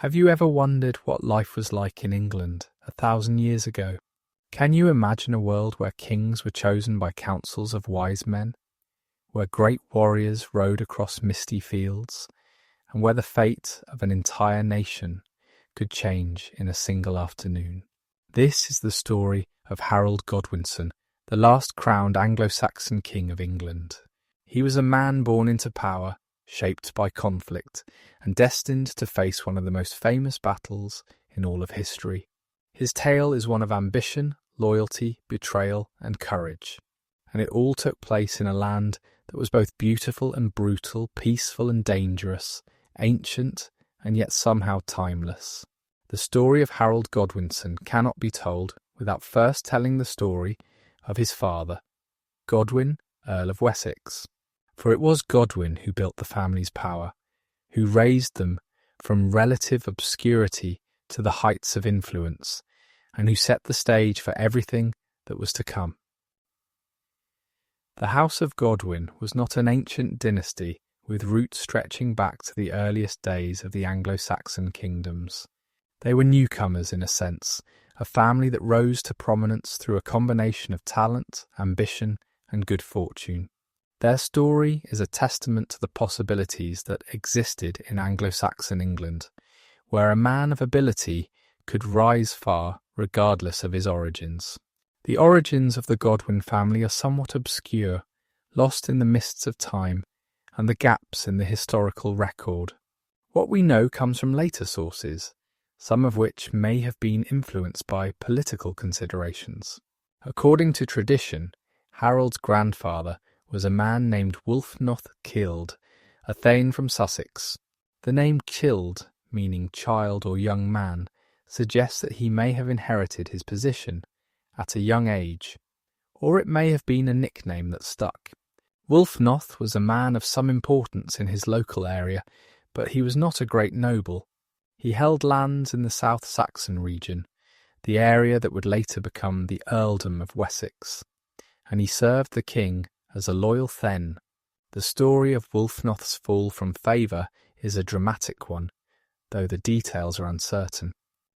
Have you ever wondered what life was like in England 1,000 years ago? Can you imagine a world where kings were chosen by councils of wise men, where great warriors rode across misty fields, and where the fate of an entire nation could change in a single afternoon? This is the story of Harold Godwinson, the last crowned Anglo-Saxon king of England. He was a man born into power, shaped by conflict, and destined to face one of the most famous battles in all of history. His tale is one of ambition, loyalty, betrayal, and courage, and it all took place in a land that was both beautiful and brutal, peaceful and dangerous, ancient and yet somehow timeless. The story of Harold Godwinson cannot be told without first telling the story of his father, Godwin, Earl of Wessex. For it was Godwin who built the family's power, who raised them from relative obscurity to the heights of influence, and who set the stage for everything that was to come. The House of Godwin was not an ancient dynasty with roots stretching back to the earliest days of the Anglo-Saxon kingdoms. They were newcomers in a sense, a family that rose to prominence through a combination of talent, ambition, and good fortune. Their story is a testament to the possibilities that existed in Anglo-Saxon England, where a man of ability could rise far regardless of his origins. The origins of the Godwin family are somewhat obscure, lost in the mists of time and the gaps in the historical record. What we know comes from later sources, some of which may have been influenced by political considerations. According to tradition, Harold's grandfather was a man named Wulfnoth Killed, a thane from Sussex. The name Killed, meaning child or young man, suggests that he may have inherited his position at a young age, or it may have been a nickname that stuck. Wulfnoth was a man of some importance in his local area, but he was not a great noble. He held lands in the South Saxon region, the area that would later become the earldom of Wessex, and he served the king as a loyal thane. The story of Wulfnoth's fall from favour is a dramatic one, though the details are uncertain.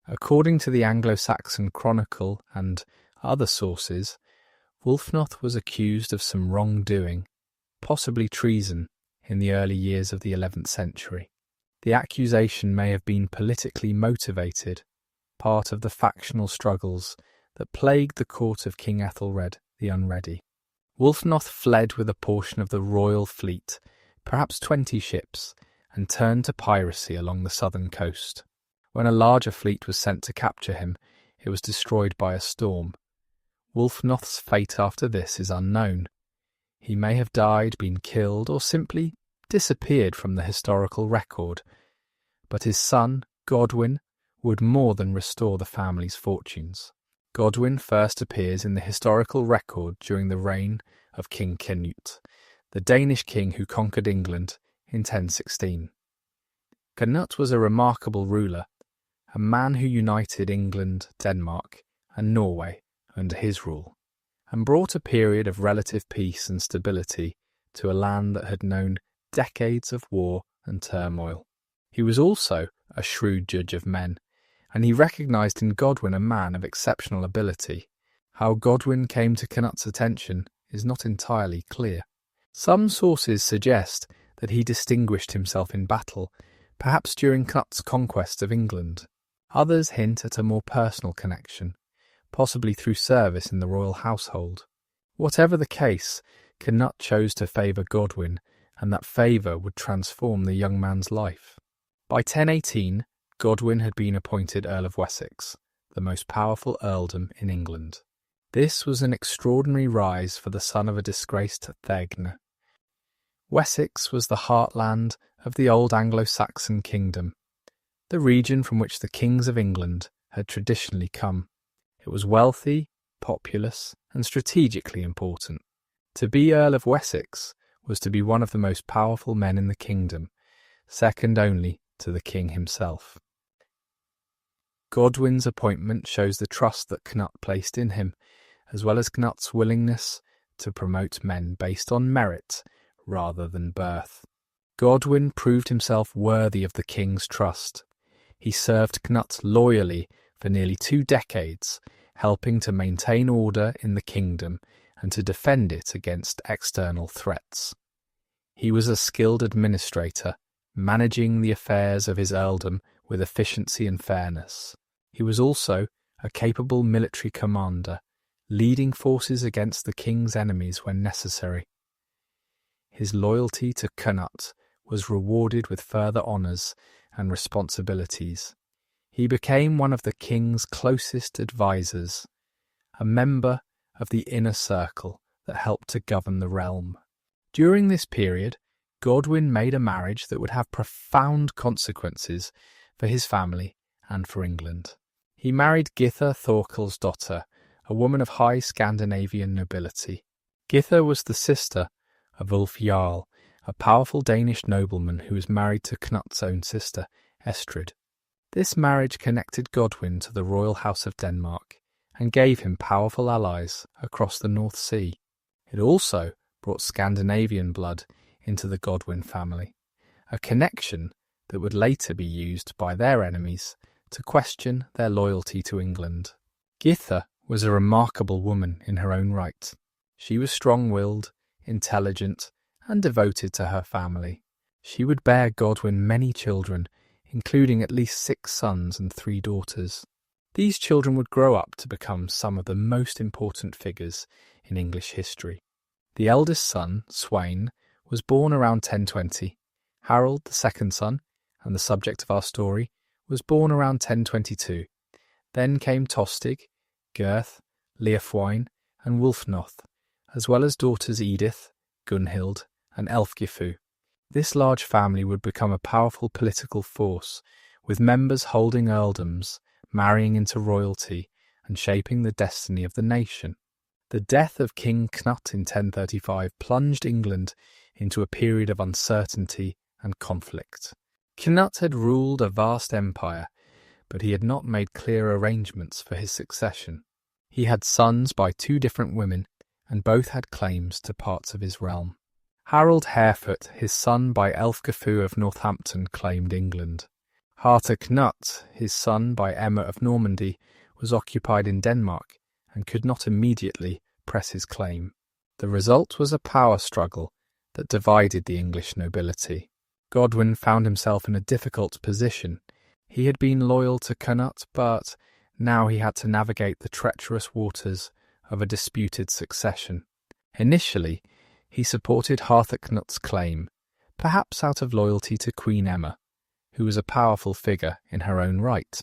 According to the Anglo-Saxon Chronicle and other sources, Wulfnoth was accused of some wrongdoing, possibly treason, in the early years of the 11th century. The accusation may have been politically motivated, part of the factional struggles that plagued the court of King Ethelred the Unready. Wulfnoth fled with a portion of the royal fleet, perhaps 20 ships, and turned to piracy along the southern coast. When a larger fleet was sent to capture him, it was destroyed by a storm. Wulfnoth's fate after this is unknown. He may have died, been killed, or simply disappeared from the historical record, but his son, Godwin, would more than restore the family's fortunes. Godwin first appears in the historical record during the reign of King Canute, the Danish king who conquered England in 1016. Canute was a remarkable ruler, a man who united England, Denmark, and Norway under his rule, and brought a period of relative peace and stability to a land that had known decades of war and turmoil. He was also a shrewd judge of men, and he recognised in Godwin a man of exceptional ability. How Godwin came to Canute's attention is not entirely clear. Some sources suggest that he distinguished himself in battle, perhaps during Canute's conquest of England. Others hint at a more personal connection, possibly through service in the royal household. Whatever the case, Canute chose to favour Godwin, and that favour would transform the young man's life. By 1018, Godwin had been appointed Earl of Wessex, the most powerful earldom in England. This was an extraordinary rise for the son of a disgraced thegn. Wessex was the heartland of the old Anglo-Saxon kingdom, the region from which the kings of England had traditionally come. It was wealthy, populous, and strategically important. To be Earl of Wessex was to be one of the most powerful men in the kingdom, second only to the king himself. Godwin's appointment shows the trust that Canute placed in him, as well as Canute's willingness to promote men based on merit rather than birth. Godwin proved himself worthy of the king's trust. He served Cnut loyally for nearly 2 decades, helping to maintain order in the kingdom and to defend it against external threats. He was a skilled administrator, managing the affairs of his earldom with efficiency and fairness. He was also a capable military commander, leading forces against the king's enemies when necessary. His loyalty to Cnut was rewarded with further honours and responsibilities. He became one of the king's closest advisers, a member of the inner circle that helped to govern the realm. During this period, Godwin made a marriage that would have profound consequences for his family and for England. He married Githa Thorkelsdottir, a woman of high Scandinavian nobility. Githa was the sister of Ulf Jarl, a powerful Danish nobleman who was married to Cnut's own sister, Estrid. This marriage connected Godwin to the royal house of Denmark and gave him powerful allies across the North Sea. It also brought Scandinavian blood into the Godwin family, a connection that would later be used by their enemies to question their loyalty to England. Githa was a remarkable woman in her own right. She was strong-willed, intelligent, and devoted to her family. She would bear Godwin many children, including at least 6 sons and 3 daughters. These children would grow up to become some of the most important figures in English history. The eldest son, Sweyn, was born around 1020. Harold, the second son, and the subject of our story, was born around 1022. Then came Tostig, Gurth, Leofwine, and Wulfnoth, as well as daughters Edith, Gunhild, and Elfgifu. This large family would become a powerful political force, with members holding earldoms, marrying into royalty, and shaping the destiny of the nation. The death of King Cnut in 1035 plunged England into a period of uncertainty and conflict. Cnut had ruled a vast empire, but he had not made clear arrangements for his succession. He had sons by 2 different women, and both had claims to parts of his realm. Harold Harefoot, his son by Elfgifu of Northampton, claimed England. Harthacnut, his son by Emma of Normandy, was occupied in Denmark and could not immediately press his claim. The result was a power struggle that divided the English nobility. Godwin found himself in a difficult position. He had been loyal to Cnut, but now he had to navigate the treacherous waters of a disputed succession. Initially, he supported Harthacnut's claim, perhaps out of loyalty to Queen Emma, who was a powerful figure in her own right.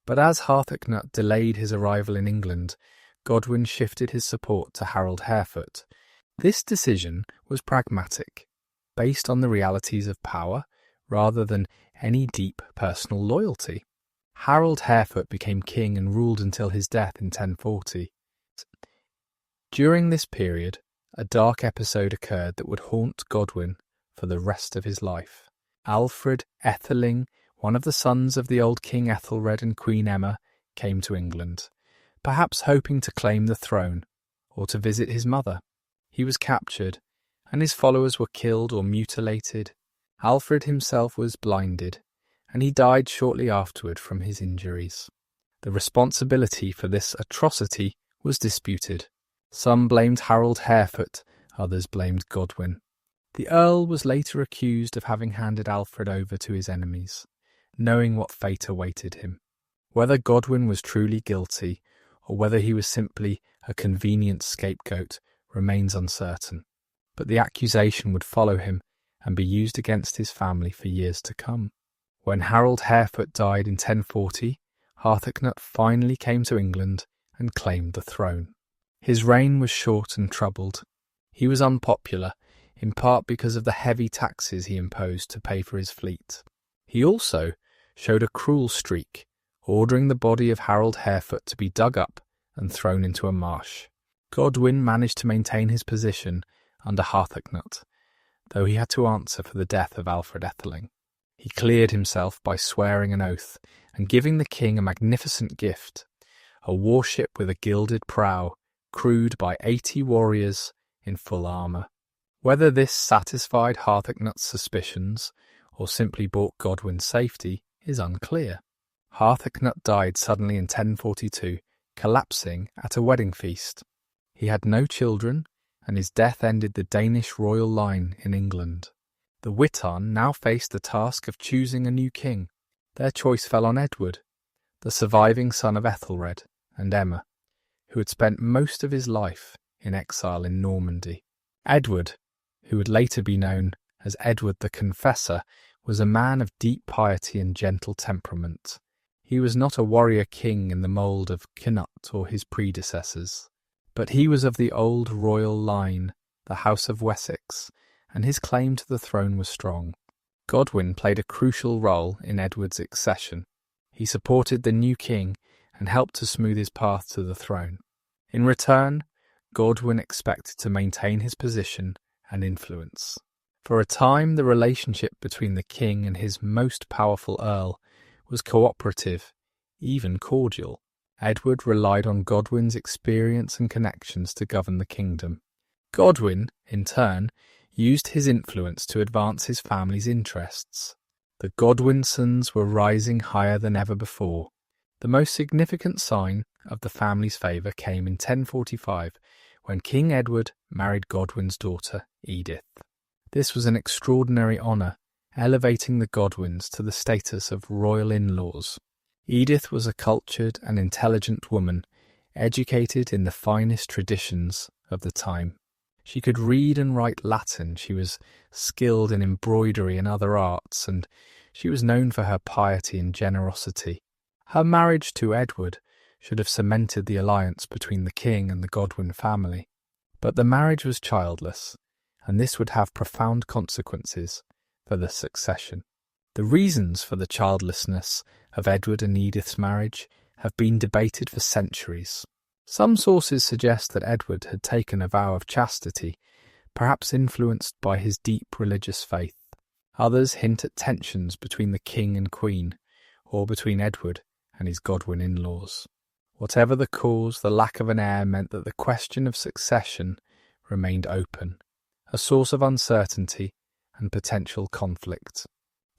But as Harthacnut delayed his arrival in England, Godwin shifted his support to Harold Harefoot. This decision was pragmatic, based on the realities of power rather than any deep personal loyalty. Harold Harefoot became king and ruled until his death in 1040. During this period, a dark episode occurred that would haunt Godwin for the rest of his life. Alfred Etheling, one of the sons of the old King Ethelred and Queen Emma, came to England, perhaps hoping to claim the throne or to visit his mother. He was captured, and his followers were killed or mutilated. Alfred himself was blinded, and he died shortly afterward from his injuries. The responsibility for this atrocity was disputed. Some blamed Harold Harefoot, others blamed Godwin. The Earl was later accused of having handed Alfred over to his enemies, knowing what fate awaited him. Whether Godwin was truly guilty, or whether he was simply a convenient scapegoat, remains uncertain. But the accusation would follow him and be used against his family for years to come. When Harold Harefoot died in 1040, Harthacnut finally came to England and claimed the throne. His reign was short and troubled. He was unpopular, in part because of the heavy taxes he imposed to pay for his fleet. He also showed a cruel streak, ordering the body of Harold Harefoot to be dug up and thrown into a marsh. Godwin managed to maintain his position under Harthacnut, though he had to answer for the death of Alfred Etheling. He cleared himself by swearing an oath and giving the king a magnificent gift, a warship with a gilded prow, crewed by 80 warriors in full armour. Whether this satisfied Harthacnut's suspicions or simply brought Godwin's safety is unclear. Harthacnut died suddenly in 1042, collapsing at a wedding feast. He had no children, and his death ended the Danish royal line in England. The Witan now faced the task of choosing a new king. Their choice fell on Edward, the surviving son of Ethelred and Emma, who had spent most of his life in exile in Normandy. Edward, who would later be known as Edward the Confessor, was a man of deep piety and gentle temperament. He was not a warrior king in the mould of Cnut or his predecessors, but he was of the old royal line, the House of Wessex, and his claim to the throne was strong. Godwin played a crucial role in Edward's accession. He supported the new king and helped to smooth his path to the throne. In return, Godwin expected to maintain his position and influence. For a time, the relationship between the king and his most powerful earl was cooperative, even cordial. Edward relied on Godwin's experience and connections to govern the kingdom. Godwin, in turn, used his influence to advance his family's interests. The Godwinsons were rising higher than ever before. The most significant sign of the family's favour came in 1045, when King Edward married Godwin's daughter, Edith. This was an extraordinary honour, elevating the Godwins to the status of royal in-laws. Edith was a cultured and intelligent woman, educated in the finest traditions of the time. She could read and write Latin, she was skilled in embroidery and other arts, and she was known for her piety and generosity. Her marriage to Edward should have cemented the alliance between the king and the Godwin family. But the marriage was childless, and this would have profound consequences for the succession. The reasons for the childlessness of Edward and Edith's marriage have been debated for centuries. Some sources suggest that Edward had taken a vow of chastity, perhaps influenced by his deep religious faith. Others hint at tensions between the king and queen, or between Edward and his Godwin in-laws. Whatever the cause, the lack of an heir meant that the question of succession remained open, a source of uncertainty and potential conflict.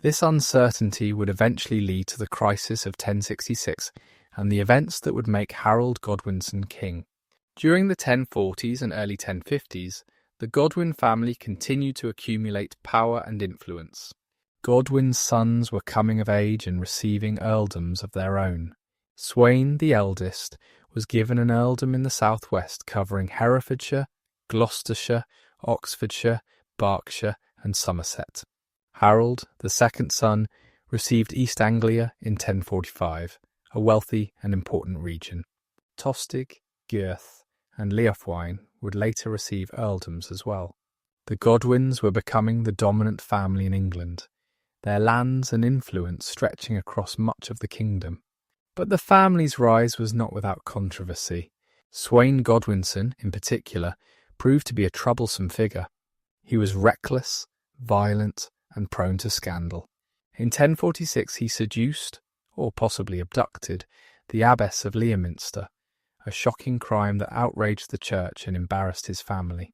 This uncertainty would eventually lead to the crisis of 1066 and the events that would make Harold Godwinson king. During the 1040s and early 1050s, the Godwin family continued to accumulate power and influence. Godwin's sons were coming of age and receiving earldoms of their own. Sweyn, the eldest, was given an earldom in the southwest covering Herefordshire, Gloucestershire, Oxfordshire, Berkshire and Somerset. Harold, the second son, received East Anglia in 1045, a wealthy and important region. Tostig, Gyrth and Leofwine would later receive earldoms as well. The Godwins were becoming the dominant family in England, their lands and influence stretching across much of the kingdom. But the family's rise was not without controversy. Sweyn Godwinson, in particular, proved to be a troublesome figure. He was reckless, violent, and prone to scandal. In 1046 he seduced, or possibly abducted, the abbess of Leominster, a shocking crime that outraged the church and embarrassed his family.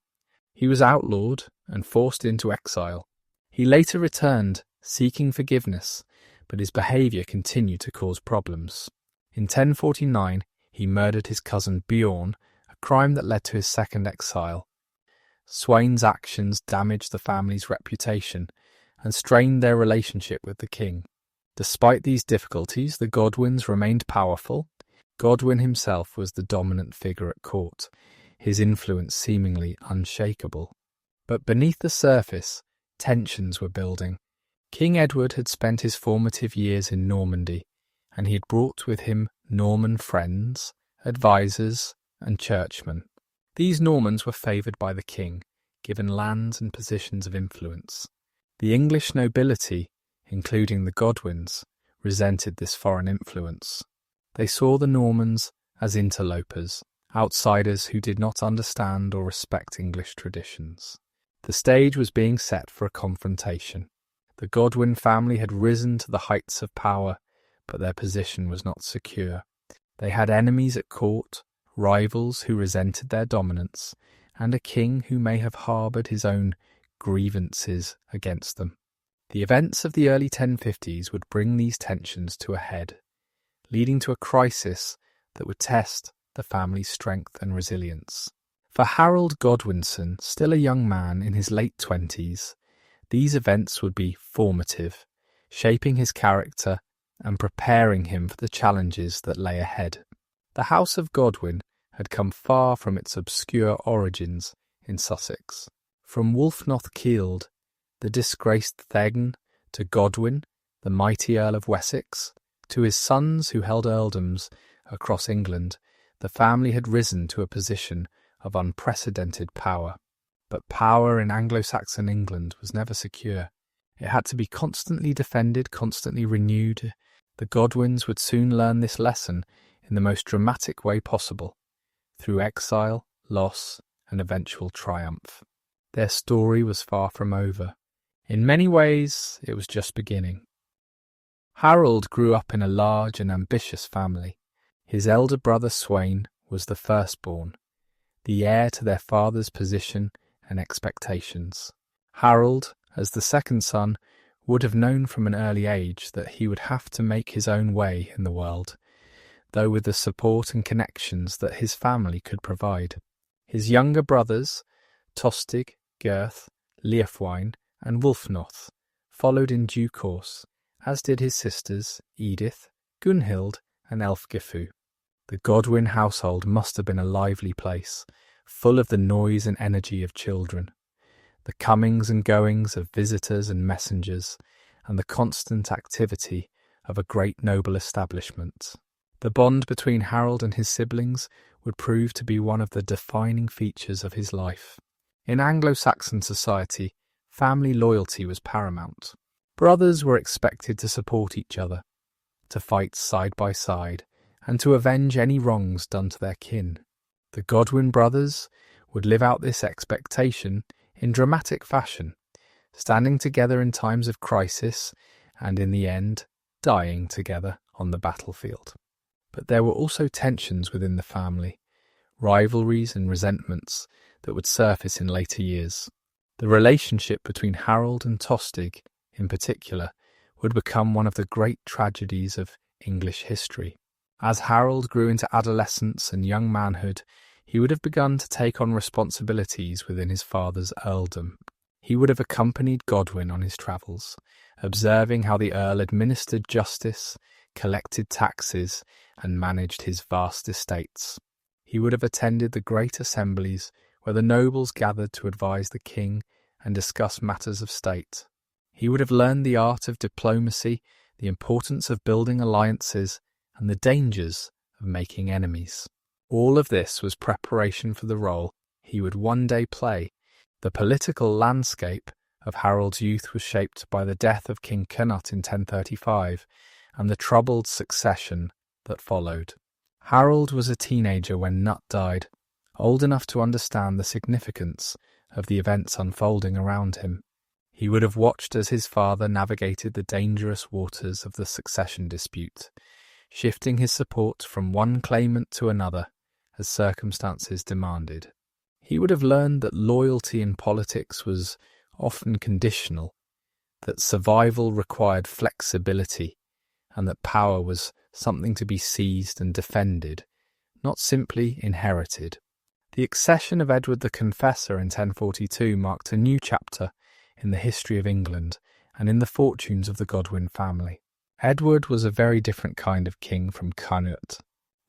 He was outlawed and forced into exile. He later returned, seeking forgiveness, but his behaviour continued to cause problems. In 1049 he murdered his cousin Bjorn, a crime that led to his second exile. Sweyn's actions damaged the family's reputation and strained their relationship with the king. Despite these difficulties, the Godwins remained powerful. Godwin himself was the dominant figure at court, his influence seemingly unshakable. But beneath the surface, tensions were building. King Edward had spent his formative years in Normandy, and he had brought with him Norman friends, advisers, and churchmen. These Normans were favoured by the king, given lands and positions of influence. The English nobility, including the Godwins, resented this foreign influence. They saw the Normans as interlopers, outsiders who did not understand or respect English traditions. The stage was being set for a confrontation. The Godwin family had risen to the heights of power, but their position was not secure. They had enemies at court, rivals who resented their dominance, and a king who may have harboured his own grievances against them. The events of the early 1050s would bring these tensions to a head. leading to a crisis that would test the family's strength and resilience. For Harold Godwinson, still a young man in his late 20s, these events would be formative, shaping his character and preparing him for the challenges that lay ahead. The House of Godwin had come far from its obscure origins in Sussex. From Wulfnoth Keeld, the disgraced Thegn, to Godwin, the mighty Earl of Wessex, to his sons who held earldoms across England, the family had risen to a position of unprecedented power. But power in Anglo-Saxon England was never secure. It had to be constantly defended, constantly renewed. The Godwins would soon learn this lesson in the most dramatic way possible, through exile, loss, and eventual triumph. Their story was far from over. In many ways, it was just beginning. Harold grew up in a large and ambitious family. His elder brother Sweyn was the firstborn, the heir to their father's position and expectations. Harold, as the second son, would have known from an early age that he would have to make his own way in the world, though with the support and connections that his family could provide. His younger brothers, Tostig, Gurth, Leofwine, and Wulfnoth, followed in due course, as did his sisters Edith, Gunhild, and Elfgifu. The Godwin household must have been a lively place, full of the noise and energy of children, the comings and goings of visitors and messengers, and the constant activity of a great noble establishment. The bond between Harold and his siblings would prove to be one of the defining features of his life. In Anglo-Saxon society, family loyalty was paramount. Brothers were expected to support each other, to fight side by side, and to avenge any wrongs done to their kin. The Godwin brothers would live out this expectation in dramatic fashion, standing together in times of crisis and, in the end, dying together on the battlefield. But there were also tensions within the family, rivalries and resentments that would surface in later years. The relationship between Harold and Tostig, in particular, would become one of the great tragedies of English history. As Harold grew into adolescence and young manhood, he would have begun to take on responsibilities within his father's earldom. He would have accompanied Godwin on his travels, observing how the Earl administered justice, collected taxes, and managed his vast estates. He would have attended the great assemblies where the nobles gathered to advise the king and discuss matters of state. He would have learned the art of diplomacy, the importance of building alliances, and the dangers of making enemies. All of this was preparation for the role he would one day play. The political landscape of Harold's youth was shaped by the death of King Cnut in 1035 and the troubled succession that followed. Harold was a teenager when Nut died, old enough to understand the significance of the events unfolding around him. He would have watched as his father navigated the dangerous waters of the succession dispute, shifting his support from one claimant to another as circumstances demanded. He would have learned that loyalty in politics was often conditional, that survival required flexibility, and that power was something to be seized and defended, not simply inherited. The accession of Edward the Confessor in 1042 marked a new chapter in the history of England and in the fortunes of the Godwin family. Edward was a very different kind of king from Cnut.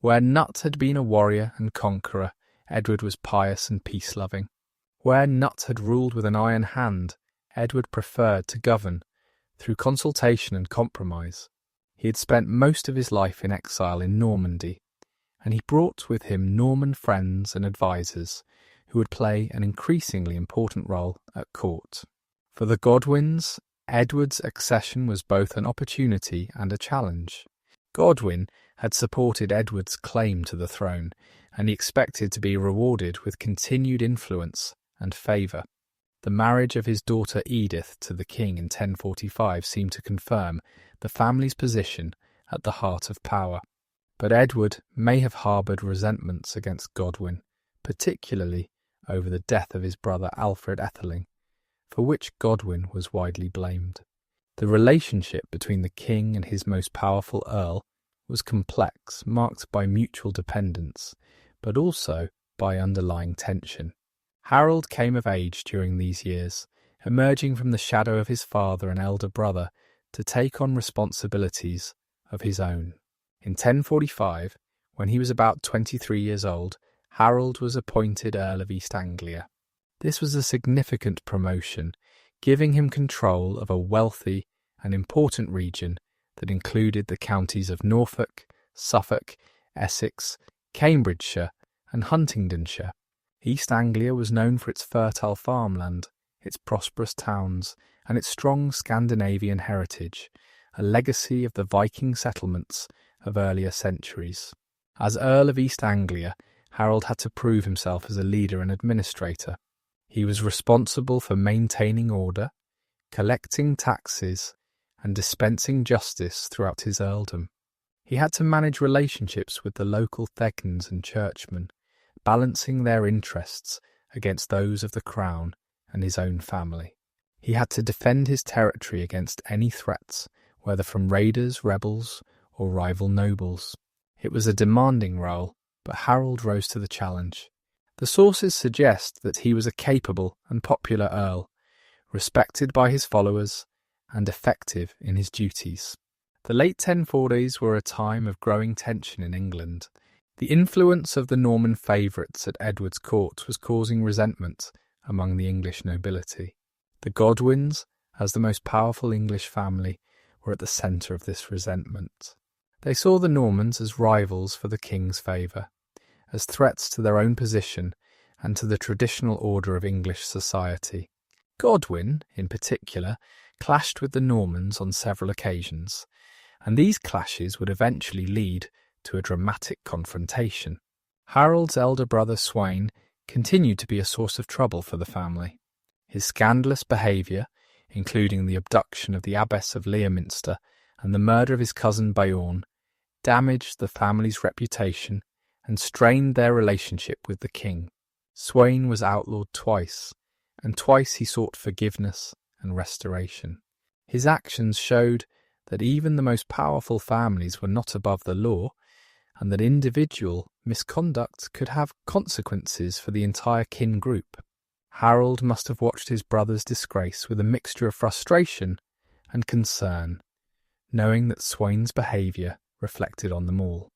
Where Nut had been a warrior and conqueror, Edward was pious and peace-loving. Where Nut had ruled with an iron hand, Edward preferred to govern through consultation and compromise. He had spent most of his life in exile in Normandy, and he brought with him Norman friends and advisers who would play an increasingly important role at court. For the Godwins, Edward's accession was both an opportunity and a challenge. Godwin had supported Edward's claim to the throne, and he expected to be rewarded with continued influence and favour. The marriage of his daughter Edith to the king in 1045 seemed to confirm the family's position at the heart of power. But Edward may have harboured resentments against Godwin, particularly over the death of his brother Alfred Etheling, for which Godwin was widely blamed. The relationship between the king and his most powerful earl was complex, marked by mutual dependence, but also by underlying tension. Harold came of age during these years, emerging from the shadow of his father and elder brother to take on responsibilities of his own. In 1045, when he was about 23 years old, Harold was appointed Earl of East Anglia. This was a significant promotion, giving him control of a wealthy and important region that included the counties of Norfolk, Suffolk, Essex, Cambridgeshire, and Huntingdonshire. East Anglia was known for its fertile farmland, its prosperous towns, and its strong Scandinavian heritage, a legacy of the Viking settlements of earlier centuries. As Earl of East Anglia, Harold had to prove himself as a leader and administrator. He was responsible for maintaining order, collecting taxes, and dispensing justice throughout his earldom. He had to manage relationships with the local thegns and churchmen, balancing their interests against those of the crown and his own family. He had to defend his territory against any threats, whether from raiders, rebels, or rival nobles. It was a demanding role, but Harold rose to the challenge. The sources suggest that he was a capable and popular earl, respected by his followers and effective in his duties. The late 1040s were a time of growing tension in England. The influence of the Norman favourites at Edward's court was causing resentment among the English nobility. The Godwins, as the most powerful English family, were at the centre of this resentment. They saw the Normans as rivals for the king's favour, as threats to their own position and to the traditional order of English society. Godwin, in particular, clashed with the Normans on several occasions, and these clashes would eventually lead to a dramatic confrontation. Harold's elder brother Sweyn continued to be a source of trouble for the family. His scandalous behaviour, including the abduction of the Abbess of Leominster and the murder of his cousin Beorn, damaged the family's reputation and strained their relationship with the king. Sweyn was outlawed twice, and twice he sought forgiveness and restoration. His actions showed that even the most powerful families were not above the law, and that individual misconduct could have consequences for the entire kin group. Harold must have watched his brother's disgrace with a mixture of frustration and concern, knowing that Sweyn's behaviour reflected on them all.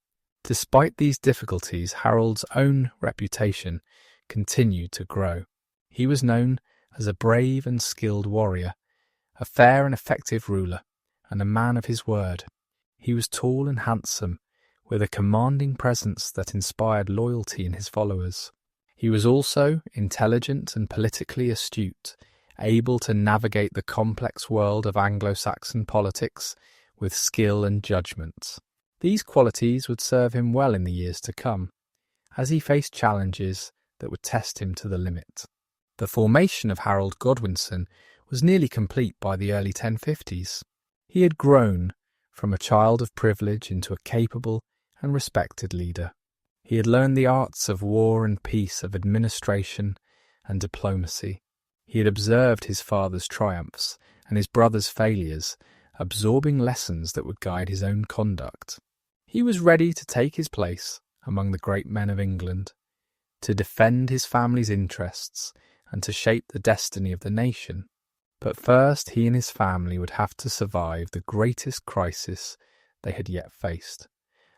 Despite these difficulties, Harold's own reputation continued to grow. He was known as a brave and skilled warrior, a fair and effective ruler, and a man of his word. He was tall and handsome, with a commanding presence that inspired loyalty in his followers. He was also intelligent and politically astute, able to navigate the complex world of Anglo-Saxon politics with skill and judgment. These qualities would serve him well in the years to come, as he faced challenges that would test him to the limit. The formation of Harold Godwinson was nearly complete by the early 1050s. He had grown from a child of privilege into a capable and respected leader. He had learned the arts of war and peace, of administration and diplomacy. He had observed his father's triumphs and his brother's failures, absorbing lessons that would guide his own conduct. He was ready to take his place among the great men of England, to defend his family's interests and to shape the destiny of the nation. But first he and his family would have to survive the greatest crisis they had yet faced,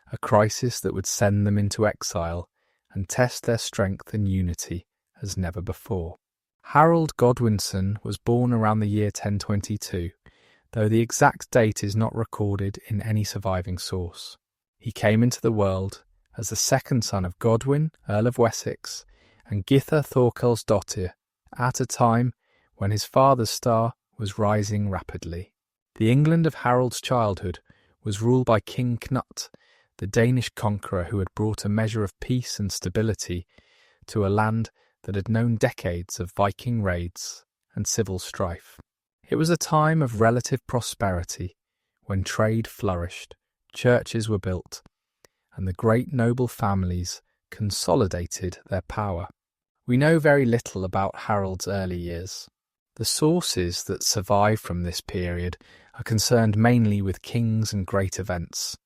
a crisis that would send them into exile and test their strength and unity as never before. Harold Godwinson was born around the year 1022, though the exact date is not recorded in any surviving source. He came into the world as the second son of Godwin, Earl of Wessex, and Githa Thorkelsdottir, at a time when his father's star was rising rapidly. The England of Harold's childhood was ruled by King Knut, the Danish conqueror who had brought a measure of peace and stability to a land that had known decades of Viking raids and civil strife. It was a time of relative prosperity, when trade flourished, churches were built, and the great noble families consolidated their power. We know very little about Harold's early years. The sources that survive from this period are concerned mainly with kings and great events,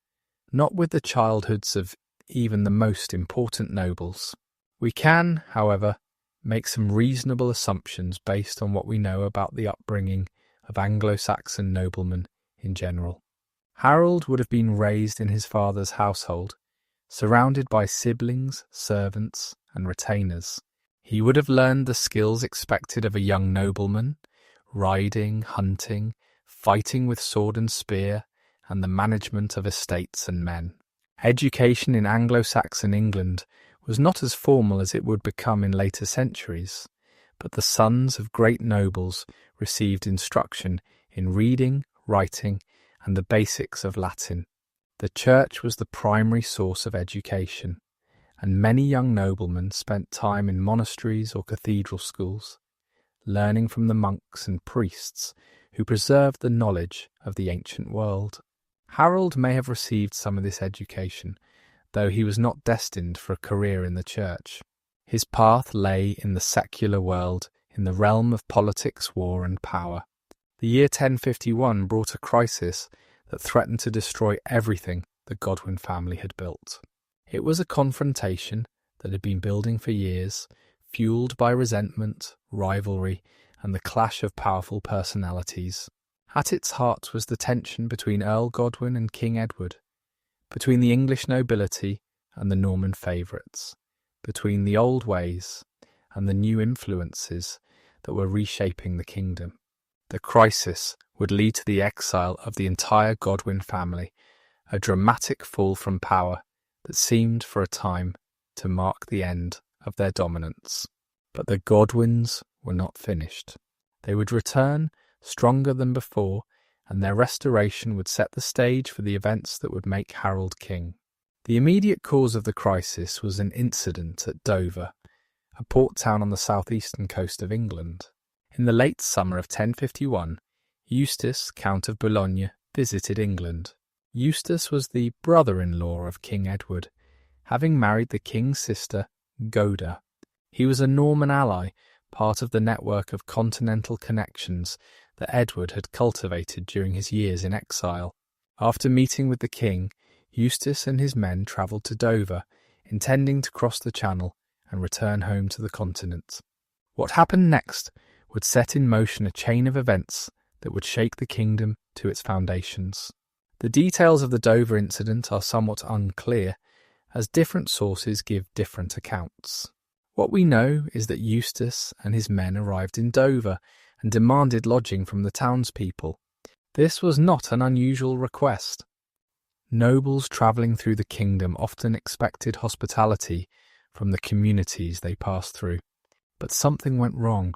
not with the childhoods of even the most important nobles. We can, however, make some reasonable assumptions based on what we know about the upbringing of Anglo-Saxon noblemen in general. Harold would have been raised in his father's household, surrounded by siblings, servants, and retainers. He would have learned the skills expected of a young nobleman: riding, hunting, fighting with sword and spear, and the management of estates and men. Education in Anglo-Saxon England was not as formal as it would become in later centuries, but the sons of great nobles received instruction in reading, writing, and the basics of Latin. The church was the primary source of education, and many young noblemen spent time in monasteries or cathedral schools, learning from the monks and priests who preserved the knowledge of the ancient world. Harold may have received some of this education, though he was not destined for a career in the church. His path lay in the secular world, in the realm of politics, war, and power. The year 1051 brought a crisis that threatened to destroy everything the Godwin family had built. It was a confrontation that had been building for years, fueled by resentment, rivalry, and the clash of powerful personalities. At its heart was the tension between Earl Godwin and King Edward, between the English nobility and the Norman favourites, between the old ways and the new influences that were reshaping the kingdom. The crisis would lead to the exile of the entire Godwin family, a dramatic fall from power that seemed for a time to mark the end of their dominance. But the Godwins were not finished. They would return stronger than before, and their restoration would set the stage for the events that would make Harold king. The immediate cause of the crisis was an incident at Dover, a port town on the southeastern coast of England. In the late summer of 1051, Eustace, Count of Boulogne, visited England. Eustace was the brother-in-law of King Edward, having married the king's sister, Goda. He was a Norman ally, part of the network of continental connections that Edward had cultivated during his years in exile. After meeting with the king, Eustace and his men travelled to Dover, intending to cross the Channel and return home to the continent. What happened next would set in motion a chain of events that would shake the kingdom to its foundations. The details of the Dover incident are somewhat unclear, as different sources give different accounts. What we know is that Eustace and his men arrived in Dover and demanded lodging from the townspeople. This was not an unusual request. Nobles travelling through the kingdom often expected hospitality from the communities they passed through. But something went wrong.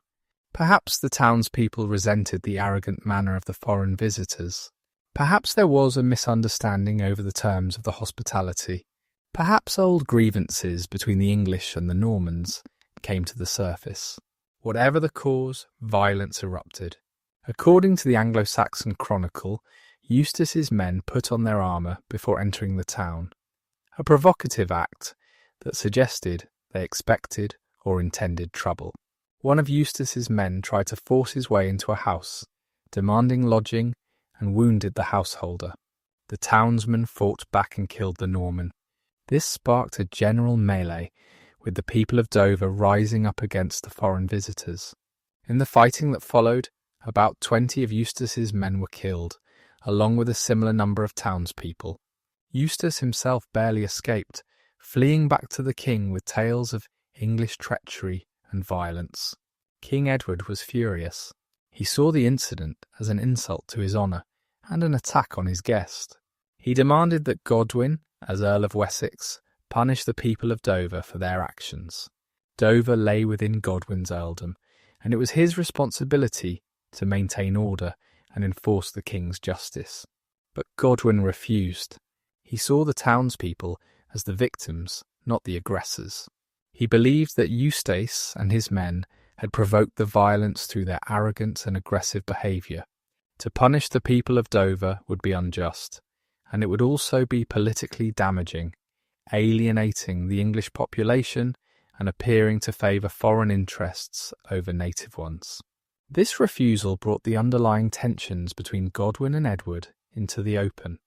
Perhaps the townspeople resented the arrogant manner of the foreign visitors. Perhaps there was a misunderstanding over the terms of the hospitality. Perhaps old grievances between the English and the Normans came to the surface. Whatever the cause, violence erupted. According to the Anglo-Saxon Chronicle, Eustace's men put on their armour before entering the town, a provocative act that suggested they expected or intended trouble. One of Eustace's men tried to force his way into a house, demanding lodging, and wounded the householder. The townsmen fought back and killed the Norman. This sparked a general melee, with the people of Dover rising up against the foreign visitors. In the fighting that followed, about 20 of Eustace's men were killed, along with a similar number of townspeople. Eustace himself barely escaped, fleeing back to the king with tales of English treachery and violence. King Edward was furious. He saw the incident as an insult to his honour and an attack on his guest. He demanded that Godwin, as Earl of Wessex, punish the people of Dover for their actions. Dover lay within Godwin's earldom, and it was his responsibility to maintain order and enforce the king's justice. But Godwin refused. He saw the townspeople as the victims, not the aggressors. He believed that Eustace and his men had provoked the violence through their arrogant and aggressive behaviour. To punish the people of Dover would be unjust, and it would also be politically damaging, alienating the English population and appearing to favour foreign interests over native ones. This refusal brought the underlying tensions between Godwin and Edward into the open.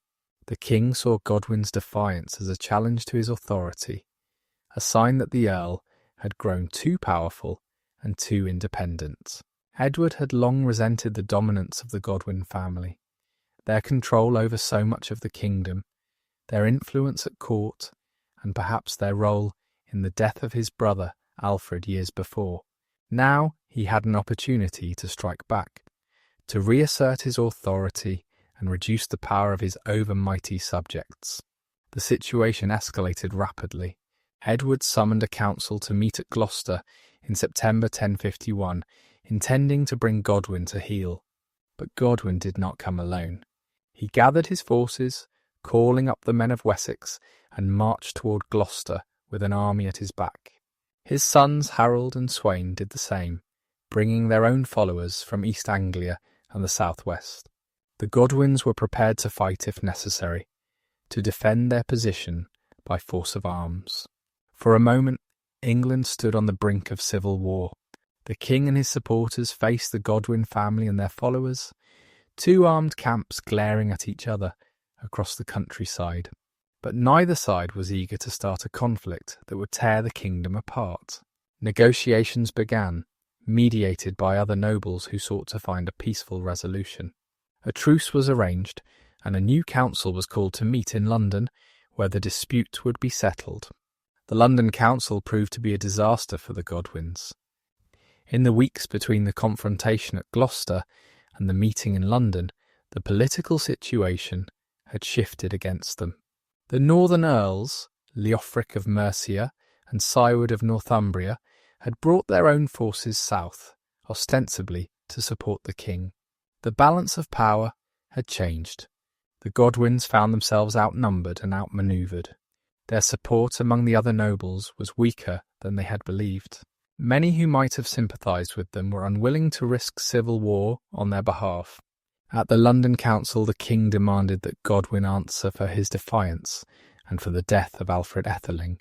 The king saw Godwin's defiance as a challenge to his authority, a sign that the earl had grown too powerful and too independent. Edward had long resented the dominance of the Godwin family, their control over so much of the kingdom, their influence at court, and perhaps their role in the death of his brother Alfred years before. Now he had an opportunity to strike back, to reassert his authority and reduce the power of his overmighty subjects. The situation escalated rapidly. Edward summoned a council to meet at Gloucester in September 1051, intending to bring Godwin to heel. But Godwin did not come alone. He gathered his forces, calling up the men of Wessex, and marched toward Gloucester with an army at his back. His sons Harold and Sweyn did the same, bringing their own followers from East Anglia and the southwest. The Godwins were prepared to fight if necessary, to defend their position by force of arms. For a moment, England stood on the brink of civil war. The king and his supporters faced the Godwin family and their followers, two armed camps glaring at each other across the countryside. But neither side was eager to start a conflict that would tear the kingdom apart. Negotiations began, mediated by other nobles who sought to find a peaceful resolution. A truce was arranged, and a new council was called to meet in London, where the dispute would be settled. The London Council proved to be a disaster for the Godwins. In the weeks between the confrontation at Gloucester and the meeting in London, the political situation had shifted against them. The northern earls, Leofric of Mercia and Siward of Northumbria, had brought their own forces south, ostensibly to support the king. The balance of power had changed. The Godwins found themselves outnumbered and outmanoeuvred. Their support among the other nobles was weaker than they had believed. Many who might have sympathised with them were unwilling to risk civil war on their behalf. At the London Council, the king demanded that Godwin answer for his defiance and for the death of Alfred Etheling,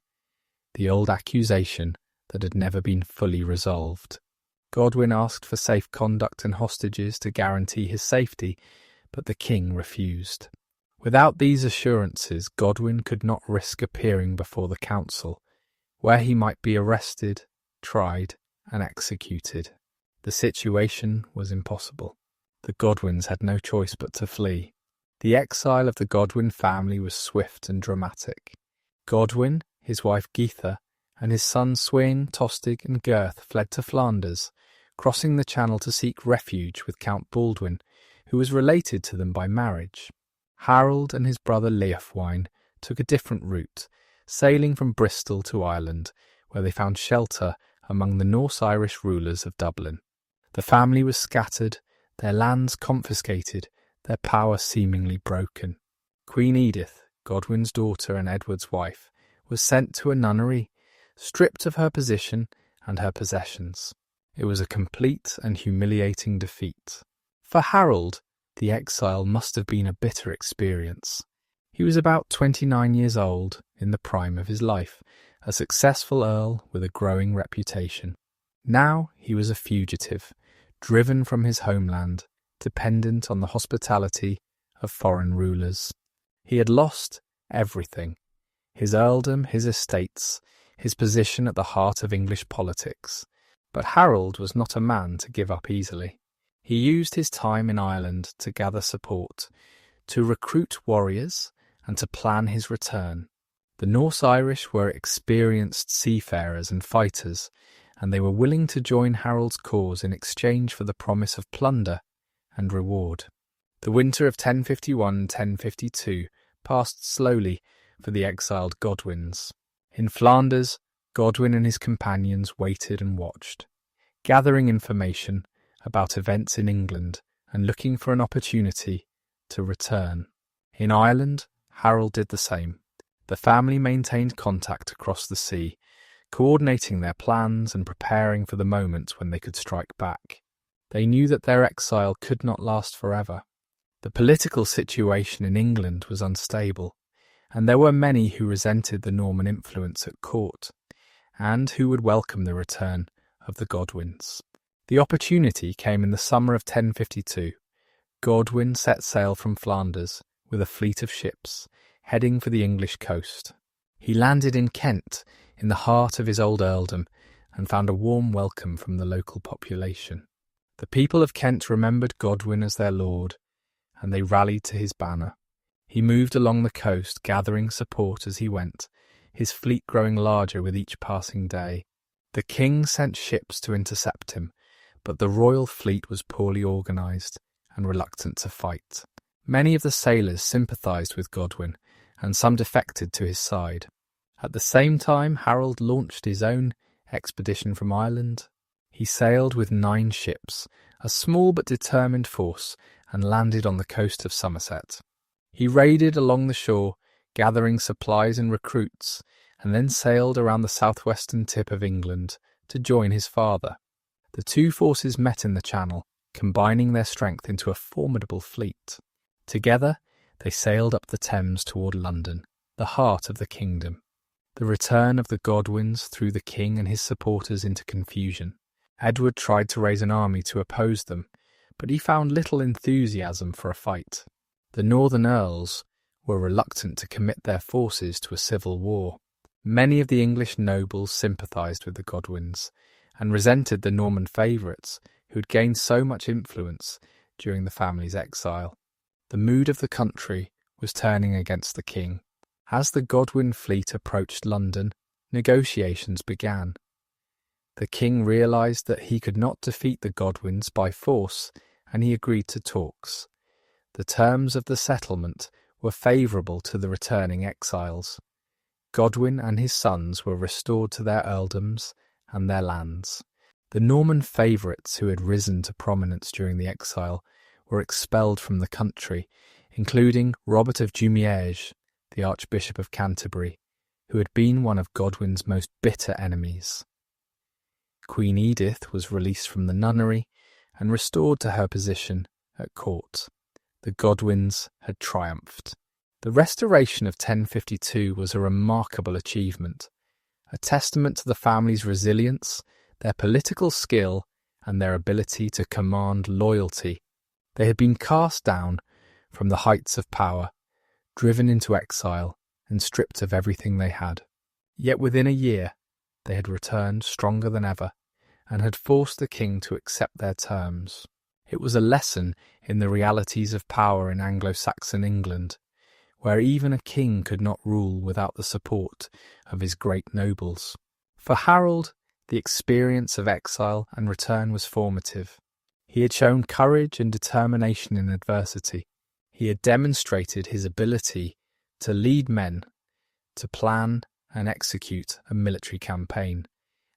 the old accusation that had never been fully resolved. Godwin asked for safe conduct and hostages to guarantee his safety, but the king refused. Without these assurances, Godwin could not risk appearing before the council, where he might be arrested, tried, and executed. The situation was impossible. The Godwins had no choice but to flee. The exile of the Godwin family was swift and dramatic. Godwin, his wife Geitha, and his sons Sweyn, Tostig, and Gurth fled to Flanders, crossing the Channel to seek refuge with Count Baldwin, who was related to them by marriage. Harold and his brother Leofwine took a different route, sailing from Bristol to Ireland, where they found shelter among the Norse-Irish rulers of Dublin. The family was scattered, their lands confiscated, their power seemingly broken. Queen Edith, Godwin's daughter and Edward's wife, was sent to a nunnery, stripped of her position and her possessions. It was a complete and humiliating defeat. For Harold, the exile must have been a bitter experience. He was about 29 years old, in the prime of his life, a successful earl with a growing reputation. Now he was a fugitive, driven from his homeland, dependent on the hospitality of foreign rulers. He had lost everything: his earldom, his estates, his position at the heart of English politics. But Harold was not a man to give up easily. He used his time in Ireland to gather support, to recruit warriors, and to plan his return. The Norse-Irish were experienced seafarers and fighters, and they were willing to join Harold's cause in exchange for the promise of plunder and reward. The winter of 1051-1052 passed slowly for the exiled Godwins. In Flanders, Godwin and his companions waited and watched, gathering information about events in England and looking for an opportunity to return. In Ireland, Harold did the same. The family maintained contact across the sea, coordinating their plans and preparing for the moment when they could strike back. They knew that their exile could not last forever. The political situation in England was unstable, and there were many who resented the Norman influence at court, and who would welcome the return of the Godwins. The opportunity came in the summer of 1052. Godwin set sail from Flanders with a fleet of ships, heading for the English coast. He landed in Kent, in the heart of his old earldom, and found a warm welcome from the local population. The people of Kent remembered Godwin as their lord, and they rallied to his banner. He moved along the coast, gathering support as he went, his fleet growing larger with each passing day. The king sent ships to intercept him, but the royal fleet was poorly organised and reluctant to fight. Many of the sailors sympathised with Godwin, and some defected to his side. At the same time, Harold launched his own expedition from Ireland. He sailed with 9 ships, a small but determined force, and landed on the coast of Somerset. He raided along the shore, gathering supplies and recruits, and then sailed around the southwestern tip of England to join his father. The two forces met in the Channel, combining their strength into a formidable fleet. Together, they sailed up the Thames toward London, the heart of the kingdom. The return of the Godwins threw the king and his supporters into confusion. Edward tried to raise an army to oppose them, but he found little enthusiasm for a fight. The northern earls were reluctant to commit their forces to a civil war. Many of the English nobles sympathised with the Godwins and resented the Norman favourites who had gained so much influence during the family's exile. The mood of the country was turning against the king. As the Godwin fleet approached London, negotiations began. The king realised that he could not defeat the Godwins by force, and he agreed to talks. The terms of the settlement were favourable to the returning exiles. Godwin and his sons were restored to their earldoms and their lands. The Norman favourites who had risen to prominence during the exile were expelled from the country, including Robert of Jumièges, the Archbishop of Canterbury, who had been one of Godwin's most bitter enemies. Queen Edith was released from the nunnery and restored to her position at court. The Godwins had triumphed. The restoration of 1052 was a remarkable achievement, a testament to the family's resilience, their political skill, and their ability to command loyalty. They had been cast down from the heights of power, driven into exile, and stripped of everything they had. Yet within a year they had returned stronger than ever, and had forced the king to accept their terms. It was a lesson in the realities of power in Anglo-Saxon England, where even a king could not rule without the support of his great nobles. For Harold, the experience of exile and return was formative. He had shown courage and determination in adversity. He had demonstrated his ability to lead men, to plan and execute a military campaign,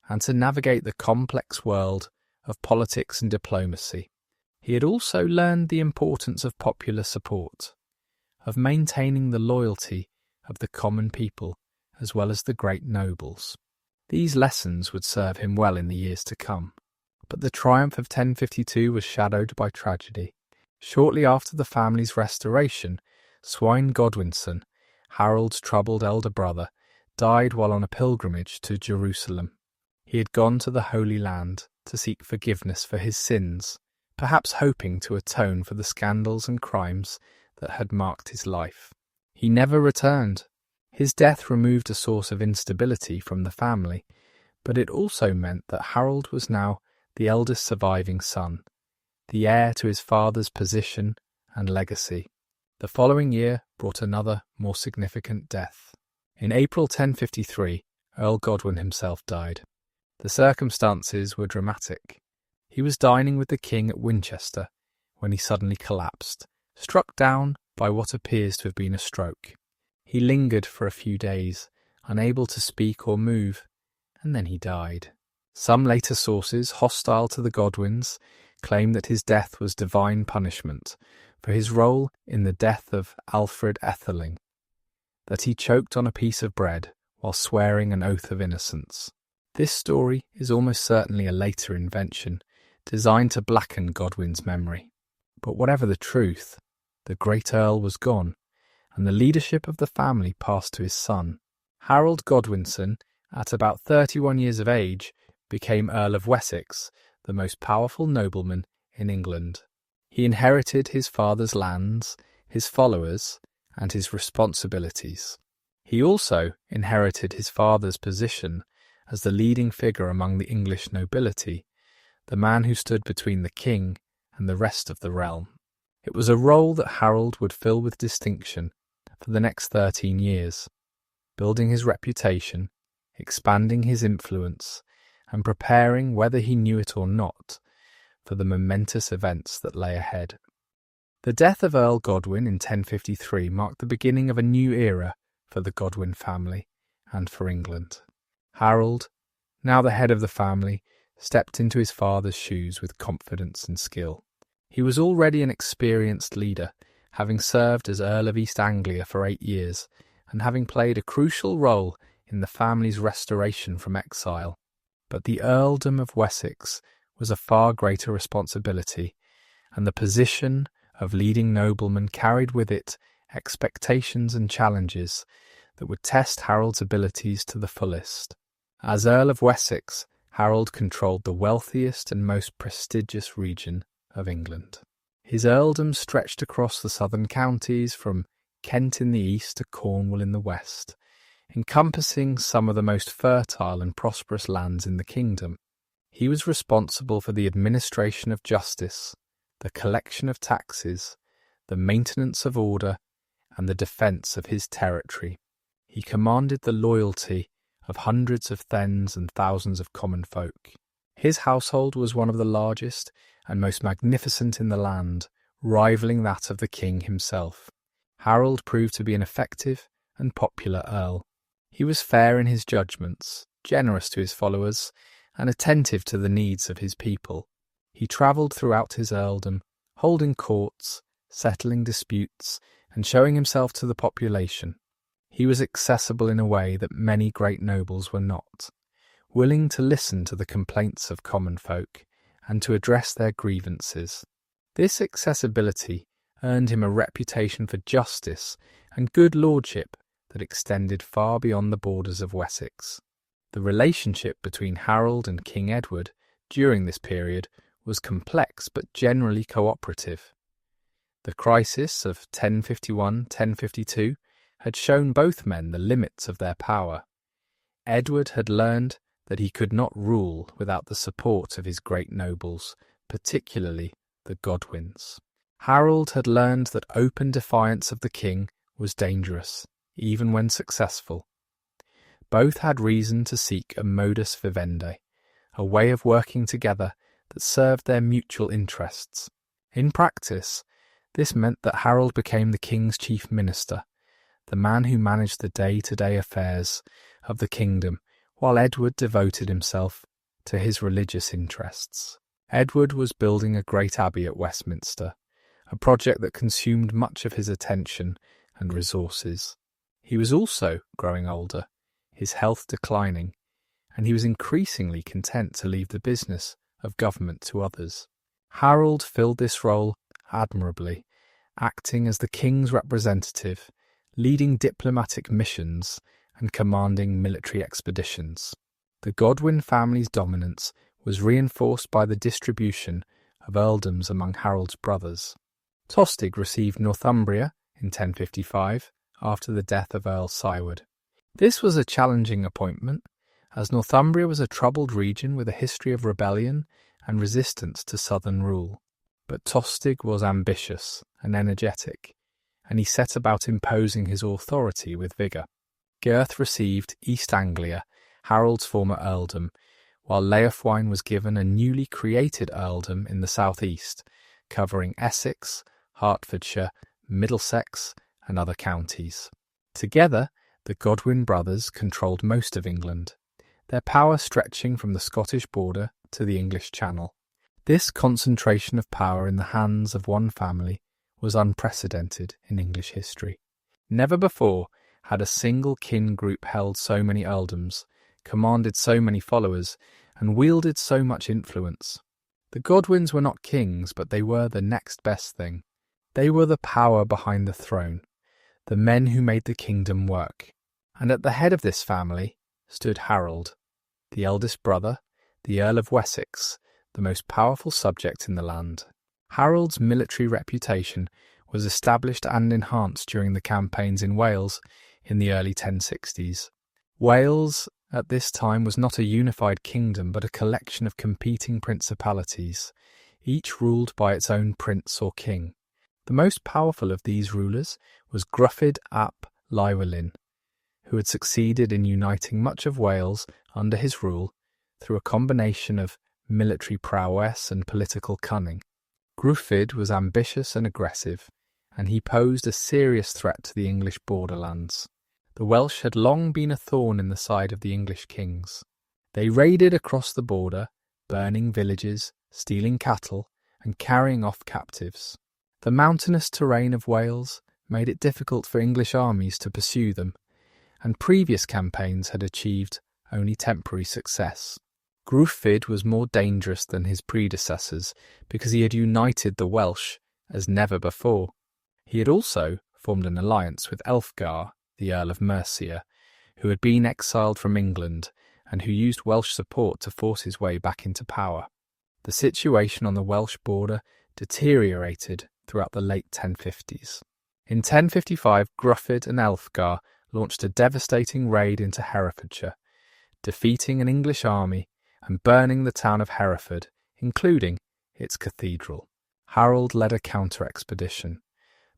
and to navigate the complex world of politics and diplomacy. He had also learned the importance of popular support, of maintaining the loyalty of the common people as well as the great nobles. These lessons would serve him well in the years to come. But the triumph of 1052 was shadowed by tragedy. Shortly after the family's restoration, Sweyn Godwinson, Harold's troubled elder brother, died while on a pilgrimage to Jerusalem. He had gone to the Holy Land to seek forgiveness for his sins, perhaps hoping to atone for the scandals and crimes that had marked his life. He never returned. His death removed a source of instability from the family, but it also meant that Harold was now the eldest surviving son, the heir to his father's position and legacy. The following year brought another, more significant death. In April 1053, Earl Godwin himself died. The circumstances were dramatic. He was dining with the king at Winchester when he suddenly collapsed, struck down by what appears to have been a stroke. He lingered for a few days, unable to speak or move, and then he died. Some later sources, hostile to the Godwins, claim that his death was divine punishment for his role in the death of Alfred Etheling, that he choked on a piece of bread while swearing an oath of innocence. This story is almost certainly a later invention, designed to blacken Godwin's memory. But whatever the truth, the great Earl was gone, and the leadership of the family passed to his son. Harold Godwinson, at about 31 years of age, became Earl of Wessex, the most powerful nobleman in England. He inherited his father's lands, his followers, and his responsibilities. He also inherited his father's position as the leading figure among the English nobility, the man who stood between the king and the rest of the realm. It was a role that Harold would fill with distinction for the next 13 years, building his reputation, expanding his influence, and preparing, whether he knew it or not, for the momentous events that lay ahead. The death of Earl Godwin in 1053 marked the beginning of a new era for the Godwin family and for England. Harold, now the head of the family, stepped into his father's shoes with confidence and skill. He was already an experienced leader, having served as Earl of East Anglia for 8 years and having played a crucial role in the family's restoration from exile. But the earldom of Wessex was a far greater responsibility, and the position of leading nobleman carried with it expectations and challenges that would test Harold's abilities to the fullest. As Earl of Wessex, Harold controlled the wealthiest and most prestigious region of England. His earldom stretched across the southern counties from Kent in the east to Cornwall in the west, encompassing some of the most fertile and prosperous lands in the kingdom. He was responsible for the administration of justice, the collection of taxes, the maintenance of order, and the defence of his territory. He commanded the loyalty of hundreds of thegns and thousands of common folk. His household was one of the largest and most magnificent in the land, rivaling that of the king himself. Harold proved to be an effective and popular earl. He was fair in his judgments, generous to his followers, and attentive to the needs of his people. He travelled throughout his earldom, holding courts, settling disputes, and showing himself to the population. He was accessible in a way that many great nobles were not, willing to listen to the complaints of common folk and to address their grievances. This accessibility earned him a reputation for justice and good lordship that extended far beyond the borders of Wessex. The relationship between Harold and King Edward during this period was complex but generally cooperative. The crisis of 1051-1052 had shown both men the limits of their power. Edward had learned that he could not rule without the support of his great nobles, particularly the Godwins. Harold had learned that open defiance of the king was dangerous, even when successful. Both had reason to seek a modus vivendi, a way of working together that served their mutual interests. In practice, this meant that Harold became the king's chief minister, the man who managed the day-to-day affairs of the kingdom, while Edward devoted himself to his religious interests. Edward was building a great abbey at Westminster, a project that consumed much of his attention and resources. He was also growing older, his health declining, and he was increasingly content to leave the business of government to others. Harold filled this role admirably, acting as the king's representative, leading diplomatic missions and commanding military expeditions. The Godwin family's dominance was reinforced by the distribution of earldoms among Harold's brothers. Tostig received Northumbria in 1055 after the death of Earl Siward. This was a challenging appointment, as Northumbria was a troubled region with a history of rebellion and resistance to southern rule. But Tostig was ambitious and energetic, and he set about imposing his authority with vigour. Gurth received East Anglia, Harold's former earldom, while Leofwine was given a newly created earldom in the southeast, covering Essex, Hertfordshire, Middlesex, and other counties. Together, the Godwin brothers controlled most of England, their power stretching from the Scottish border to the English Channel. This concentration of power in the hands of one family was unprecedented in English history. Never before had a single kin group held so many earldoms, commanded so many followers, and wielded so much influence. The Godwins were not kings, but they were the next best thing. They were the power behind the throne, the men who made the kingdom work. And at the head of this family stood Harold, the eldest brother, the Earl of Wessex, the most powerful subject in the land. Harold's military reputation was established and enhanced during the campaigns in Wales in the early 1060s. Wales at this time was not a unified kingdom but a collection of competing principalities, each ruled by its own prince or king. The most powerful of these rulers was Gruffydd ap Llywelyn, who had succeeded in uniting much of Wales under his rule through a combination of military prowess and political cunning. Gruffydd was ambitious and aggressive, and he posed a serious threat to the English borderlands. The Welsh had long been a thorn in the side of the English kings. They raided across the border, burning villages, stealing cattle, and carrying off captives. The mountainous terrain of Wales made it difficult for English armies to pursue them, and previous campaigns had achieved only temporary success. Gruffydd was more dangerous than his predecessors because he had united the Welsh as never before. He had also formed an alliance with Elfgar, the Earl of Mercia, who had been exiled from England and who used Welsh support to force his way back into power. The situation on the Welsh border deteriorated throughout the late 1050s. In 1055, Gruffydd and Elfgar launched a devastating raid into Herefordshire, defeating an English army and burning the town of Hereford, including its cathedral. Harold led a counter-expedition,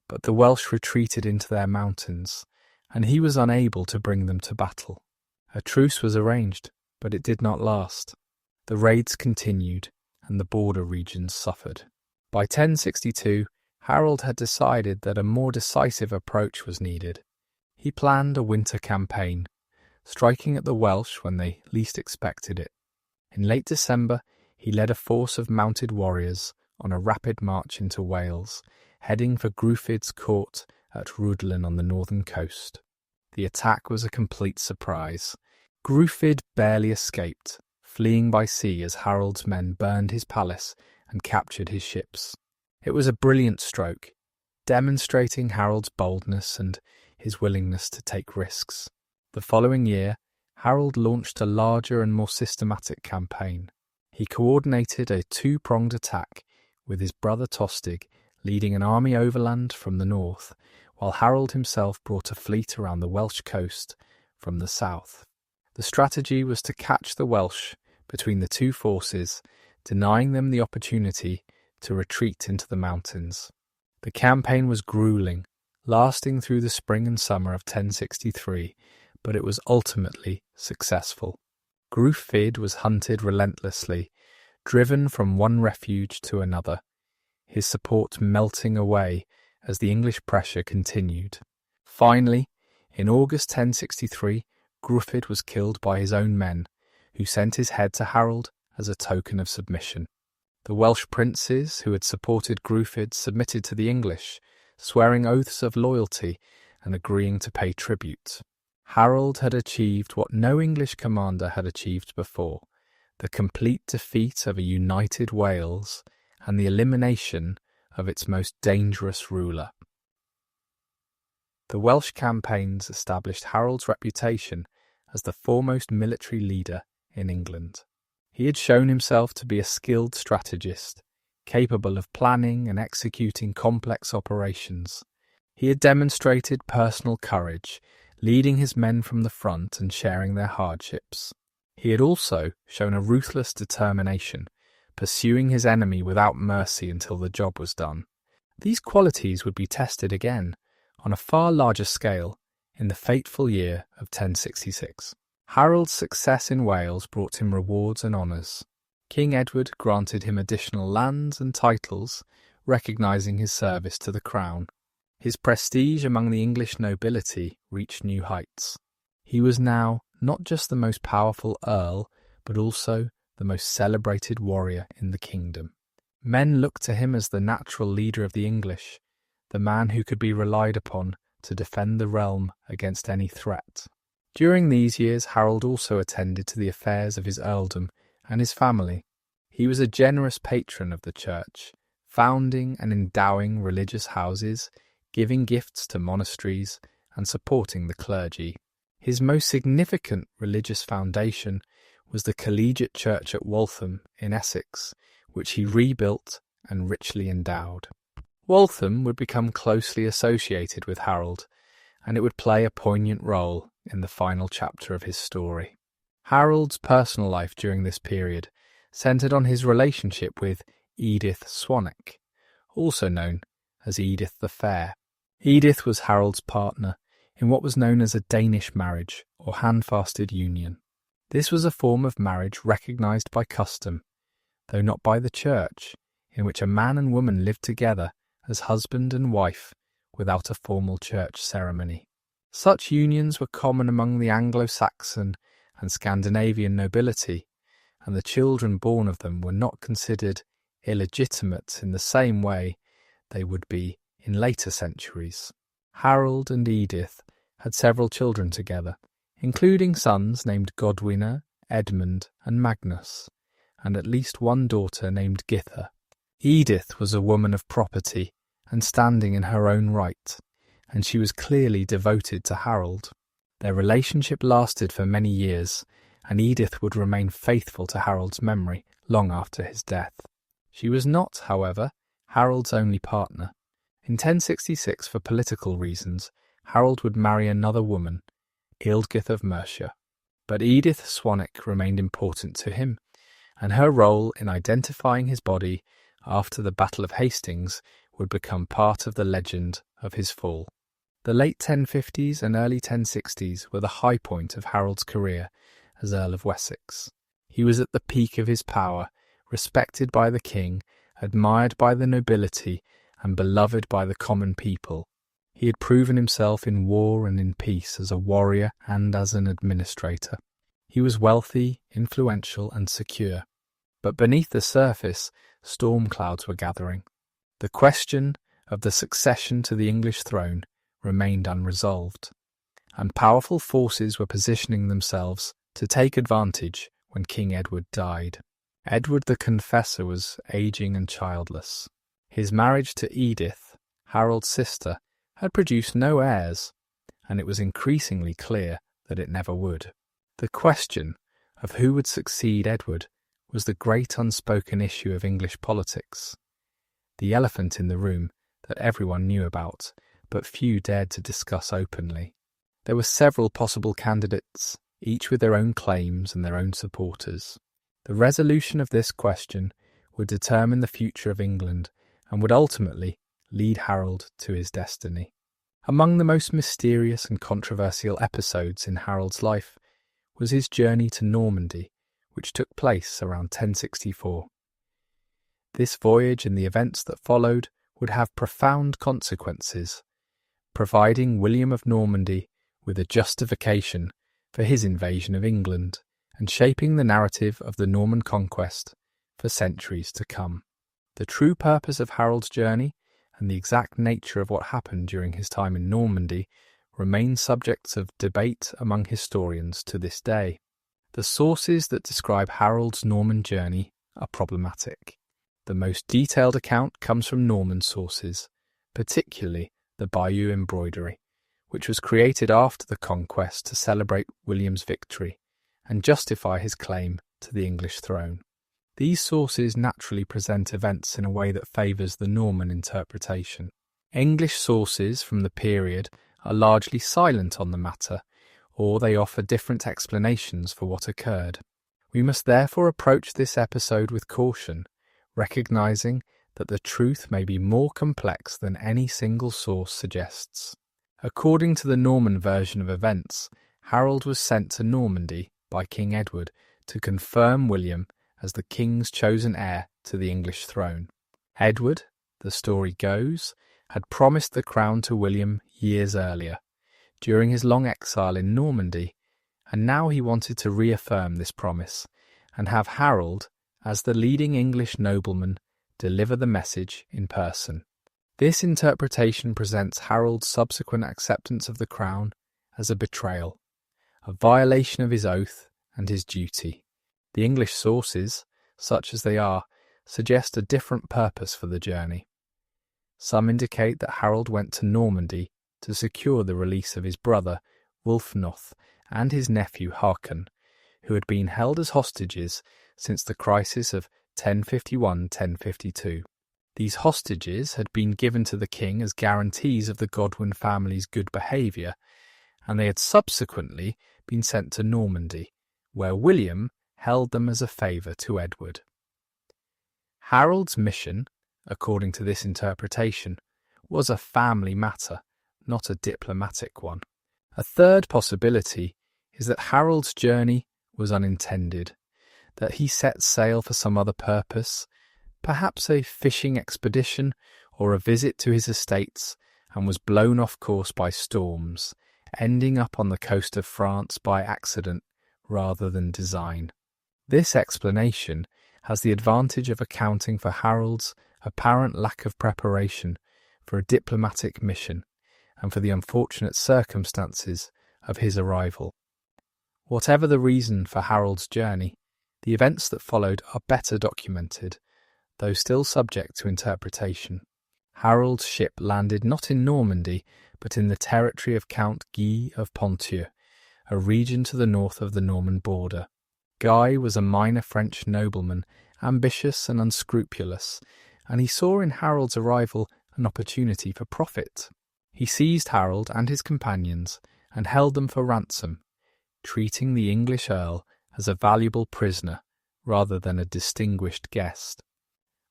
but the Welsh retreated into their mountains, and he was unable to bring them to battle. A truce was arranged, but it did not last. The raids continued, and the border regions suffered. By 1062, Harold had decided that a more decisive approach was needed. He planned a winter campaign, striking at the Welsh when they least expected it. In late December, he led a force of mounted warriors on a rapid march into Wales, heading for Gruffydd's court at Rhuddlan on the northern coast. The attack was a complete surprise. Gruffydd barely escaped, fleeing by sea as Harold's men burned his palace and captured his ships. It was a brilliant stroke, demonstrating Harold's boldness and his willingness to take risks. The following year, Harold launched a larger and more systematic campaign. He coordinated a two-pronged attack, with his brother Tostig leading an army overland from the north, while Harold himself brought a fleet around the Welsh coast from the south. The strategy was to catch the Welsh between the two forces, denying them the opportunity to retreat into the mountains. The campaign was grueling, lasting through the spring and summer of 1063, but it was ultimately successful. Gruffydd was hunted relentlessly, driven from one refuge to another, his support melting away as the English pressure continued. Finally, in August 1063, Gruffydd was killed by his own men, who sent his head to Harold as a token of submission. The Welsh princes who had supported Gruffydd submitted to the English, swearing oaths of loyalty and agreeing to pay tribute. Harold had achieved what no English commander had achieved before, the complete defeat of a united Wales and the elimination of its most dangerous ruler. The Welsh campaigns established Harold's reputation as the foremost military leader in England. He had shown himself to be a skilled strategist, capable of planning and executing complex operations. He had demonstrated personal courage, leading his men from the front and sharing their hardships. He had also shown a ruthless determination, pursuing his enemy without mercy until the job was done. These qualities would be tested again, on a far larger scale, in the fateful year of 1066. Harold's success in Wales brought him rewards and honours. King Edward granted him additional lands and titles, recognising his service to the crown. His prestige among the English nobility reached new heights. He was now not just the most powerful earl, but also the most celebrated warrior in the kingdom. Men looked to him as the natural leader of the English, the man who could be relied upon to defend the realm against any threat. During these years, Harold also attended to the affairs of his earldom and his family. He was a generous patron of the church, founding and endowing religious houses, giving gifts to monasteries, and supporting the clergy. His most significant religious foundation was the collegiate church at Waltham in Essex, which he rebuilt and richly endowed. Waltham would become closely associated with Harold, and it would play a poignant role in the final chapter of his story. Harold's personal life during this period centred on his relationship with Edith Swanwick, also known as Edith the Fair. Edith was Harold's partner in what was known as a Danish marriage or handfasted union. This was a form of marriage recognised by custom, though not by the church, in which a man and woman lived together as husband and wife without a formal church ceremony. Such unions were common among the Anglo-Saxon and Scandinavian nobility, and the children born of them were not considered illegitimate in the same way they would be in later centuries. Harold and Edith had several children together, including sons named Godwina, Edmund, and Magnus, and at least one daughter named Githa. Edith was a woman of property and standing in her own right, and she was clearly devoted to Harold. Their relationship lasted for many years, and Edith would remain faithful to Harold's memory long after his death. She was not, however, Harold's only partner. In 1066, for political reasons, Harold would marry another woman, Ealdgyth of Mercia. But Edith Swanwick remained important to him, and her role in identifying his body after the Battle of Hastings would become part of the legend of his fall. The late 1050s and early 1060s were the high point of Harold's career as Earl of Wessex. He was at the peak of his power, respected by the king, admired by the nobility, and beloved by the common people. He had proven himself in war and in peace as a warrior and as an administrator. He was wealthy, influential, and secure. But beneath the surface, storm clouds were gathering. The question of the succession to the English throne remained unresolved, and powerful forces were positioning themselves to take advantage when King Edward died. Edward the Confessor was aging and childless. His marriage to Edith, Harold's sister, had produced no heirs, and it was increasingly clear that it never would. The question of who would succeed Edward was the great unspoken issue of English politics, the elephant in the room that everyone knew about, but few dared to discuss openly. There were several possible candidates, each with their own claims and their own supporters. The resolution of this question would determine the future of England and would ultimately lead Harold to his destiny. Among the most mysterious and controversial episodes in Harold's life was his journey to Normandy, which took place around 1064. This voyage and the events that followed would have profound consequences, providing William of Normandy with a justification for his invasion of England and shaping the narrative of the Norman conquest for centuries to come. The true purpose of Harold's journey and the exact nature of what happened during his time in Normandy remain subjects of debate among historians to this day. The sources that describe Harold's Norman journey are problematic. The most detailed account comes from Norman sources, particularly the Bayeux embroidery, which was created after the conquest to celebrate William's victory and justify his claim to the English throne. These sources naturally present events in a way that favours the Norman interpretation. English sources from the period are largely silent on the matter, or they offer different explanations for what occurred. We must therefore approach this episode with caution, recognising that the truth may be more complex than any single source suggests. According to the Norman version of events, Harold was sent to Normandy by King Edward to confirm William as the king's chosen heir to the English throne. Edward, the story goes, had promised the crown to William years earlier, during his long exile in Normandy, and now he wanted to reaffirm this promise and have Harold, as the leading English nobleman, deliver the message in person. This interpretation presents Harold's subsequent acceptance of the crown as a betrayal, a violation of his oath and his duty. The English sources, such as they are, suggest a different purpose for the journey. Some indicate that Harold went to Normandy to secure the release of his brother, Wulfnoth, and his nephew Harkon, who had been held as hostages since the crisis of 1051-1052. These hostages had been given to the king as guarantees of the Godwin family's good behaviour, and they had subsequently been sent to Normandy, where William held them as a favour to Edward. Harold's mission, according to this interpretation, was a family matter, not a diplomatic one. A third possibility is that Harold's journey was unintended, that he set sail for some other purpose, perhaps a fishing expedition or a visit to his estates, and was blown off course by storms, ending up on the coast of France by accident rather than design. This explanation has the advantage of accounting for Harold's apparent lack of preparation for a diplomatic mission and for the unfortunate circumstances of his arrival. Whatever the reason for Harold's journey, the events that followed are better documented, though still subject to interpretation. Harold's ship landed not in Normandy, but in the territory of Count Guy of Ponthieu, a region to the north of the Norman border. Guy was a minor French nobleman, ambitious and unscrupulous, and he saw in Harold's arrival an opportunity for profit. He seized Harold and his companions and held them for ransom, treating the English earl as a valuable prisoner rather than a distinguished guest.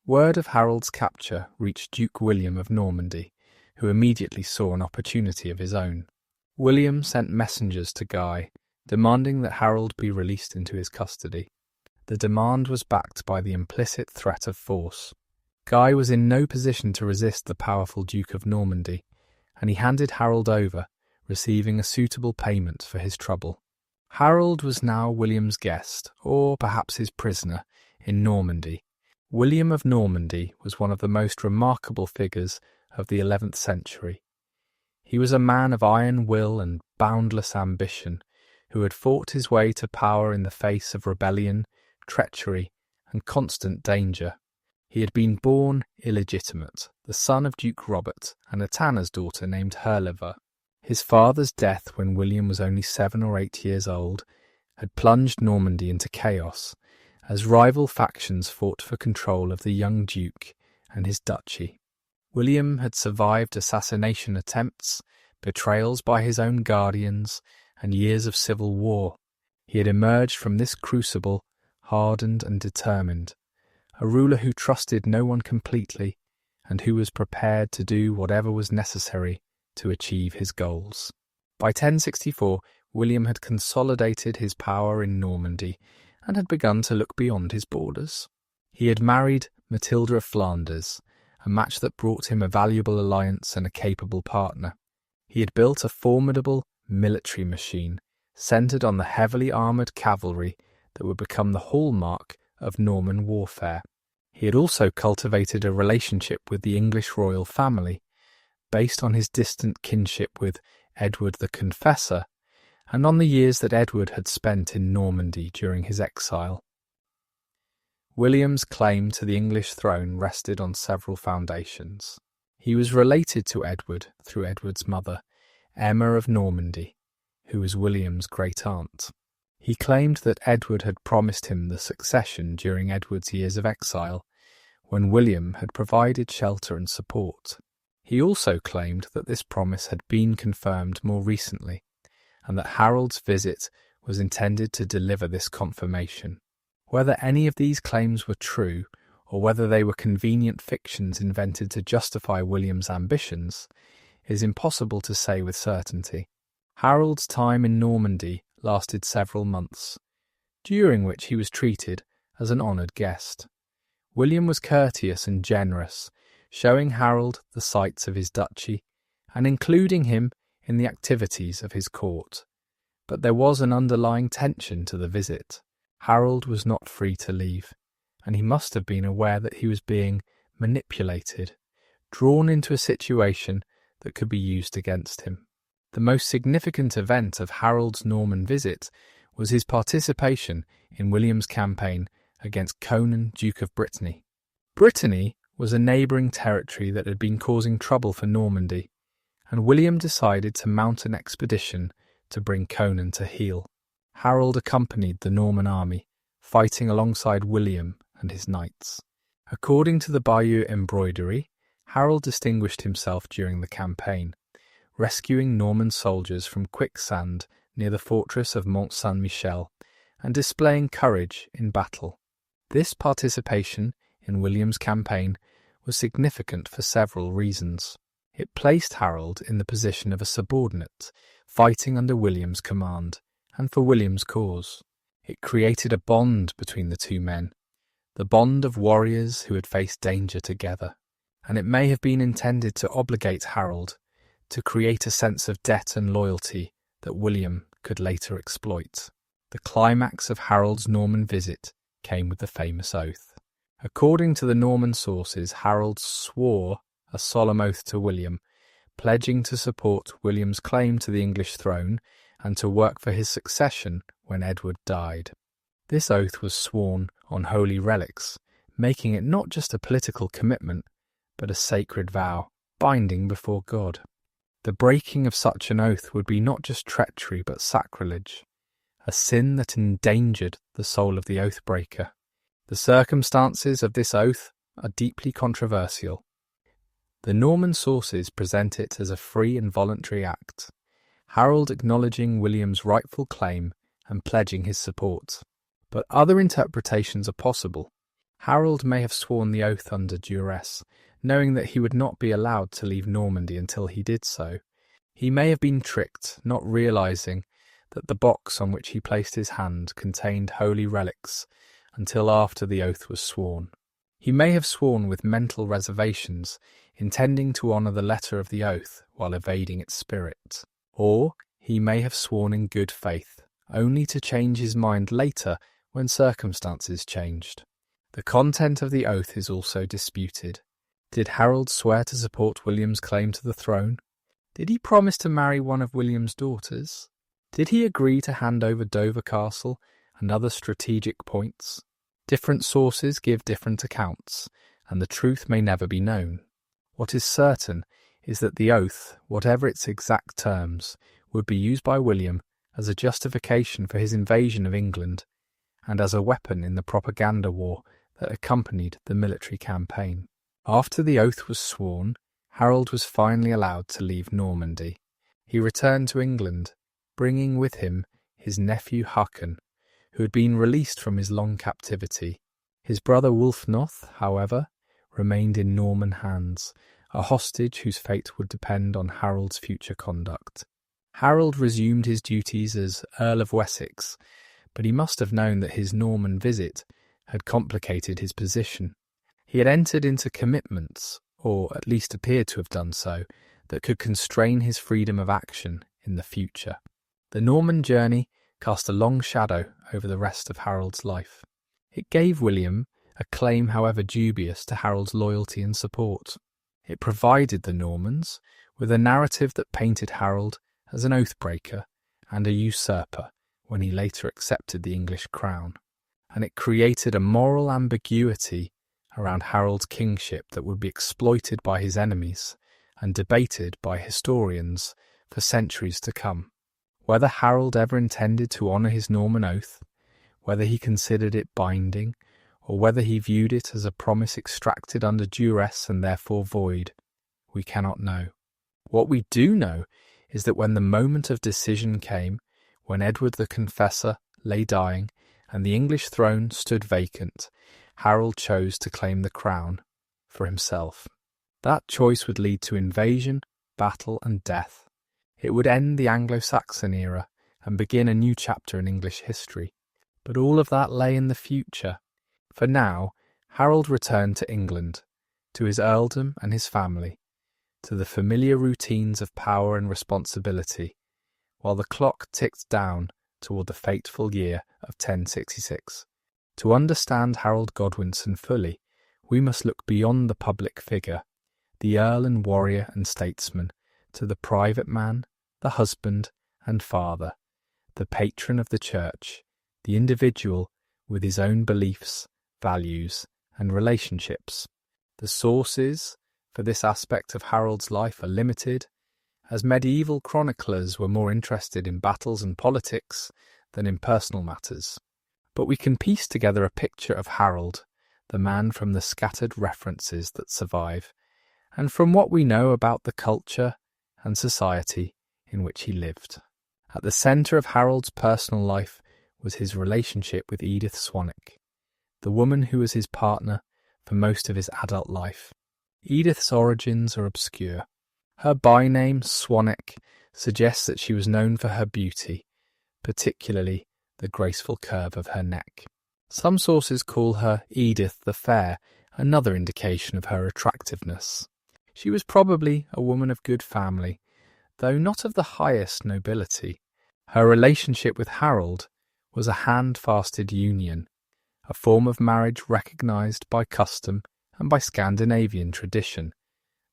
Word of Harold's capture reached Duke William of Normandy, who immediately saw an opportunity of his own. William sent messengers to Guy, demanding that Harold be released into his custody. The demand was backed by the implicit threat of force. Guy was in no position to resist the powerful Duke of Normandy, and he handed Harold over, receiving a suitable payment for his trouble. Harold was now William's guest, or perhaps his prisoner, in Normandy. William of Normandy was one of the most remarkable figures of the 11th century. He was a man of iron will and boundless ambition, who had fought his way to power in the face of rebellion, treachery, and constant danger. He had been born illegitimate, the son of Duke Robert and a tanner's daughter named Herliver. His father's death when William was only 7 or 8 years old had plunged Normandy into chaos, as rival factions fought for control of the young Duke and his duchy. William had survived assassination attempts, betrayals by his own guardians, and years of civil war. He had emerged from this crucible hardened and determined, a ruler who trusted no one completely and who was prepared to do whatever was necessary to achieve his goals. By 1064, William had consolidated his power in Normandy and had begun to look beyond his borders. He had married Matilda of Flanders, a match that brought him a valuable alliance and a capable partner. He had built a formidable military machine centred on the heavily armoured cavalry that would become the hallmark of Norman warfare. He had also cultivated a relationship with the English royal family, based on his distant kinship with Edward the Confessor, and on the years that Edward had spent in Normandy during his exile. William's claim to the English throne rested on several foundations. He was related to Edward through Edward's mother, Emma of Normandy, who was William's great-aunt. He claimed that Edward had promised him the succession during Edward's years of exile, when William had provided shelter and support. He also claimed that this promise had been confirmed more recently, and that Harold's visit was intended to deliver this confirmation. Whether any of these claims were true, or whether they were convenient fictions invented to justify William's ambitions, is impossible to say with certainty. Harold's time in Normandy lasted several months, during which he was treated as an honoured guest. William was courteous and generous, showing Harold the sights of his duchy and including him in the activities of his court. But there was an underlying tension to the visit. Harold was not free to leave, and he must have been aware that he was being manipulated, drawn into a situation that could be used against him. The most significant event of Harold's Norman visit was his participation in William's campaign against Conan, Duke of Brittany. Brittany was a neighbouring territory that had been causing trouble for Normandy, and William decided to mount an expedition to bring Conan to heel. Harold accompanied the Norman army, fighting alongside William and his knights. According to the Bayeux embroidery, Harold distinguished himself during the campaign, rescuing Norman soldiers from quicksand near the fortress of Mont Saint-Michel and displaying courage in battle. This participation in William's campaign was significant for several reasons. It placed Harold in the position of a subordinate, fighting under William's command, and for William's cause. It created a bond between the two men, the bond of warriors who had faced danger together, and it may have been intended to obligate Harold to create a sense of debt and loyalty that William could later exploit. The climax of Harold's Norman visit came with the famous oath. According to the Norman sources, Harold swore a solemn oath to William, pledging to support William's claim to the English throne and to work for his succession when Edward died. This oath was sworn on holy relics, making it not just a political commitment, but a sacred vow, binding before God. The breaking of such an oath would be not just treachery but sacrilege, a sin that endangered the soul of the oath-breaker. The circumstances of this oath are deeply controversial. The Norman sources present it as a free and voluntary act, Harold acknowledging William's rightful claim and pledging his support. But other interpretations are possible. Harold may have sworn the oath under duress, knowing that he would not be allowed to leave Normandy until he did so. He may have been tricked, not realising that the box on which he placed his hand contained holy relics until after the oath was sworn. He may have sworn with mental reservations, intending to honour the letter of the oath while evading its spirit. Or he may have sworn in good faith, only to change his mind later when circumstances changed. The content of the oath is also disputed. Did Harold swear to support William's claim to the throne? Did he promise to marry one of William's daughters? Did he agree to hand over Dover Castle and other strategic points? Different sources give different accounts, and the truth may never be known. What is certain is that the oath, whatever its exact terms, would be used by William as a justification for his invasion of England and as a weapon in the propaganda war that accompanied the military campaign. After the oath was sworn, Harold was finally allowed to leave Normandy. He returned to England, bringing with him his nephew Håkon, who had been released from his long captivity. His brother Wulfnoth, however, remained in Norman hands, a hostage whose fate would depend on Harold's future conduct. Harold resumed his duties as Earl of Wessex, but he must have known that his Norman visit had complicated his position. He had entered into commitments, or at least appeared to have done so, that could constrain his freedom of action in the future. The Norman journey cast a long shadow over the rest of Harold's life. It gave William a claim, however dubious, to Harold's loyalty and support. It provided the Normans with a narrative that painted Harold as an oath-breaker and a usurper when he later accepted the English crown, and it created a moral ambiguity around Harold's kingship that would be exploited by his enemies and debated by historians for centuries to come. Whether Harold ever intended to honour his Norman oath, whether he considered it binding, or whether he viewed it as a promise extracted under duress and therefore void, we cannot know. What we do know is that when the moment of decision came, when Edward the Confessor lay dying and the English throne stood vacant, Harold chose to claim the crown for himself. That choice would lead to invasion, battle, and death. It would end the Anglo-Saxon era and begin a new chapter in English history. But all of that lay in the future. For now, Harold returned to England, to his earldom and his family, to the familiar routines of power and responsibility, while the clock ticked down toward the fateful year of 1066. To understand Harold Godwinson fully, we must look beyond the public figure, the earl and warrior and statesman, to the private man, the husband and father, the patron of the church, the individual with his own beliefs, values, and relationships. The sources for this aspect of Harold's life are limited, as medieval chroniclers were more interested in battles and politics than in personal matters. But we can piece together a picture of Harold the man from the scattered references that survive, and from what we know about the culture and society in which he lived. At the centre of Harold's personal life was his relationship with Edith Swanwick, the woman who was his partner for most of his adult life. Edith's origins are obscure. Her byname, Swanwick, suggests that she was known for her beauty, particularly the graceful curve of her neck. Some sources call her Edith the Fair, another indication of her attractiveness. She was probably a woman of good family, though not of the highest nobility. Her relationship with Harold was a hand-fasted union, a form of marriage recognised by custom and by Scandinavian tradition,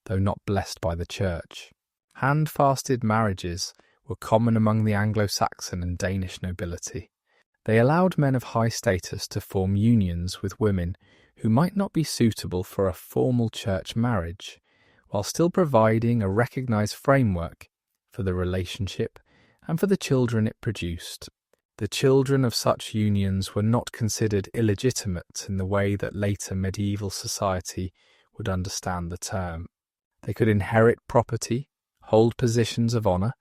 though not blessed by the Church. Hand-fasted marriages were common among the Anglo-Saxon and Danish nobility. They allowed men of high status to form unions with women who might not be suitable for a formal church marriage, while still providing a recognised framework for the relationship and for the children it produced. The children of such unions were not considered illegitimate in the way that later medieval society would understand the term. They could inherit property, hold positions of honour,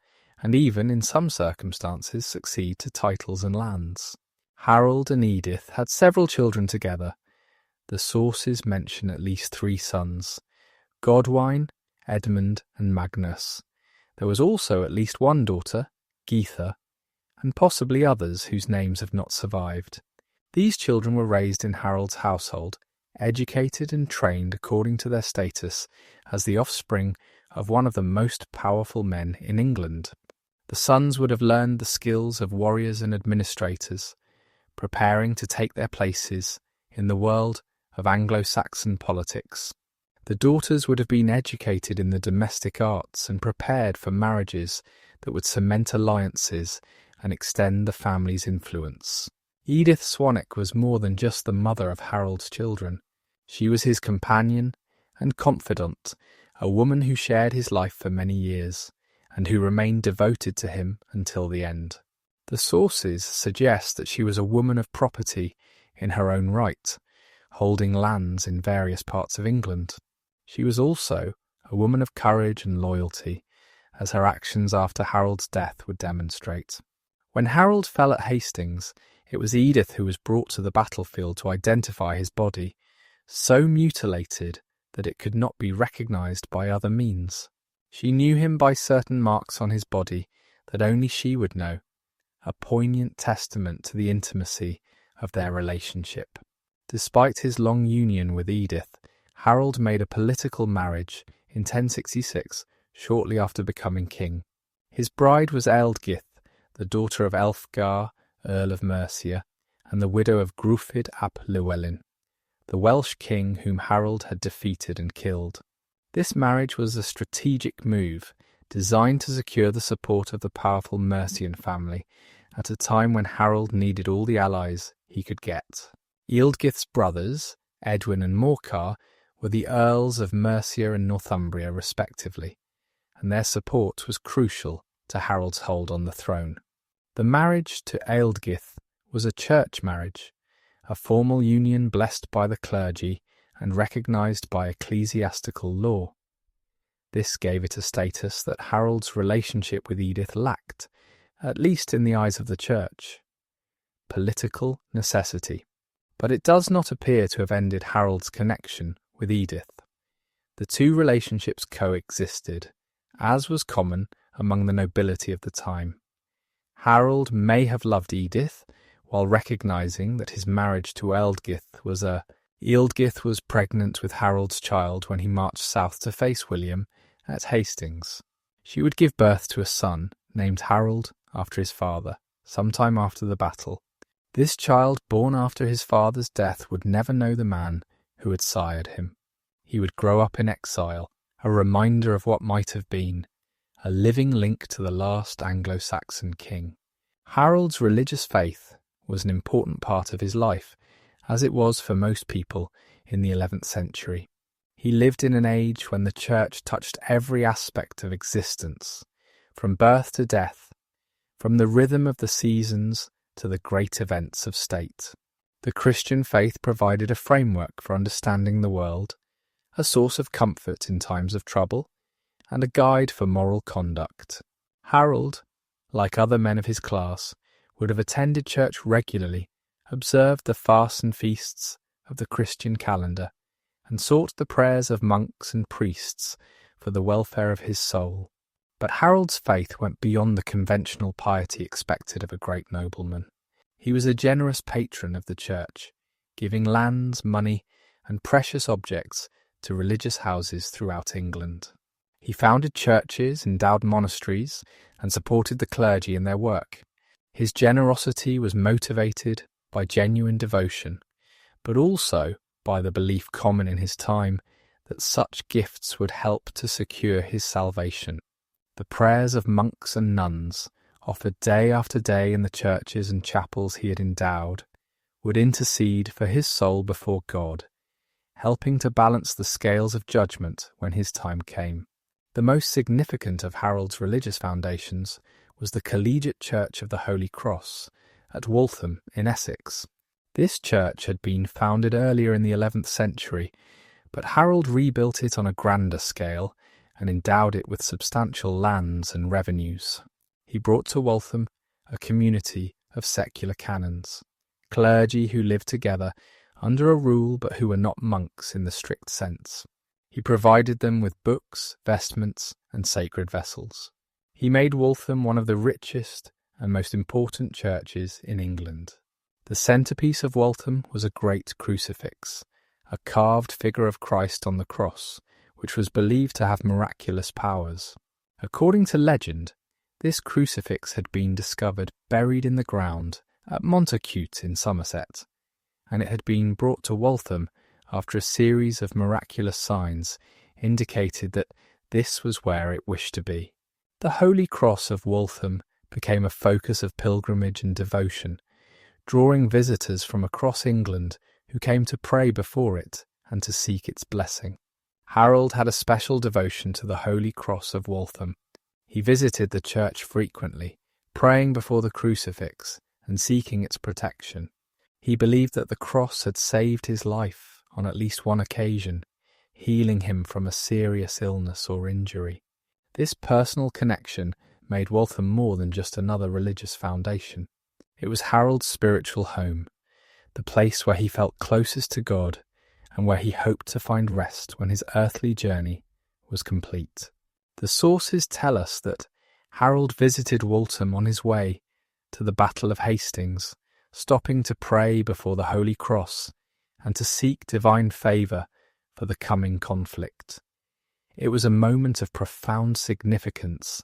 and even, in some circumstances, succeed to titles and lands. Harold and Edith had several children together. The sources mention at least 3 sons: Godwine, Edmund, and Magnus. There was also at least one daughter, Geitha, and possibly others whose names have not survived. These children were raised in Harold's household, educated and trained according to their status as the offspring of one of the most powerful men in England. The sons would have learned the skills of warriors and administrators, preparing to take their places in the world of Anglo-Saxon politics. The daughters would have been educated in the domestic arts and prepared for marriages that would cement alliances and extend the family's influence. Edith Swanwick was more than just the mother of Harold's children. She was his companion and confidant, a woman who shared his life for many years, and who remained devoted to him until the end. The sources suggest that she was a woman of property in her own right, holding lands in various parts of England. She was also a woman of courage and loyalty, as her actions after Harold's death would demonstrate. When Harold fell at Hastings, it was Edith who was brought to the battlefield to identify his body, so mutilated that it could not be recognised by other means. She knew him by certain marks on his body that only she would know, a poignant testament to the intimacy of their relationship. Despite his long union with Edith, Harold made a political marriage in 1066, shortly after becoming king. His bride was Ealdgyth, the daughter of Elfgar, Earl of Mercia, and the widow of Gruffydd ap Llywelyn, the Welsh king whom Harold had defeated and killed. This marriage was a strategic move designed to secure the support of the powerful Mercian family at a time when Harold needed all the allies he could get. Ealdgyth's brothers, Edwin and Morcar, were the Earls of Mercia and Northumbria respectively, and their support was crucial to Harold's hold on the throne. The marriage to Ealdgyth was a church marriage, a formal union blessed by the clergy and recognised by ecclesiastical law. This gave it a status that Harold's relationship with Edith lacked, at least in the eyes of the church. Political necessity. But it does not appear to have ended Harold's connection with Edith. The two relationships coexisted, as was common among the nobility of the time. Harold may have loved Edith, while recognising that his marriage to Ealdgyth was Ealdgyth was pregnant with Harold's child when he marched south to face William at Hastings. She would give birth to a son, named Harold after his father, sometime after the battle. This child, born after his father's death, would never know the man who had sired him. He would grow up in exile, a reminder of what might have been, a living link to the last Anglo-Saxon king. Harold's religious faith was an important part of his life, as it was for most people in the 11th century. He lived in an age when the church touched every aspect of existence, from birth to death, from the rhythm of the seasons to the great events of state. The Christian faith provided a framework for understanding the world, a source of comfort in times of trouble, and a guide for moral conduct. Harold, like other men of his class, would have attended church regularly, observed the fasts and feasts of the Christian calendar, and sought the prayers of monks and priests for the welfare of his soul. But Harold's faith went beyond the conventional piety expected of a great nobleman. He was a generous patron of the church, giving lands, money, and precious objects to religious houses throughout England. He founded churches, endowed monasteries, and supported the clergy in their work. His generosity was motivated by genuine devotion, but also by the belief common in his time that such gifts would help to secure his salvation. The prayers of monks and nuns, offered day after day in the churches and chapels he had endowed, would intercede for his soul before God, helping to balance the scales of judgment when his time came. The most significant of Harold's religious foundations was the Collegiate Church of the Holy Cross at Waltham in Essex. This church had been founded earlier in the 11th century, but Harold rebuilt it on a grander scale and endowed it with substantial lands and revenues. He brought to Waltham a community of secular canons, clergy who lived together under a rule but who were not monks in the strict sense. He provided them with books, vestments, and sacred vessels. He made Waltham one of the richest and most important churches in England. The centrepiece of Waltham was a great crucifix, a carved figure of Christ on the cross, which was believed to have miraculous powers. According to legend, this crucifix had been discovered buried in the ground at Montacute in Somerset, and it had been brought to Waltham after a series of miraculous signs indicated that this was where it wished to be. The Holy Cross of Waltham became a focus of pilgrimage and devotion, drawing visitors from across England who came to pray before it and to seek its blessing. Harold had a special devotion to the Holy Cross of Waltham. He visited the church frequently, praying before the crucifix and seeking its protection. He believed that the cross had saved his life on at least one occasion, healing him from a serious illness or injury. This personal connection made Waltham more than just another religious foundation. It was Harold's spiritual home, the place where he felt closest to God and where he hoped to find rest when his earthly journey was complete. The sources tell us that Harold visited Waltham on his way to the Battle of Hastings, stopping to pray before the Holy Cross and to seek divine favour for the coming conflict. It was a moment of profound significance,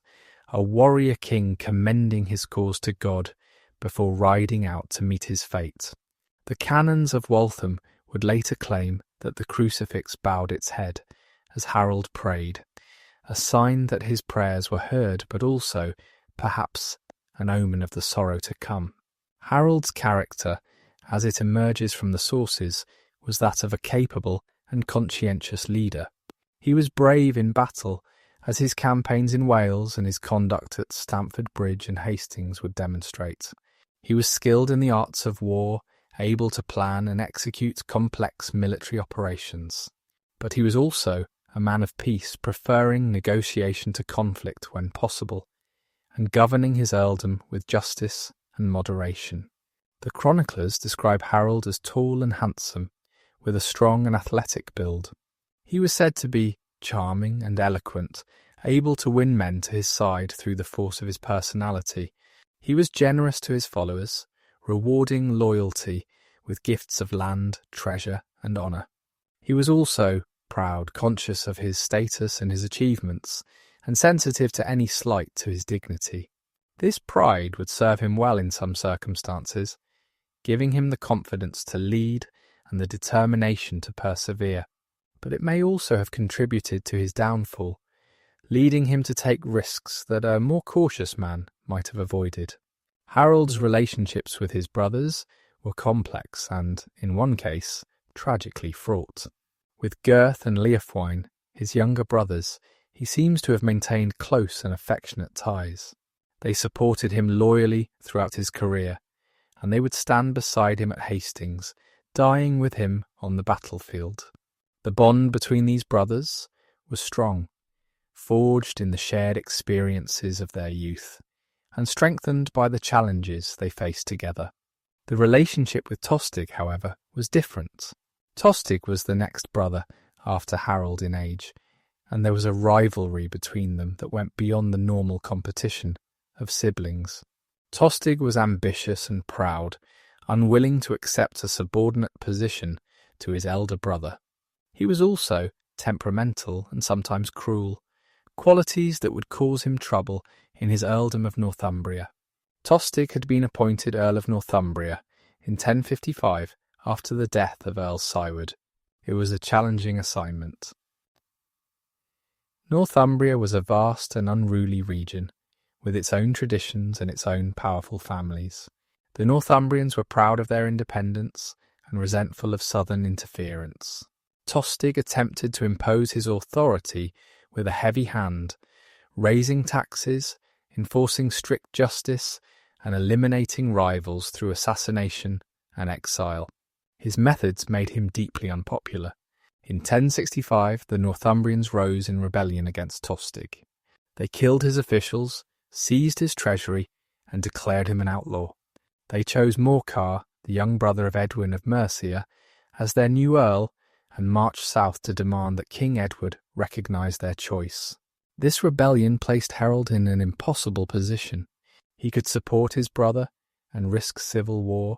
a warrior king commending his cause to God before riding out to meet his fate. The canons of Waltham would later claim that the crucifix bowed its head as Harold prayed, a sign that his prayers were heard, but also, perhaps, an omen of the sorrow to come. Harold's character, as it emerges from the sources, was that of a capable and conscientious leader. He was brave in battle, as his campaigns in Wales and his conduct at Stamford Bridge and Hastings would demonstrate. He was skilled in the arts of war, able to plan and execute complex military operations. But he was also a man of peace, preferring negotiation to conflict when possible, and governing his earldom with justice and moderation. The chroniclers describe Harold as tall and handsome, with a strong and athletic build. He was said to be charming and eloquent, able to win men to his side through the force of his personality. He was generous to his followers, rewarding loyalty with gifts of land, treasure, and honour. He was also proud, conscious of his status and his achievements, and sensitive to any slight to his dignity. This pride would serve him well in some circumstances, giving him the confidence to lead and the determination to persevere. But it may also have contributed to his downfall, leading him to take risks that a more cautious man might have avoided. Harold's relationships with his brothers were complex and, in one case, tragically fraught. With Gurth and Leofwine, his younger brothers, he seems to have maintained close and affectionate ties. They supported him loyally throughout his career, and they would stand beside him at Hastings, dying with him on the battlefield. The bond between these brothers was strong, forged in the shared experiences of their youth, and strengthened by the challenges they faced together. The relationship with Tostig, however, was different. Tostig was the next brother after Harold in age, and there was a rivalry between them that went beyond the normal competition of siblings. Tostig was ambitious and proud, unwilling to accept a subordinate position to his elder brother. He was also temperamental and sometimes cruel, qualities that would cause him trouble in his earldom of Northumbria. Tostig had been appointed Earl of Northumbria in 1055 after the death of Earl Siward. It was a challenging assignment. Northumbria was a vast and unruly region, with its own traditions and its own powerful families. The Northumbrians were proud of their independence and resentful of southern interference. Tostig attempted to impose his authority with a heavy hand, raising taxes, enforcing strict justice, and eliminating rivals through assassination and exile. His methods made him deeply unpopular. In 1065, the Northumbrians rose in rebellion against Tostig. They killed his officials, seized his treasury, and declared him an outlaw. They chose Morcar, the young brother of Edwin of Mercia, as their new earl, and marched south to demand that King Edward recognise their choice. This rebellion placed Harold in an impossible position. He could support his brother and risk civil war,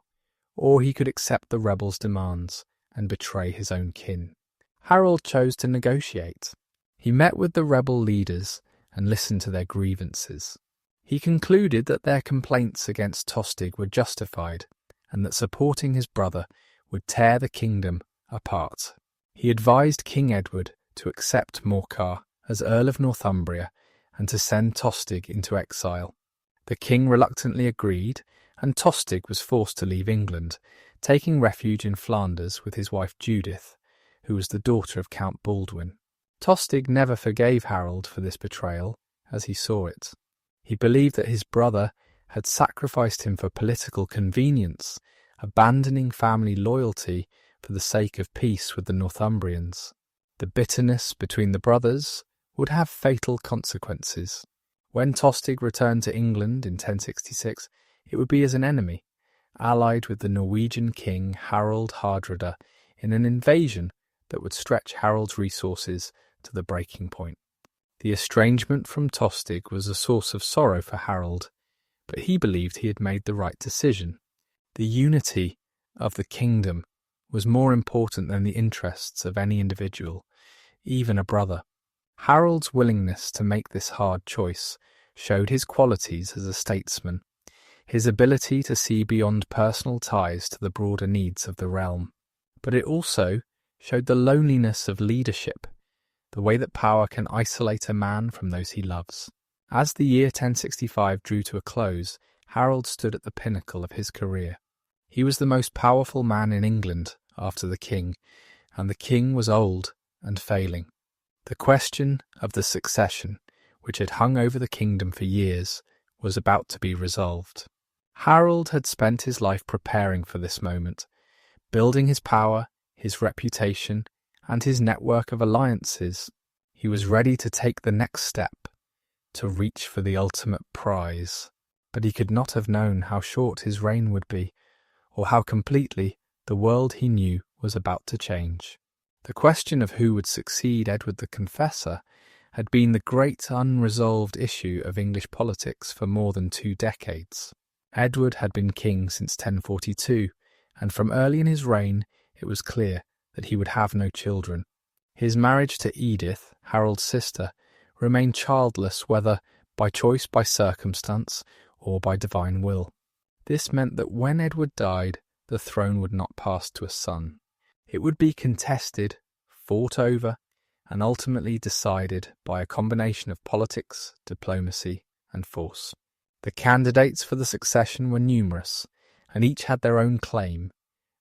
or he could accept the rebels' demands and betray his own kin. Harold chose to negotiate. He met with the rebel leaders and listened to their grievances. He concluded that their complaints against Tostig were justified, and that supporting his brother would tear the kingdom apart. He advised King Edward to accept Morcar as Earl of Northumbria and to send Tostig into exile. The king reluctantly agreed, and Tostig was forced to leave England, taking refuge in Flanders with his wife Judith, who was the daughter of Count Baldwin. Tostig never forgave Harold for this betrayal, as he saw it. He believed that his brother had sacrificed him for political convenience, abandoning family loyalty for the sake of peace with the Northumbrians. The bitterness between the brothers would have fatal consequences. When Tostig returned to England in 1066, it would be as an enemy, allied with the Norwegian king Harold Hardrada in an invasion that would stretch Harold's resources to the breaking point. The estrangement from Tostig was a source of sorrow for Harold, but he believed he had made the right decision. The unity of the kingdom was more important than the interests of any individual, even a brother. Harold's willingness to make this hard choice showed his qualities as a statesman, his ability to see beyond personal ties to the broader needs of the realm. But it also showed the loneliness of leadership, the way that power can isolate a man from those he loves. As the year 1065 drew to a close, Harold stood at the pinnacle of his career. He was the most powerful man in England after the king, and the king was old and failing. The question of the succession, which had hung over the kingdom for years, was about to be resolved. Harold had spent his life preparing for this moment, building his power, his reputation, and his network of alliances. He was ready to take the next step, to reach for the ultimate prize. But he could not have known how short his reign would be, or how completely the world he knew was about to change. The question of who would succeed Edward the Confessor had been the great unresolved issue of English politics for more than 2 decades. Edward had been king since 1042, and from early in his reign it was clear that he would have no children. His marriage to Edith, Harold's sister, remained childless whether by choice, by circumstance, or by divine will. This meant that when Edward died, the throne would not pass to a son. It would be contested, fought over, and ultimately decided by a combination of politics, diplomacy, and force. The candidates for the succession were numerous, and each had their own claim,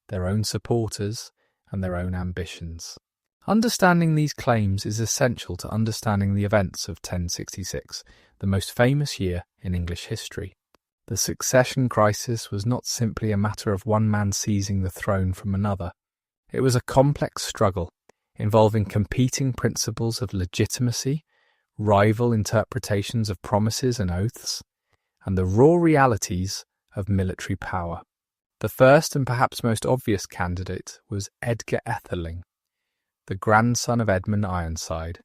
their own supporters, and their own ambitions. Understanding these claims is essential to understanding the events of 1066, the most famous year in English history. The succession crisis was not simply a matter of one man seizing the throne from another. It was a complex struggle involving competing principles of legitimacy, rival interpretations of promises and oaths, and the raw realities of military power. The first and perhaps most obvious candidate was Edgar Etheling, the grandson of Edmund Ironside,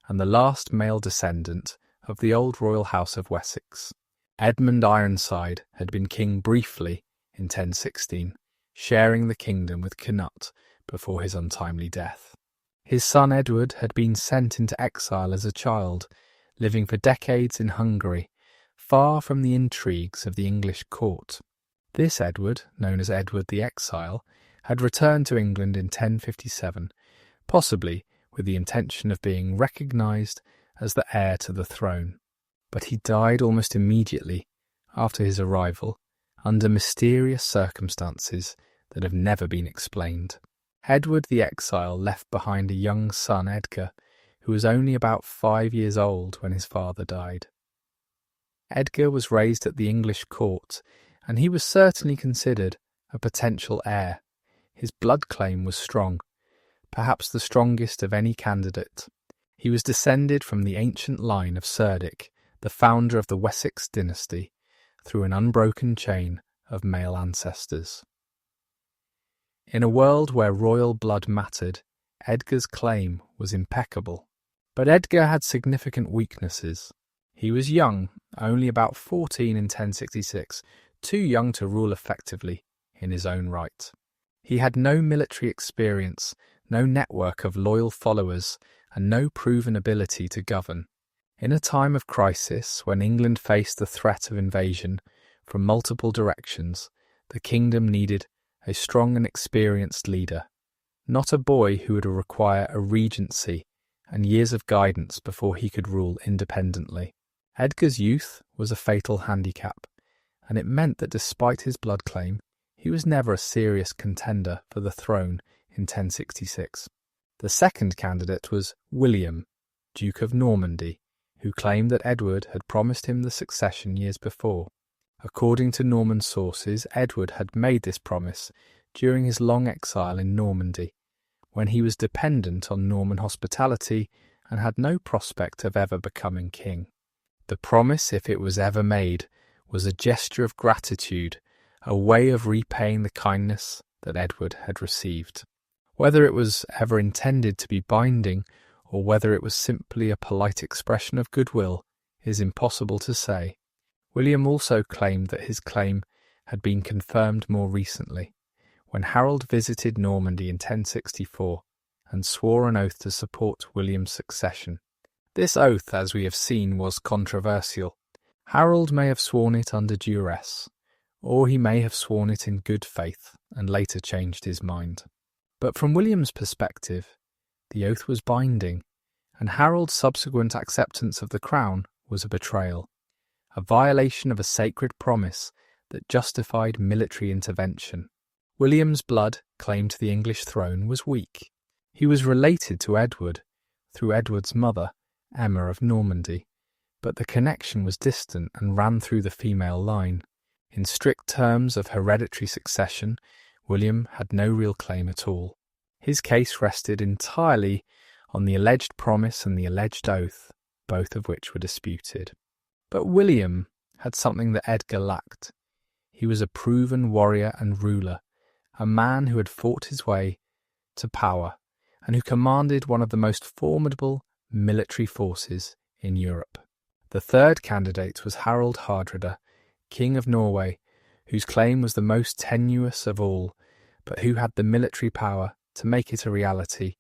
and the last male descendant of the old royal house of Wessex. Edmund Ironside had been king briefly in 1016, sharing the kingdom with Cnut before his untimely death. His son Edward had been sent into exile as a child, living for decades in Hungary, far from the intrigues of the English court. This Edward, known as Edward the Exile, had returned to England in 1057, possibly with the intention of being recognised as the heir to the throne. But he died almost immediately after his arrival, under mysterious circumstances that have never been explained. Edward the Exile left behind a young son, Edgar, who was only about 5 years old when his father died. Edgar was raised at the English court, and he was certainly considered a potential heir. His blood claim was strong, perhaps the strongest of any candidate. He was descended from the ancient line of Cerdic, the founder of the Wessex dynasty, through an unbroken chain of male ancestors. In a world where royal blood mattered, Edgar's claim was impeccable. But Edgar had significant weaknesses. He was young, only about 14 in 1066, too young to rule effectively in his own right. He had no military experience, no network of loyal followers, and no proven ability to govern. In a time of crisis, when England faced the threat of invasion from multiple directions, the kingdom needed a strong and experienced leader, not a boy who would require a regency and years of guidance before he could rule independently. Edgar's youth was a fatal handicap, and it meant that despite his blood claim, he was never a serious contender for the throne in 1066. The second candidate was William, Duke of Normandy, who claimed that Edward had promised him the succession years before. According to Norman sources, Edward had made this promise during his long exile in Normandy, when he was dependent on Norman hospitality and had no prospect of ever becoming king. The promise, if it was ever made, was a gesture of gratitude, a way of repaying the kindness that Edward had received. Whether it was ever intended to be binding, or whether it was simply a polite expression of goodwill, is impossible to say. William also claimed that his claim had been confirmed more recently, when Harold visited Normandy in 1064 and swore an oath to support William's succession. This oath, as we have seen, was controversial. Harold may have sworn it under duress, or he may have sworn it in good faith and later changed his mind. But from William's perspective, the oath was binding, and Harold's subsequent acceptance of the crown was a betrayal, a violation of a sacred promise that justified military intervention. William's blood claim to the English throne was weak. He was related to Edward through Edward's mother, Emma of Normandy, but the connection was distant and ran through the female line. In strict terms of hereditary succession, William had no real claim at all. His case rested entirely on the alleged promise and the alleged oath, both of which were disputed. But William had something that Edgar lacked. He was a proven warrior and ruler, a man who had fought his way to power and who commanded one of the most formidable military forces in Europe. The third candidate was Harold Hardrada, King of Norway, whose claim was the most tenuous of all, but who had the military power to make it a reality.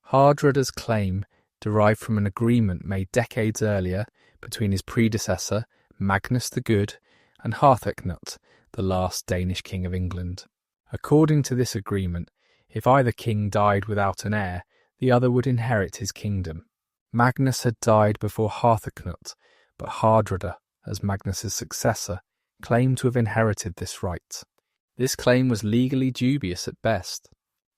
Hardrada's claim derived from an agreement made decades earlier between his predecessor, Magnus the Good, and Harthacnut, the last Danish king of England. According to this agreement, if either king died without an heir, the other would inherit his kingdom. Magnus had died before Harthacnut, but Hardrada, as Magnus's successor, claimed to have inherited this right. This claim was legally dubious at best.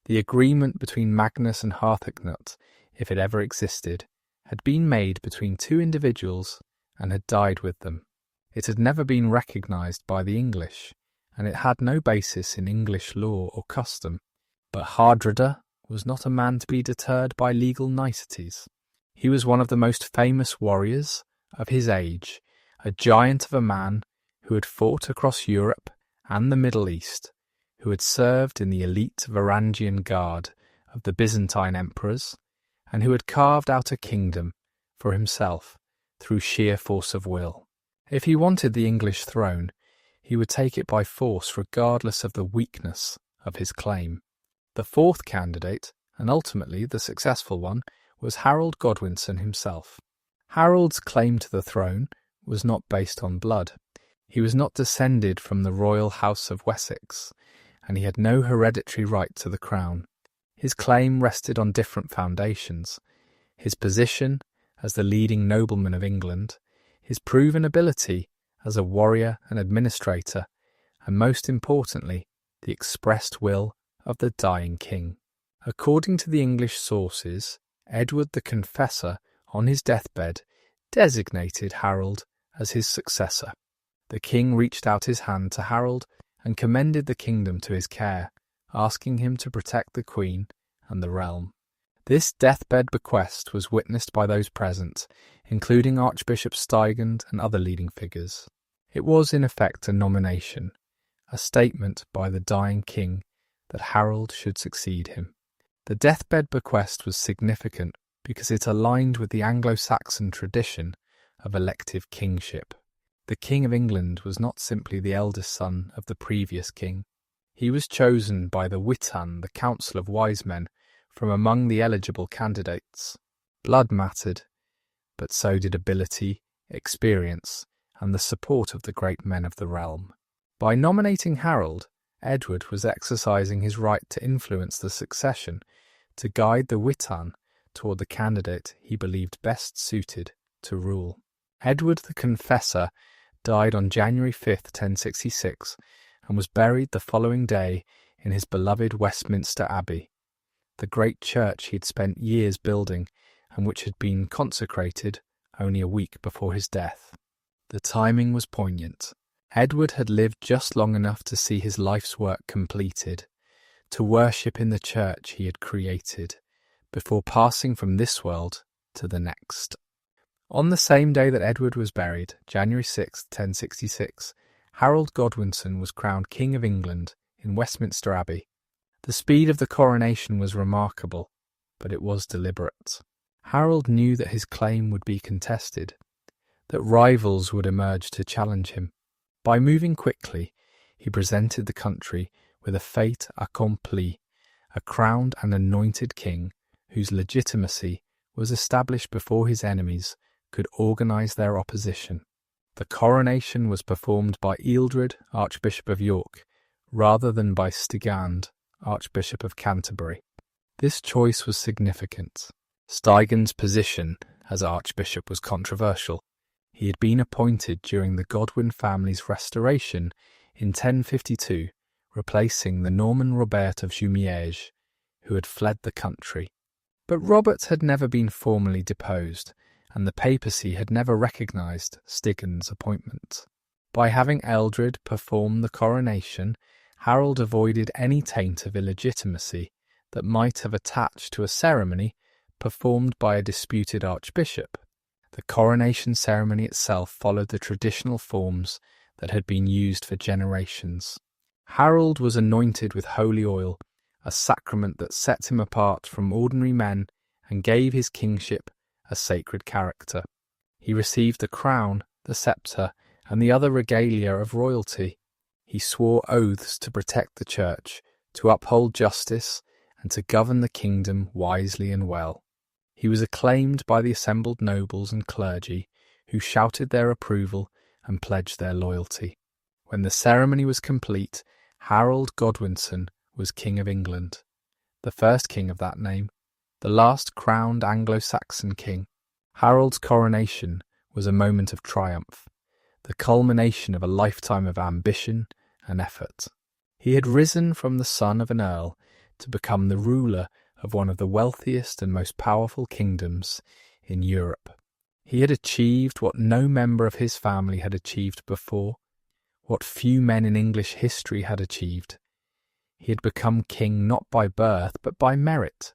The agreement between Magnus and Harthacnut, if it ever existed, had been made between two individuals and had died with them. It had never been recognised by the English, and it had no basis in English law or custom. But Hardrada was not a man to be deterred by legal niceties. He was one of the most famous warriors of his age, a giant of a man who had fought across Europe and the Middle East, who had served in the elite Varangian Guard of the Byzantine emperors, and who had carved out a kingdom for himself through sheer force of will. If he wanted the English throne, he would take it by force regardless of the weakness of his claim. The fourth candidate, and ultimately the successful one, was Harold Godwinson himself. Harold's claim to the throne was not based on blood. He was not descended from the royal house of Wessex, and he had no hereditary right to the crown. His claim rested on different foundations: his position as the leading nobleman of England, his proven ability as a warrior and administrator, and most importantly, the expressed will of the dying king. According to the English sources, Edward the Confessor, on his deathbed, designated Harold as his successor. The king reached out his hand to Harold and commended the kingdom to his care, asking him to protect the queen and the realm. This deathbed bequest was witnessed by those present, including Archbishop Stigand and other leading figures. It was in effect a nomination, a statement by the dying king that Harold should succeed him. The deathbed bequest was significant because it aligned with the Anglo-Saxon tradition of elective kingship. The King of England was not simply the eldest son of the previous king. He was chosen by the Witan, the Council of Wise Men, from among the eligible candidates. Blood mattered, but so did ability, experience, and the support of the great men of the realm. By nominating Harold, Edward was exercising his right to influence the succession, to guide the Witan toward the candidate he believed best suited to rule. Edward the Confessor died on January 5, 1066, and was buried the following day in his beloved Westminster Abbey, the great church he had spent years building and which had been consecrated only a week before his death. The timing was poignant. Edward had lived just long enough to see his life's work completed, to worship in the church he had created, before passing from this world to the next. On the same day that Edward was buried, January 6, 1066, Harold Godwinson was crowned King of England in Westminster Abbey. The speed of the coronation was remarkable, but it was deliberate. Harold knew that his claim would be contested, that rivals would emerge to challenge him. By moving quickly, he presented the country with a fait accompli, a crowned and anointed king whose legitimacy was established before his enemies could organise their opposition. The coronation was performed by Ealdred, Archbishop of York, rather than by Stigand, Archbishop of Canterbury. This choice was significant. Stigand's position as Archbishop was controversial. He had been appointed during the Godwin family's restoration in 1052, replacing the Norman Robert of Jumièges, who had fled the country. But Robert had never been formally deposed, and the papacy had never recognised Stigand's appointment. By having Ealdred perform the coronation, Harold avoided any taint of illegitimacy that might have attached to a ceremony performed by a disputed archbishop. The coronation ceremony itself followed the traditional forms that had been used for generations. Harold was anointed with holy oil, a sacrament that set him apart from ordinary men and gave his kingship a sacred character. He received the crown, the sceptre, and the other regalia of royalty. He swore oaths to protect the church, to uphold justice, and to govern the kingdom wisely and well. He was acclaimed by the assembled nobles and clergy, who shouted their approval and pledged their loyalty. When the ceremony was complete, Harold Godwinson was King of England, the first king of that name, the last crowned Anglo-Saxon king. Harold's coronation was a moment of triumph, the culmination of a lifetime of ambition and effort. He had risen from the son of an earl to become the ruler of one of the wealthiest and most powerful kingdoms in Europe. He had achieved what no member of his family had achieved before, what few men in English history had achieved. He had become king not by birth, but by merit,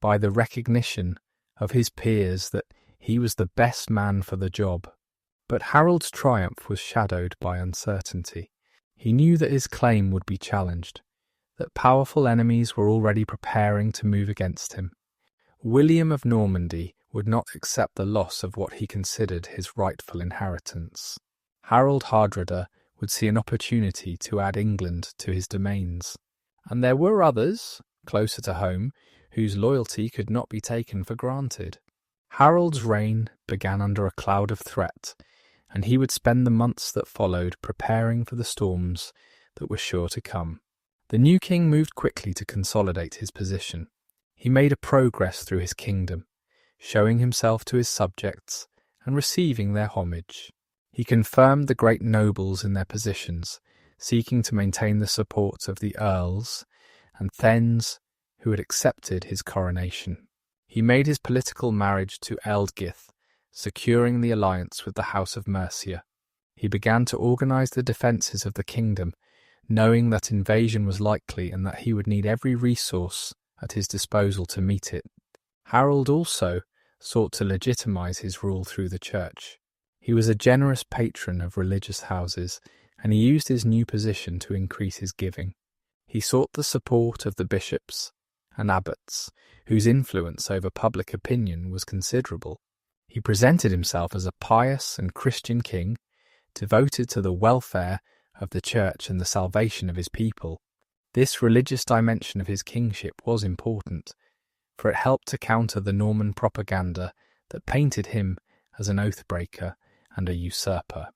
by the recognition of his peers that he was the best man for the job. But Harold's triumph was shadowed by uncertainty. He knew that his claim would be challenged, that powerful enemies were already preparing to move against him. William of Normandy would not accept the loss of what he considered his rightful inheritance. Harold Hardrada would see an opportunity to add England to his domains. And there were others, closer to home, whose loyalty could not be taken for granted. Harold's reign began under a cloud of threat, and he would spend the months that followed preparing for the storms that were sure to come. The new king moved quickly to consolidate his position. He made a progress through his kingdom, showing himself to his subjects and receiving their homage. He confirmed the great nobles in their positions, seeking to maintain the support of the earls and thegns who had accepted his coronation. He made his political marriage to Ealdgyth, securing the alliance with the House of Mercia. He began to organise the defences of the kingdom, knowing that invasion was likely and that he would need every resource at his disposal to meet it. Harold also sought to legitimise his rule through the church. He was a generous patron of religious houses, and he used his new position to increase his giving. He sought the support of the bishops and abbots, whose influence over public opinion was considerable. He presented himself as a pious and Christian king, devoted to the welfare of the church and the salvation of his people. This religious dimension of his kingship was important, for it helped to counter the Norman propaganda that painted him as an oath-breaker and a usurper.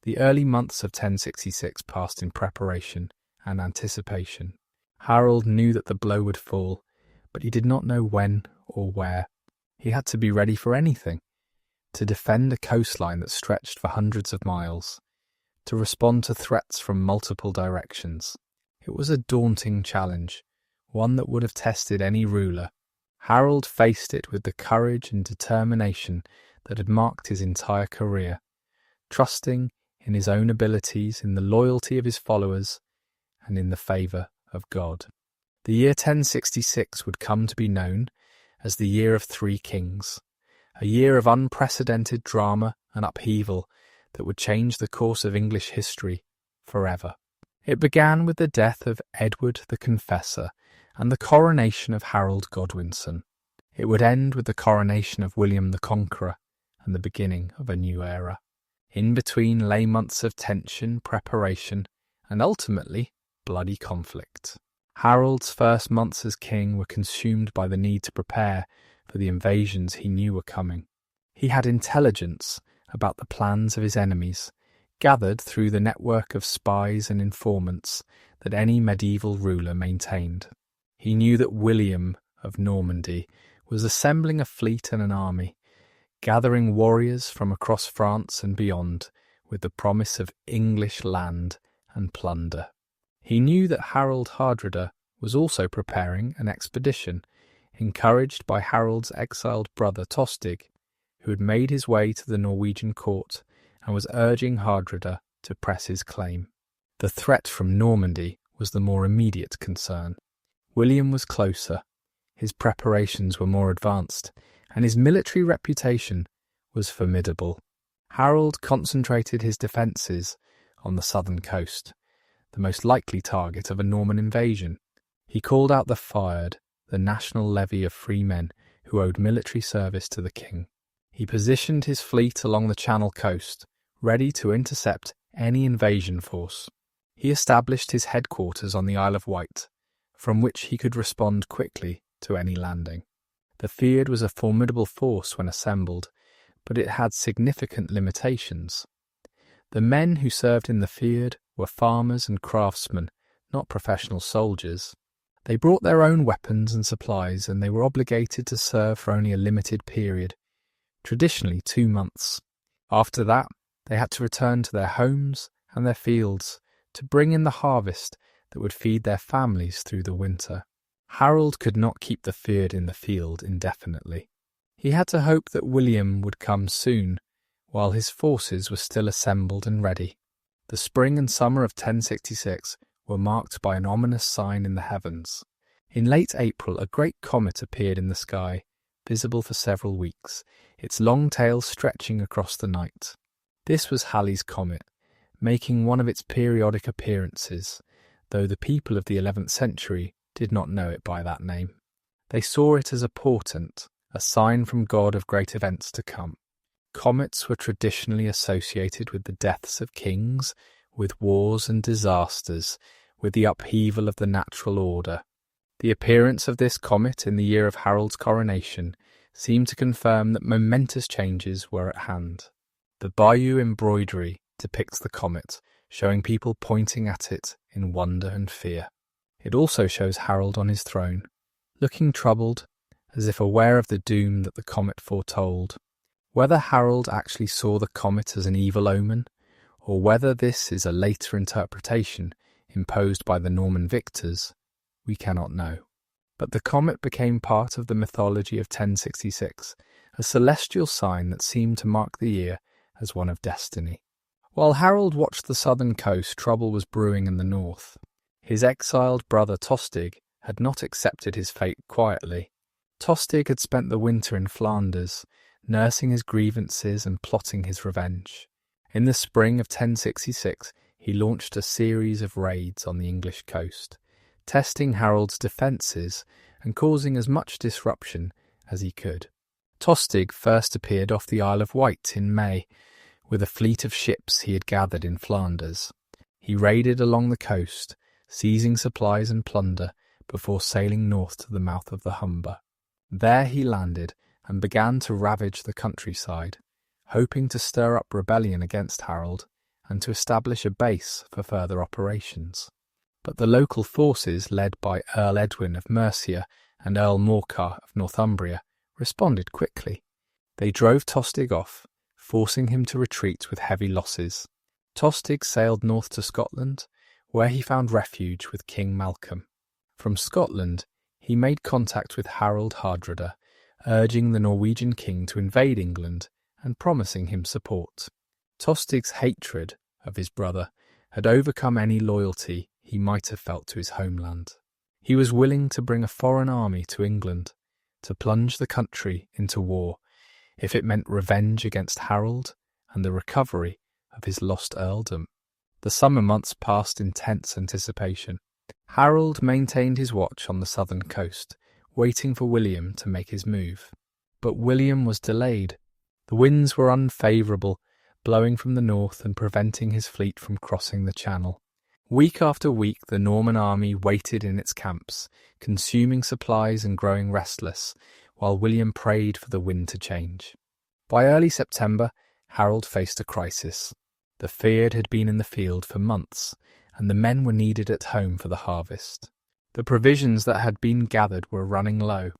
The early months of 1066 passed in preparation and anticipation. Harold knew that the blow would fall, but he did not know when or where. He had to be ready for anything: to defend a coastline that stretched for hundreds of miles, to respond to threats from multiple directions. It was a daunting challenge, one that would have tested any ruler. Harold faced it with the courage and determination that had marked his entire career, trusting in his own abilities, in the loyalty of his followers, and in the favour of God. The year 1066 would come to be known as the Year of Three Kings, a year of unprecedented drama and upheaval that would change the course of English history forever. It began with the death of Edward the Confessor and the coronation of Harold Godwinson. It would end with the coronation of William the Conqueror and the beginning of a new era. In between lay months of tension, preparation, and ultimately bloody conflict. Harold's first months as king were consumed by the need to prepare for the invasions he knew were coming. He had intelligence about the plans of his enemies, gathered through the network of spies and informants that any medieval ruler maintained. He knew that William of Normandy was assembling a fleet and an army, gathering warriors from across France and beyond with the promise of English land and plunder. He knew that Harold Hardrada was also preparing an expedition, encouraged by Harold's exiled brother Tostig, who had made his way to the Norwegian court and was urging Hardrada to press his claim. The threat from Normandy was the more immediate concern. William was closer, his preparations were more advanced, and his military reputation was formidable. Harold concentrated his defences on the southern coast, the most likely target of a Norman invasion. He called out the Fyrd, the national levy of free men who owed military service to the king. He positioned his fleet along the Channel coast, ready to intercept any invasion force. He established his headquarters on the Isle of Wight, from which he could respond quickly to any landing. The Fyrd was a formidable force when assembled, but it had significant limitations. The men who served in the Fyrd were farmers and craftsmen, not professional soldiers. They brought their own weapons and supplies, and they were obligated to serve for only a limited period, traditionally 2 months. After that, they had to return to their homes and their fields to bring in the harvest that would feed their families through the winter. Harold could not keep the Fyrd in the field indefinitely. He had to hope that William would come soon, while his forces were still assembled and ready. The spring and summer of 1066 were marked by an ominous sign in the heavens. In late April, a great comet appeared in the sky, visible for several weeks, its long tail stretching across the night. This was Halley's Comet, making one of its periodic appearances, though the people of the 11th century did not know it by that name. They saw it as a portent, a sign from God of great events to come. Comets were traditionally associated with the deaths of kings, with wars and disasters, with the upheaval of the natural order. The appearance of this comet in the year of Harold's coronation seemed to confirm that momentous changes were at hand. The Bayeux embroidery depicts the comet, showing people pointing at it in wonder and fear. It also shows Harold on his throne, looking troubled, as if aware of the doom that the comet foretold. Whether Harold actually saw the comet as an evil omen, or whether this is a later interpretation imposed by the Norman victors, we cannot know. But the comet became part of the mythology of 1066, a celestial sign that seemed to mark the year as one of destiny. While Harold watched the southern coast, trouble was brewing in the north. His exiled brother Tostig had not accepted his fate quietly. Tostig had spent the winter in Flanders, nursing his grievances and plotting his revenge. In the spring of 1066, he launched a series of raids on the English coast, testing Harold's defences and causing as much disruption as he could. Tostig first appeared off the Isle of Wight in May, with a fleet of ships he had gathered in Flanders. He raided along the coast, seizing supplies and plunder before sailing north to the mouth of the Humber. There he landed and began to ravage the countryside, hoping to stir up rebellion against Harold and to establish a base for further operations. But the local forces, led by Earl Edwin of Mercia and Earl Morcar of Northumbria, responded quickly. They drove Tostig off, forcing him to retreat with heavy losses. Tostig sailed north to Scotland, where he found refuge with King Malcolm. From Scotland, he made contact with Harold Hardrada, urging the Norwegian king to invade England and promising him support. Tostig's hatred of his brother had overcome any loyalty he might have felt to his homeland. He was willing to bring a foreign army to England, to plunge the country into war, if it meant revenge against Harold and the recovery of his lost earldom. The summer months passed in tense anticipation. Harold maintained his watch on the southern coast, waiting for William to make his move. But William was delayed. The winds were unfavourable, blowing from the north and preventing his fleet from crossing the Channel. Week after week the Norman army waited in its camps, consuming supplies and growing restless, while William prayed for the wind to change. By early September, Harold faced a crisis. The Fyrd had been in the field for months, and the men were needed at home for the harvest. The provisions that had been gathered were running low.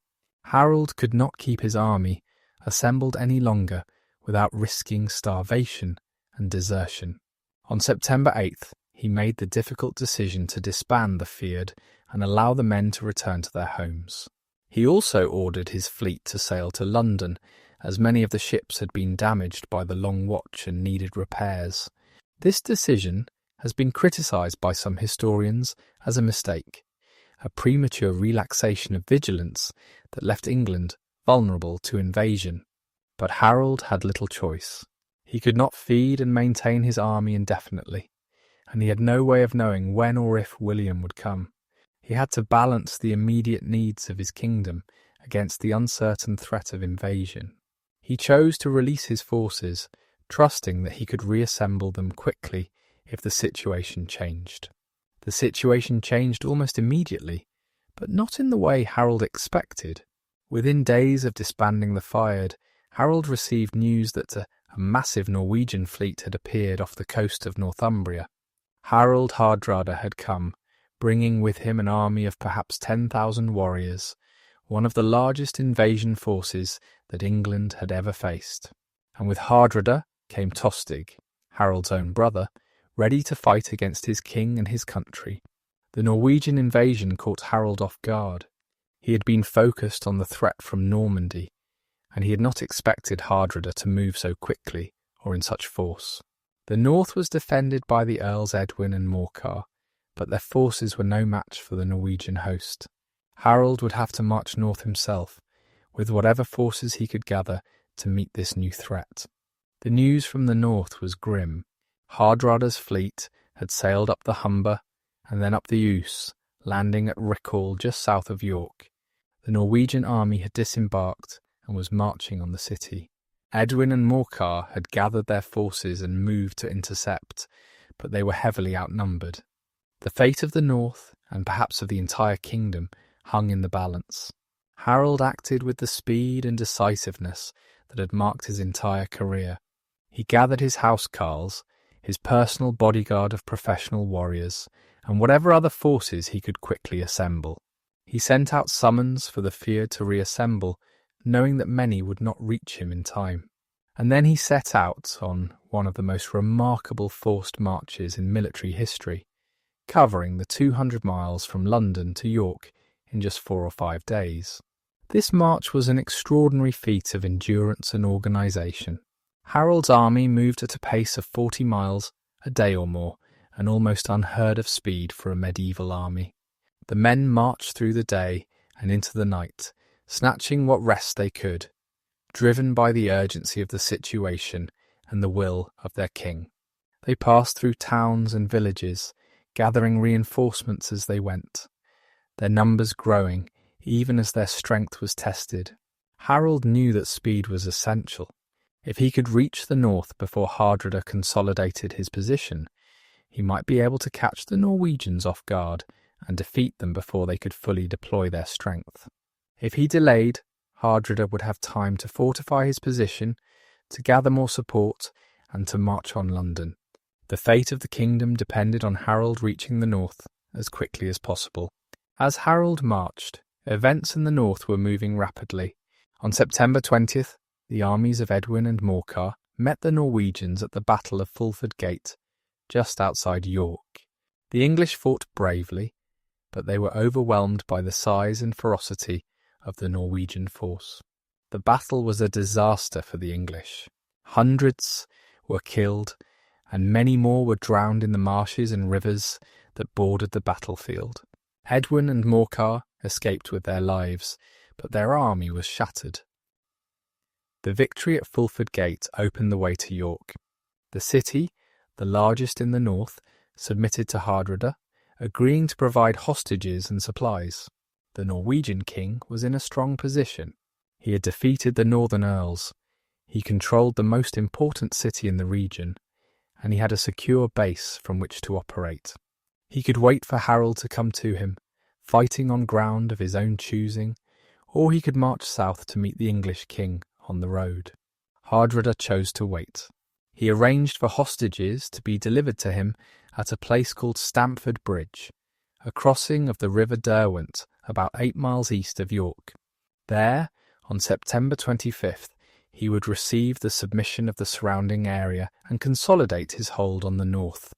Harold could not keep his army assembled any longer without risking starvation and desertion. On September 8th, he made the difficult decision to disband the Fyrd and allow the men to return to their homes. He also ordered his fleet to sail to London, as many of the ships had been damaged by the long watch and needed repairs. This decision has been criticised by some historians as a mistake, a premature relaxation of vigilance that left England vulnerable to invasion. But Harold had little choice. He could not feed and maintain his army indefinitely, and he had no way of knowing when or if William would come. He had to balance the immediate needs of his kingdom against the uncertain threat of invasion. He chose to release his forces, trusting that he could reassemble them quickly if the situation changed. The situation changed almost immediately, but not in the way Harold expected. Within days of disbanding the Fyrd, Harold received news that a massive Norwegian fleet had appeared off the coast of Northumbria. Harold Hardrada had come, bringing with him an army of perhaps 10,000 warriors, one of the largest invasion forces that England had ever faced. And with Hardrada came Tostig, Harold's own brother, ready to fight against his king and his country. The Norwegian invasion caught Harold off guard. He had been focused on the threat from Normandy, and he had not expected Hardrada to move so quickly or in such force. The north was defended by the Earls Edwin and Morcar, but their forces were no match for the Norwegian host. Harold would have to march north himself, with whatever forces he could gather to meet this new threat. The news from the north was grim. Hardrada's fleet had sailed up the Humber and then up the Ouse, landing at Rickhall just south of York. The Norwegian army had disembarked and was marching on the city. Edwin and Morcar had gathered their forces and moved to intercept, but they were heavily outnumbered. The fate of the north, and perhaps of the entire kingdom, hung in the balance. Harold acted with the speed and decisiveness that had marked his entire career. He gathered his housecarls, his personal bodyguard of professional warriors, and whatever other forces he could quickly assemble. He sent out summons for the fyrd to reassemble, knowing that many would not reach him in time. And then he set out on one of the most remarkable forced marches in military history, covering the 200 miles from London to York in just 4 or 5 days. This march was an extraordinary feat of endurance and organisation. Harold's army moved at a pace of 40 miles a day or more, an almost unheard of speed for a medieval army. The men marched through the day and into the night, snatching what rest they could, driven by the urgency of the situation and the will of their king. They passed through towns and villages, gathering reinforcements as they went, their numbers growing even as their strength was tested. Harold knew that speed was essential. If he could reach the north before Hardrada consolidated his position, he might be able to catch the Norwegians off guard and defeat them before they could fully deploy their strength. If he delayed, Hardrada would have time to fortify his position, to gather more support, and to march on London. The fate of the kingdom depended on Harold reaching the north as quickly as possible. As Harold marched, events in the north were moving rapidly. On September 20th, the armies of Edwin and Morcar met the Norwegians at the Battle of Fulford Gate, just outside York. The English fought bravely, but they were overwhelmed by the size and ferocity of the Norwegian force. The battle was a disaster for the English. Hundreds were killed, and many more were drowned in the marshes and rivers that bordered the battlefield. Edwin and Morcar escaped with their lives, but their army was shattered. The victory at Fulford Gate opened the way to York. The city, the largest in the north, submitted to Hardrada, agreeing to provide hostages and supplies. The Norwegian king was in a strong position. He had defeated the northern earls. He controlled the most important city in the region, and he had a secure base from which to operate. He could wait for Harold to come to him, fighting on ground of his own choosing, or he could march south to meet the English king on the road. Hardrada chose to wait. He arranged for hostages to be delivered to him at a place called Stamford Bridge, a crossing of the River Derwent about 8 miles east of York. There, on September 25th, he would receive the submission of the surrounding area and consolidate his hold on the north.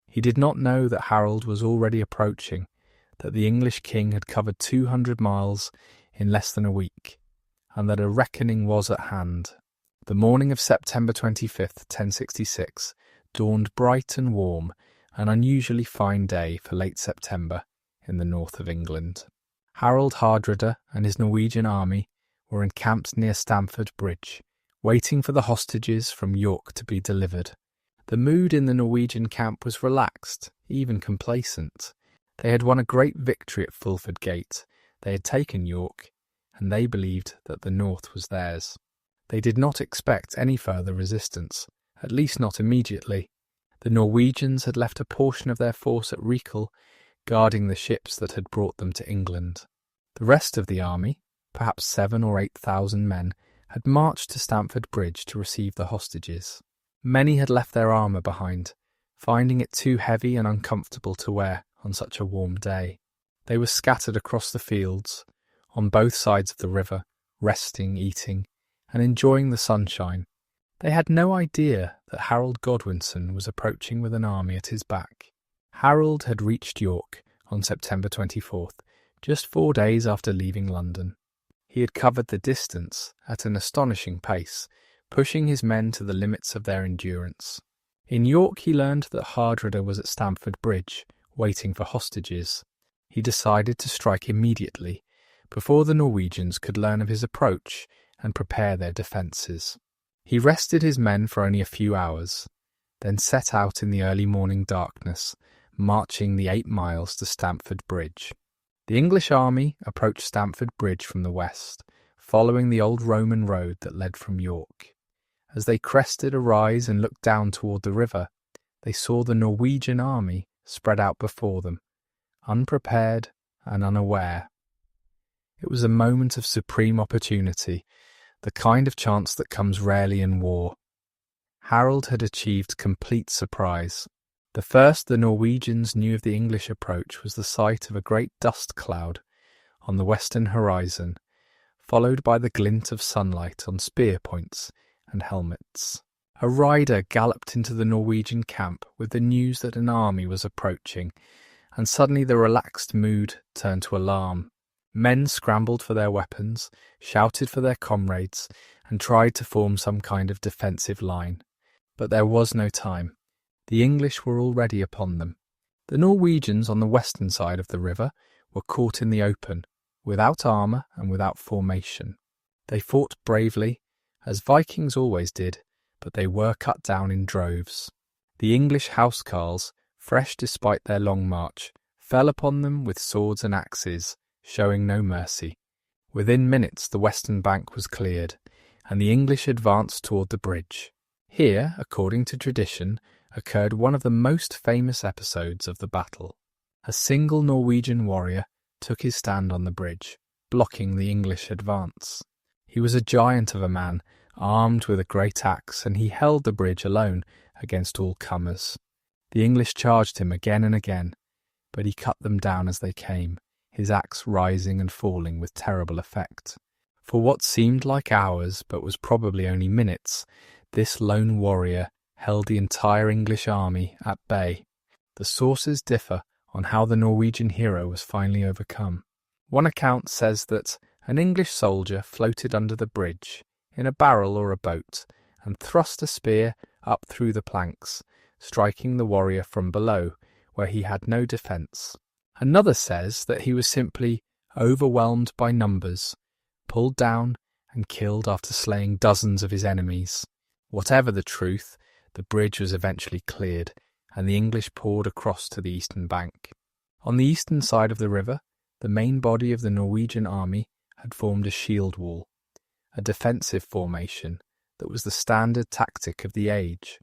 He did not know that Harold was already approaching, that the English king had covered 200 miles in less than a week, and that a reckoning was at hand. The morning of September 25th, 1066, dawned bright and warm, an unusually fine day for late September in the north of England. Harold Hardrada and his Norwegian army were encamped near Stamford Bridge, waiting for the hostages from York to be delivered. The mood in the Norwegian camp was relaxed, even complacent. They had won a great victory at Fulford Gate, they had taken York, and they believed that the north was theirs. They did not expect any further resistance, at least not immediately. The Norwegians had left a portion of their force at Rickhall, guarding the ships that had brought them to England. The rest of the army, perhaps 7,000 or 8,000 men, had marched to Stamford Bridge to receive the hostages. Many had left their armour behind, finding it too heavy and uncomfortable to wear on such a warm day. They were scattered across the fields, on both sides of the river, resting, eating, and enjoying the sunshine. They had no idea that Harold Godwinson was approaching with an army at his back. Harold had reached York on September 24th, just 4 days after leaving London. He had covered the distance at an astonishing pace, pushing his men to the limits of their endurance. In York he learned that Hardrada was at Stamford Bridge, waiting for hostages. He decided to strike immediately, before the Norwegians could learn of his approach and prepare their defences. He rested his men for only a few hours, then set out in the early morning darkness, marching the 8 miles to Stamford Bridge. The English army approached Stamford Bridge from the west, following the old Roman road that led from York. As they crested a rise and looked down toward the river, they saw the Norwegian army spread out before them, unprepared and unaware. It was a moment of supreme opportunity, the kind of chance that comes rarely in war. Harold had achieved complete surprise. The first the Norwegians knew of the English approach was the sight of a great dust cloud on the western horizon, followed by the glint of sunlight on spear points and helmets. A rider galloped into the Norwegian camp with the news that an army was approaching, and suddenly the relaxed mood turned to alarm. Men scrambled for their weapons, shouted for their comrades, and tried to form some kind of defensive line. But there was no time. The English were already upon them. The Norwegians on the western side of the river were caught in the open, without armour and without formation. They fought bravely, as Vikings always did, but they were cut down in droves. The English housecarls, fresh despite their long march, fell upon them with swords and axes, showing no mercy. Within minutes the western bank was cleared, and the English advanced toward the bridge. Here, according to tradition, occurred one of the most famous episodes of the battle. A single Norwegian warrior took his stand on the bridge, blocking the English advance. He was a giant of a man, armed with a great axe, and he held the bridge alone against all comers. The English charged him again and again, but he cut them down as they came, his axe rising and falling with terrible effect. For what seemed like hours, but was probably only minutes, this lone warrior held the entire English army at bay. The sources differ on how the Norwegian hero was finally overcome. One account says that an English soldier floated under the bridge, in a barrel or a boat, and thrust a spear up through the planks, striking the warrior from below, where he had no defence. Another says that he was simply overwhelmed by numbers, pulled down and killed after slaying dozens of his enemies. Whatever the truth, the bridge was eventually cleared, and the English poured across to the eastern bank. On the eastern side of the river, the main body of the Norwegian army had formed a shield wall, a defensive formation that was the standard tactic of the age.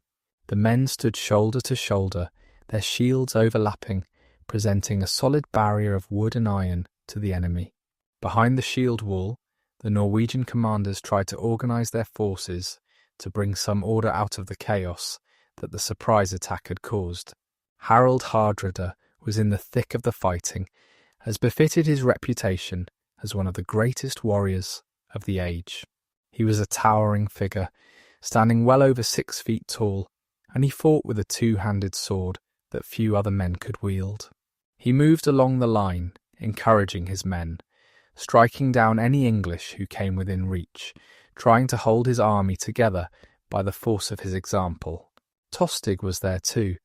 The men stood shoulder to shoulder, their shields overlapping, presenting a solid barrier of wood and iron to the enemy. Behind the shield wall, the Norwegian commanders tried to organise their forces to bring some order out of the chaos that the surprise attack had caused. Harold Hardrada was in the thick of the fighting, as befitted his reputation as one of the greatest warriors of the age. He was a towering figure, standing well over 6 feet tall, and he fought with a 2-handed sword that few other men could wield. He moved along the line, encouraging his men, striking down any English who came within reach, trying to hold his army together by the force of his example. Tostig was there too,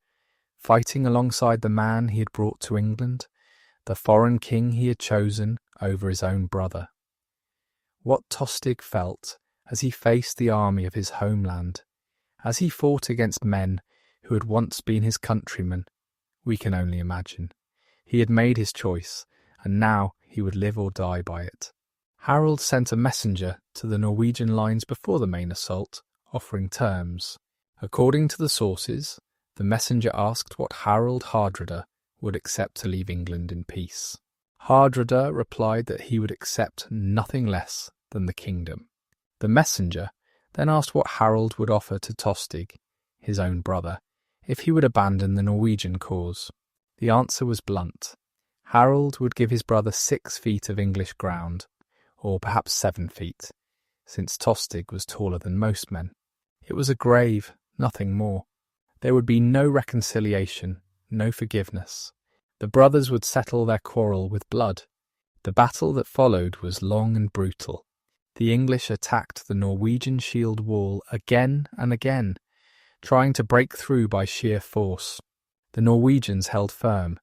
fighting alongside the man he had brought to England, the foreign king he had chosen over his own brother. What Tostig felt as he faced the army of his homeland, as he fought against men who had once been his countrymen, we can only imagine. He had made his choice, and now he would live or die by it. Harold sent a messenger to the Norwegian lines before the main assault, offering terms. According to the sources, the messenger asked what Harold Hardrada would accept to leave England in peace. Hardrada replied that he would accept nothing less than the kingdom. The messenger then asked what Harold would offer to Tostig, his own brother, if he would abandon the Norwegian cause. The answer was blunt. Harold would give his brother 6 feet of English ground, or perhaps 7 feet, since Tostig was taller than most men. It was a grave, nothing more. There would be no reconciliation, no forgiveness. The brothers would settle their quarrel with blood. The battle that followed was long and brutal. The English attacked the Norwegian shield wall again and again, trying to break through by sheer force. The Norwegians held firm,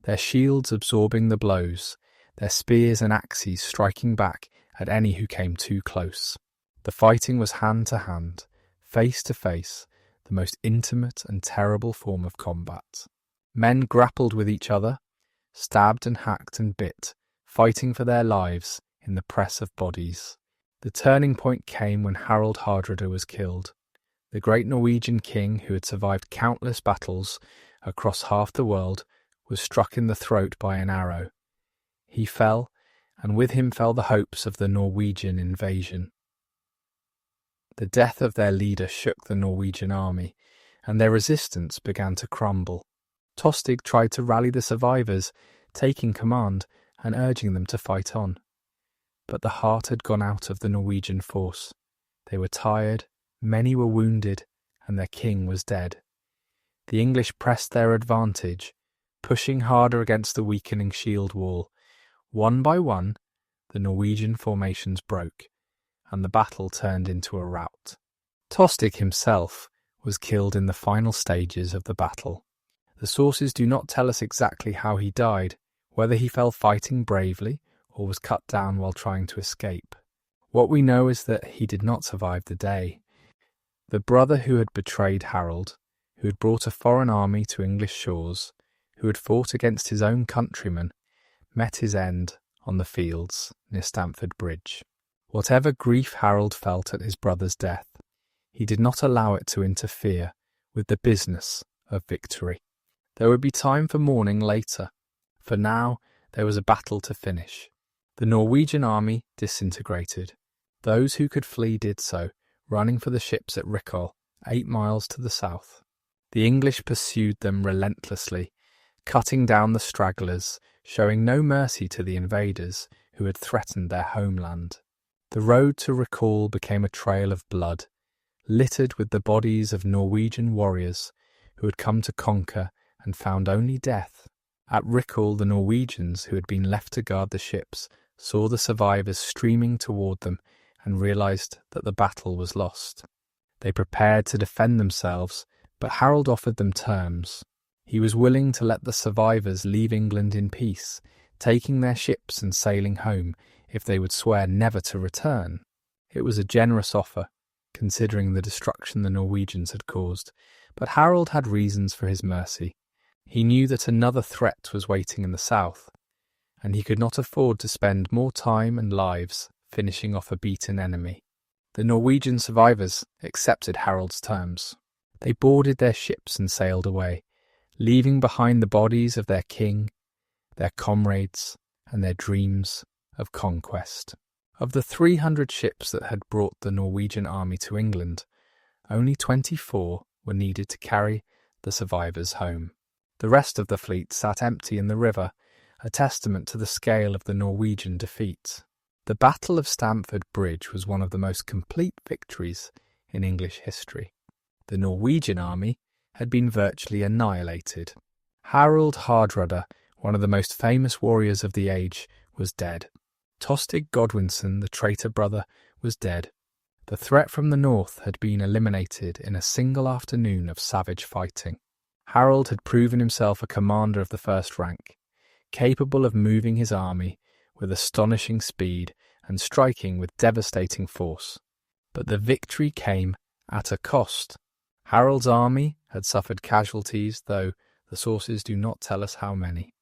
their shields absorbing the blows, their spears and axes striking back at any who came too close. The fighting was hand to hand, face to face, the most intimate and terrible form of combat. Men grappled with each other, stabbed and hacked and bit, fighting for their lives in the press of bodies. The turning point came when Harold Hardrada was killed. The great Norwegian king, who had survived countless battles across half the world, was struck in the throat by an arrow. He fell, and with him fell the hopes of the Norwegian invasion. The death of their leader shook the Norwegian army, and their resistance began to crumble. Tostig tried to rally the survivors, taking command and urging them to fight on. But the heart had gone out of the Norwegian force. They were tired, many were wounded, and their king was dead. The English pressed their advantage, pushing harder against the weakening shield wall. One by one, the Norwegian formations broke, and the battle turned into a rout. Tostig himself was killed in the final stages of the battle. The sources do not tell us exactly how he died, whether he fell fighting bravely or was cut down while trying to escape. What we know is that he did not survive the day. The brother who had betrayed Harold, who had brought a foreign army to English shores, who had fought against his own countrymen, met his end on the fields near Stamford Bridge. Whatever grief Harold felt at his brother's death, he did not allow it to interfere with the business of victory. There would be time for mourning later. For now, there was a battle to finish. The Norwegian army disintegrated. Those who could flee did so, running for the ships at Rickhol, 8 miles to the south. The English pursued them relentlessly, cutting down the stragglers, showing no mercy to the invaders who had threatened their homeland. The road to Rickhol became a trail of blood, littered with the bodies of Norwegian warriors who had come to conquer and found only death. At Rickhol, the Norwegians who had been left to guard the ships saw the survivors streaming toward them and realized that the battle was lost. They prepared to defend themselves, but Harold offered them terms. He was willing to let the survivors leave England in peace, taking their ships and sailing home if they would swear never to return. It was a generous offer, considering the destruction the Norwegians had caused, but Harold had reasons for his mercy. He knew that another threat was waiting in the south, and he could not afford to spend more time and lives finishing off a beaten enemy. The Norwegian survivors accepted Harold's terms. They boarded their ships and sailed away, leaving behind the bodies of their king, their comrades, and their dreams of conquest. Of the 300 ships that had brought the Norwegian army to England, only 24 were needed to carry the survivors home. The rest of the fleet sat empty in the river, a testament to the scale of the Norwegian defeat. The Battle of Stamford Bridge was one of the most complete victories in English history. The Norwegian army had been virtually annihilated. Harold Hardrada, one of the most famous warriors of the age, was dead. Tostig Godwinson, the traitor brother, was dead. The threat from the north had been eliminated in a single afternoon of savage fighting. Harold had proven himself a commander of the first rank, capable of moving his army with astonishing speed and striking with devastating force. But the victory came at a cost. Harold's army had suffered casualties, though the sources do not tell us how many.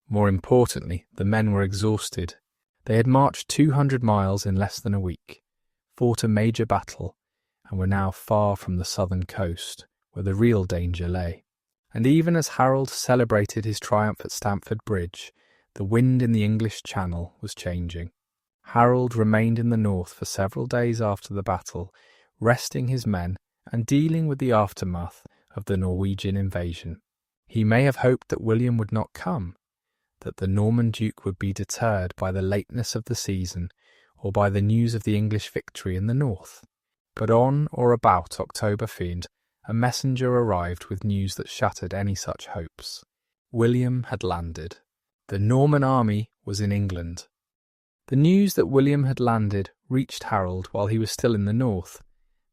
More importantly, the men were exhausted. They had marched 200 miles in less than a week, fought a major battle, and were now far from the southern coast, where the real danger lay. And even as Harold celebrated his triumph at Stamford Bridge, the wind in the English Channel was changing. Harold remained in the north for several days after the battle, resting his men and dealing with the aftermath of the Norwegian invasion. He may have hoped that William would not come, that the Norman Duke would be deterred by the lateness of the season or by the news of the English victory in the north. But on or about October fiend, a messenger arrived with news that shattered any such hopes. William had landed. The Norman army was in England. The news that William had landed reached Harold while he was still in the north,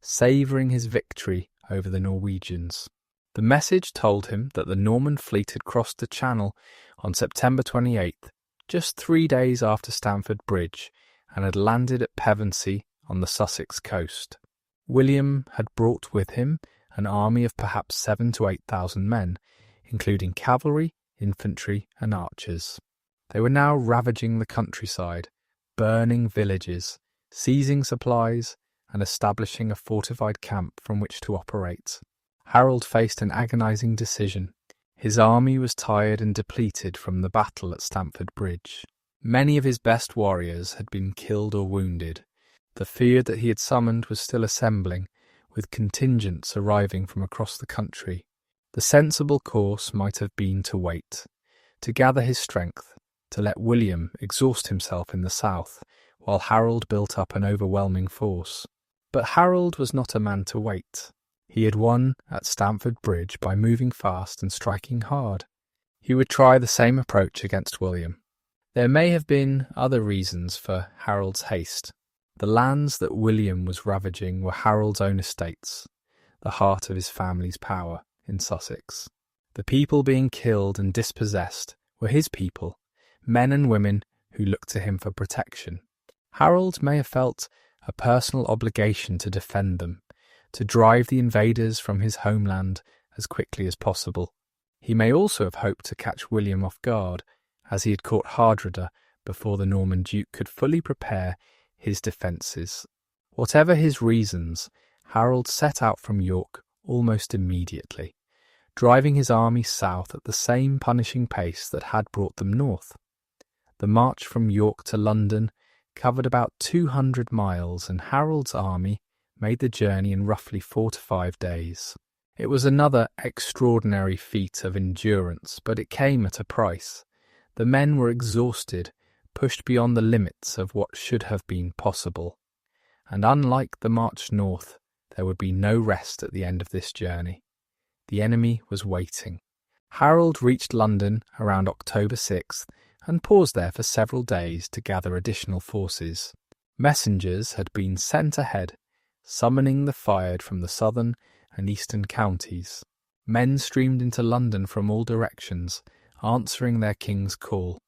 savouring his victory over the Norwegians. The message told him that the Norman fleet had crossed the Channel on September 28th, just 3 days after Stamford Bridge, and had landed at Pevensey on the Sussex coast. William had brought with him an army of perhaps 7,000 to 8,000 men, including cavalry, infantry, and archers. They were now ravaging the countryside, burning villages, seizing supplies, and establishing a fortified camp from which to operate. Harold faced an agonizing decision. His army was tired and depleted from the battle at Stamford Bridge. Many of his best warriors had been killed or wounded. The fleet that he had summoned was still assembling, with contingents arriving from across the country. The sensible course might have been to wait, to gather his strength, to let William exhaust himself in the south, while Harold built up an overwhelming force. But Harold was not a man to wait. He had won at Stamford Bridge by moving fast and striking hard. He would try the same approach against William. There may have been other reasons for Harold's haste. The lands that William was ravaging were Harold's own estates, the heart of his family's power in Sussex. The people being killed and dispossessed were his people, men and women who looked to him for protection. Harold may have felt a personal obligation to defend them, to drive the invaders from his homeland as quickly as possible. He may also have hoped to catch William off guard, as he had caught Hardrada before the Norman Duke could fully prepare his defences. Whatever his reasons, Harold set out from York almost immediately, driving his army south at the same punishing pace that had brought them north. The march from York to London covered about 200 miles, and Harold's army made the journey in roughly 4 to 5 days. It was another extraordinary feat of endurance, but it came at a price. The men were exhausted, pushed beyond the limits of what should have been possible. And unlike the march north, there would be no rest at the end of this journey. The enemy was waiting. Harold reached London around October 6th and paused there for several days to gather additional forces. Messengers had been sent ahead, summoning the fired from the southern and eastern counties. Men streamed into London from all directions, answering their king's call.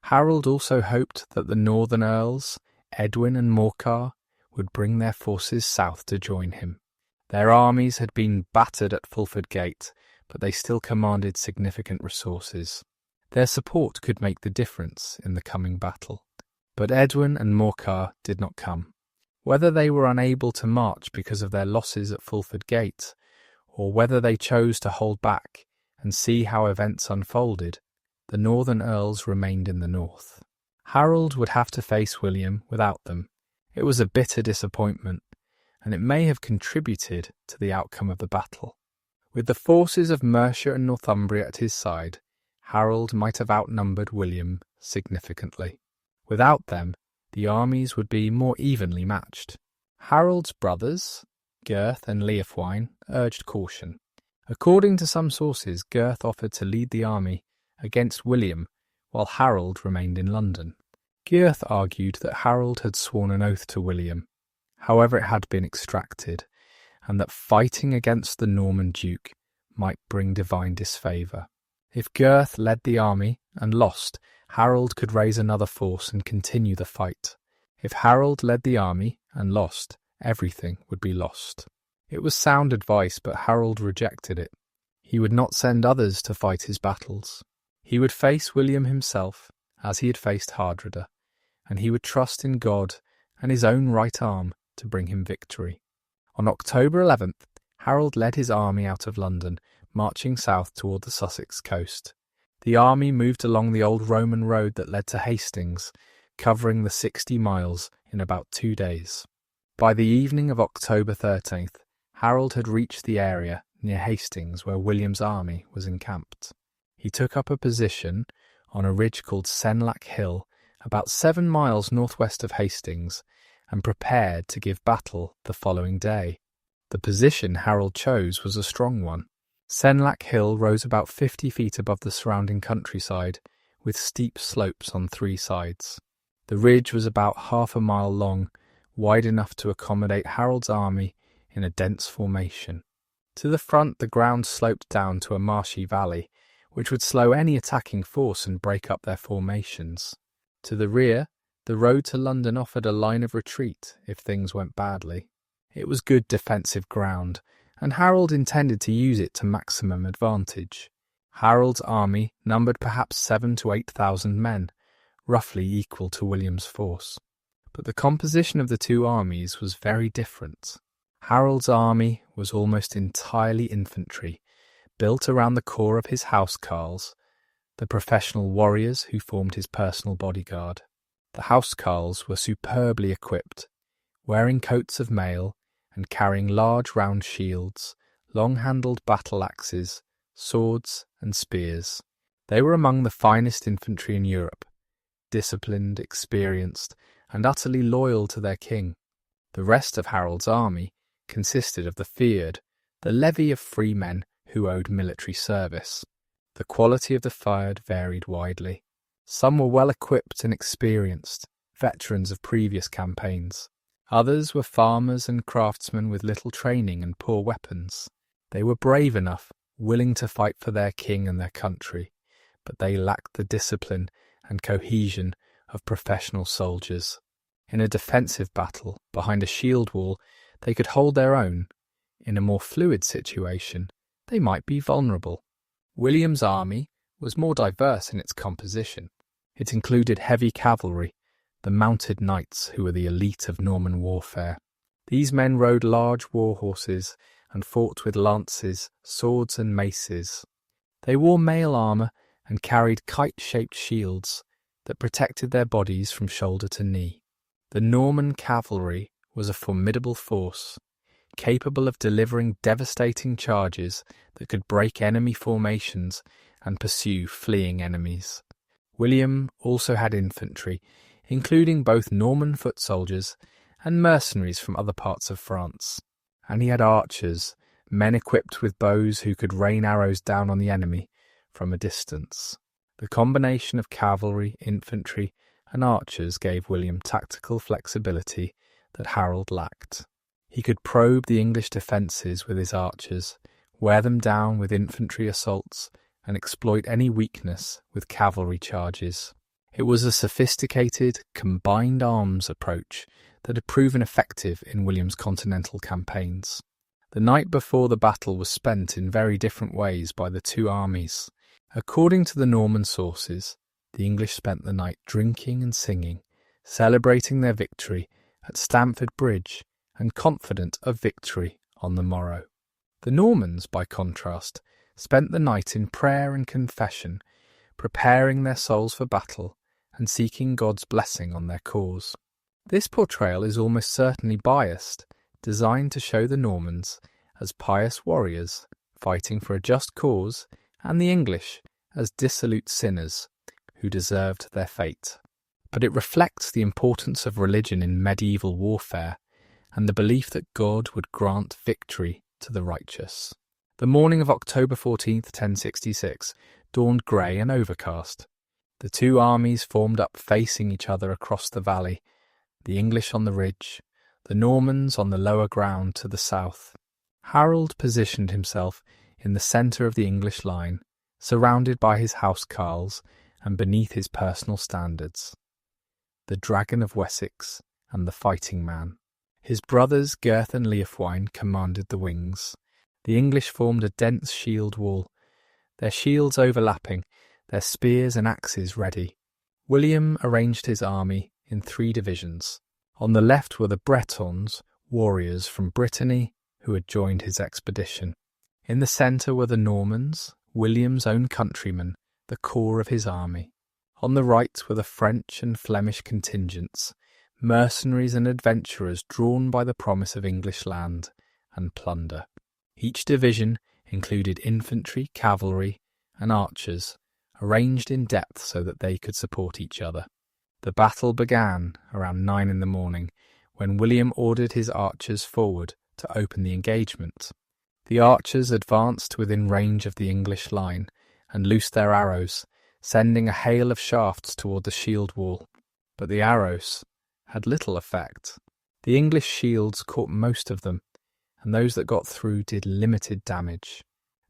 Harold also hoped that the northern earls, Edwin and Morcar, would bring their forces south to join him. Their armies had been battered at Fulford Gate, but they still commanded significant resources. Their support could make the difference in the coming battle. But Edwin and Morcar did not come. Whether they were unable to march because of their losses at Fulford Gate, or whether they chose to hold back and see how events unfolded, the northern earls remained in the north. Harold would have to face William without them. It was a bitter disappointment, and it may have contributed to the outcome of the battle. With the forces of Mercia and Northumbria at his side, Harold might have outnumbered William significantly. Without them, the armies would be more evenly matched. Harold's brothers, Gurth and Leofwine, urged caution. According to some sources, Gurth offered to lead the army against William, while Harold remained in London. Gurth argued that Harold had sworn an oath to William, however it had been extracted, and that fighting against the Norman Duke might bring divine disfavour. If Gurth led the army and lost, Harold could raise another force and continue the fight. If Harold led the army and lost, everything would be lost. It was sound advice, but Harold rejected it. He would not send others to fight his battles. He would face William himself, as he had faced Hardrada, and he would trust in God and his own right arm to bring him victory. On October 11th, Harold led his army out of London, marching south toward the Sussex coast. The army moved along the old Roman road that led to Hastings, covering the 60 miles in about 2 days. By the evening of October 13th, Harold had reached the area near Hastings where William's army was encamped. He took up a position on a ridge called Senlac Hill, about 7 miles northwest of Hastings, and prepared to give battle the following day. The position Harold chose was a strong one. Senlac Hill rose about 50 feet above the surrounding countryside, with steep slopes on 3 sides. The ridge was about 1/2 mile long, wide enough to accommodate Harold's army in a dense formation. To the front, the ground sloped down to a marshy valley, which would slow any attacking force and break up their formations. To the rear, the road to London offered a line of retreat if things went badly. It was good defensive ground, and Harold intended to use it to maximum advantage. Harold's army numbered perhaps 7,000 to 8,000 men, roughly equal to William's force. But the composition of the two armies was very different. Harold's army was almost entirely infantry, built around the core of his housecarls, the professional warriors who formed his personal bodyguard. The housecarls were superbly equipped, wearing coats of mail and carrying large round shields, long-handled battle axes, swords and spears. They were among the finest infantry in Europe, disciplined, experienced, and utterly loyal to their king. The rest of Harold's army consisted of the fyrd, the levy of free men who owed military service. The quality of the fyrd varied widely. Some were well equipped and experienced, veterans of previous campaigns. Others were farmers and craftsmen with little training and poor weapons. They were brave enough, willing to fight for their king and their country, but they lacked the discipline and cohesion of professional soldiers. In a defensive battle, behind a shield wall, they could hold their own. In a more fluid situation, they might be vulnerable. William's army was more diverse in its composition. It included heavy cavalry, the mounted knights who were the elite of Norman warfare. These men rode large war horses and fought with lances, swords and maces. They wore mail armour and carried kite-shaped shields that protected their bodies from shoulder to knee. The Norman cavalry was a formidable force, capable of delivering devastating charges that could break enemy formations and pursue fleeing enemies. William also had infantry, including both Norman foot soldiers and mercenaries from other parts of France. And he had archers, men equipped with bows who could rain arrows down on the enemy from a distance. The combination of cavalry, infantry, and archers gave William tactical flexibility that Harold lacked. He could probe the English defences with his archers, wear them down with infantry assaults, and exploit any weakness with cavalry charges. It was a sophisticated, combined arms approach that had proven effective in William's continental campaigns. The night before the battle was spent in very different ways by the two armies. According to the Norman sources, the English spent the night drinking and singing, celebrating their victory at Stamford Bridge and confident of victory on the morrow. The Normans, by contrast, spent the night in prayer and confession, preparing their souls for battle and seeking God's blessing on their cause. This portrayal is almost certainly biased, designed to show the Normans as pious warriors fighting for a just cause and the English as dissolute sinners who deserved their fate. But it reflects the importance of religion in medieval warfare and the belief that God would grant victory to the righteous. The morning of October 14th, 1066, dawned grey and overcast. The two armies formed up facing each other across the valley, the English on the ridge, the Normans on the lower ground to the south. Harold positioned himself in the centre of the English line, surrounded by his housecarls and beneath his personal standards, the Dragon of Wessex and the Fighting Man. His brothers Gurth and Leofwine commanded the wings. The English formed a dense shield wall, their shields overlapping, their spears and axes ready. William arranged his army in 3 divisions. On the left were the Bretons, warriors from Brittany, who had joined his expedition. In the centre were the Normans, William's own countrymen, the core of his army. On the right were the French and Flemish contingents, mercenaries and adventurers drawn by the promise of English land and plunder. Each division included infantry, cavalry, and archers, arranged in depth so that they could support each other. The battle began around 9 in the morning, when William ordered his archers forward to open the engagement. The archers advanced within range of the English line and loosed their arrows, sending a hail of shafts toward the shield wall. but the arrows had little effect. The English shields caught most of them, and those that got through did limited damage.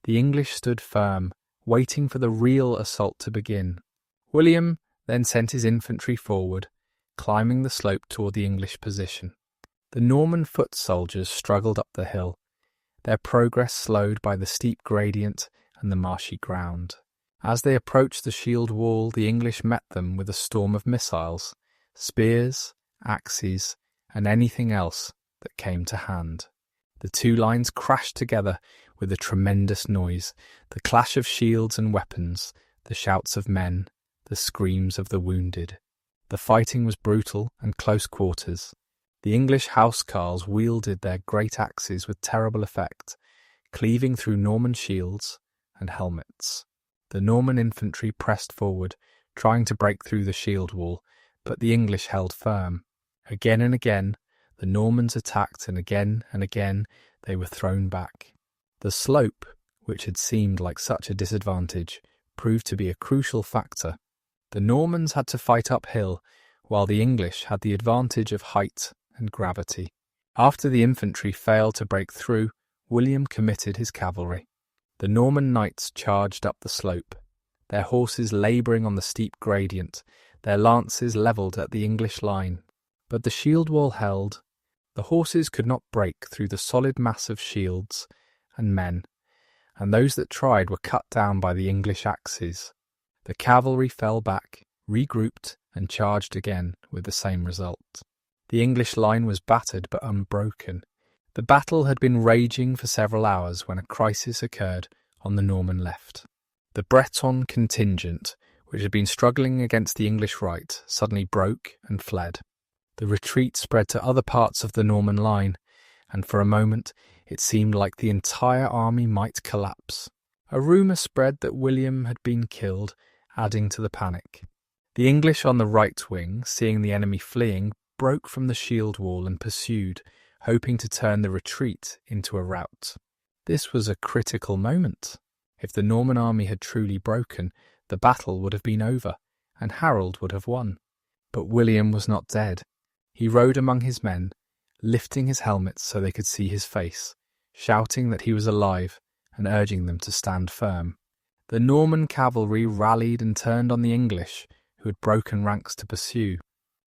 The English stood firm, waiting for the real assault to begin. William then sent his infantry forward, climbing the slope toward the English position. The Norman foot soldiers struggled up the hill, their progress slowed by the steep gradient and the marshy ground. As they approached the shield wall, the English met them with a storm of missiles, spears, axes, and anything else that came to hand. The two lines crashed together with a tremendous noise, the clash of shields and weapons, the shouts of men, the screams of the wounded. The fighting was brutal and close quarters. The English housecarls wielded their great axes with terrible effect, cleaving through Norman shields and helmets. The Norman infantry pressed forward, trying to break through the shield wall, but the English held firm. Again and again, the Normans attacked, and again they were thrown back. The slope, which had seemed like such a disadvantage, proved to be a crucial factor. The Normans had to fight uphill, while the English had the advantage of height and gravity. After the infantry failed to break through, William committed his cavalry. The Norman knights charged up the slope, their horses labouring on the steep gradient, their lances levelled at the English line. But the shield wall held. The horses could not break through the solid mass of shields and men, and those that tried were cut down by the English axes. The cavalry fell back, regrouped, and charged again with the same result. The English line was battered but unbroken. The battle had been raging for several hours when a crisis occurred on the Norman left. The Breton contingent, which had been struggling against the English right, suddenly broke and fled. The retreat spread to other parts of the Norman line, and for a moment it seemed like the entire army might collapse. A rumour spread that William had been killed, adding to the panic. The English on the right wing, seeing the enemy fleeing, broke from the shield wall and pursued, hoping to turn the retreat into a rout. This was a critical moment. If the Norman army had truly broken, the battle would have been over, and Harold would have won. But William was not dead. He rode among his men, lifting his helmet so they could see his face, shouting that he was alive and urging them to stand firm. The Norman cavalry rallied and turned on the English, who had broken ranks to pursue.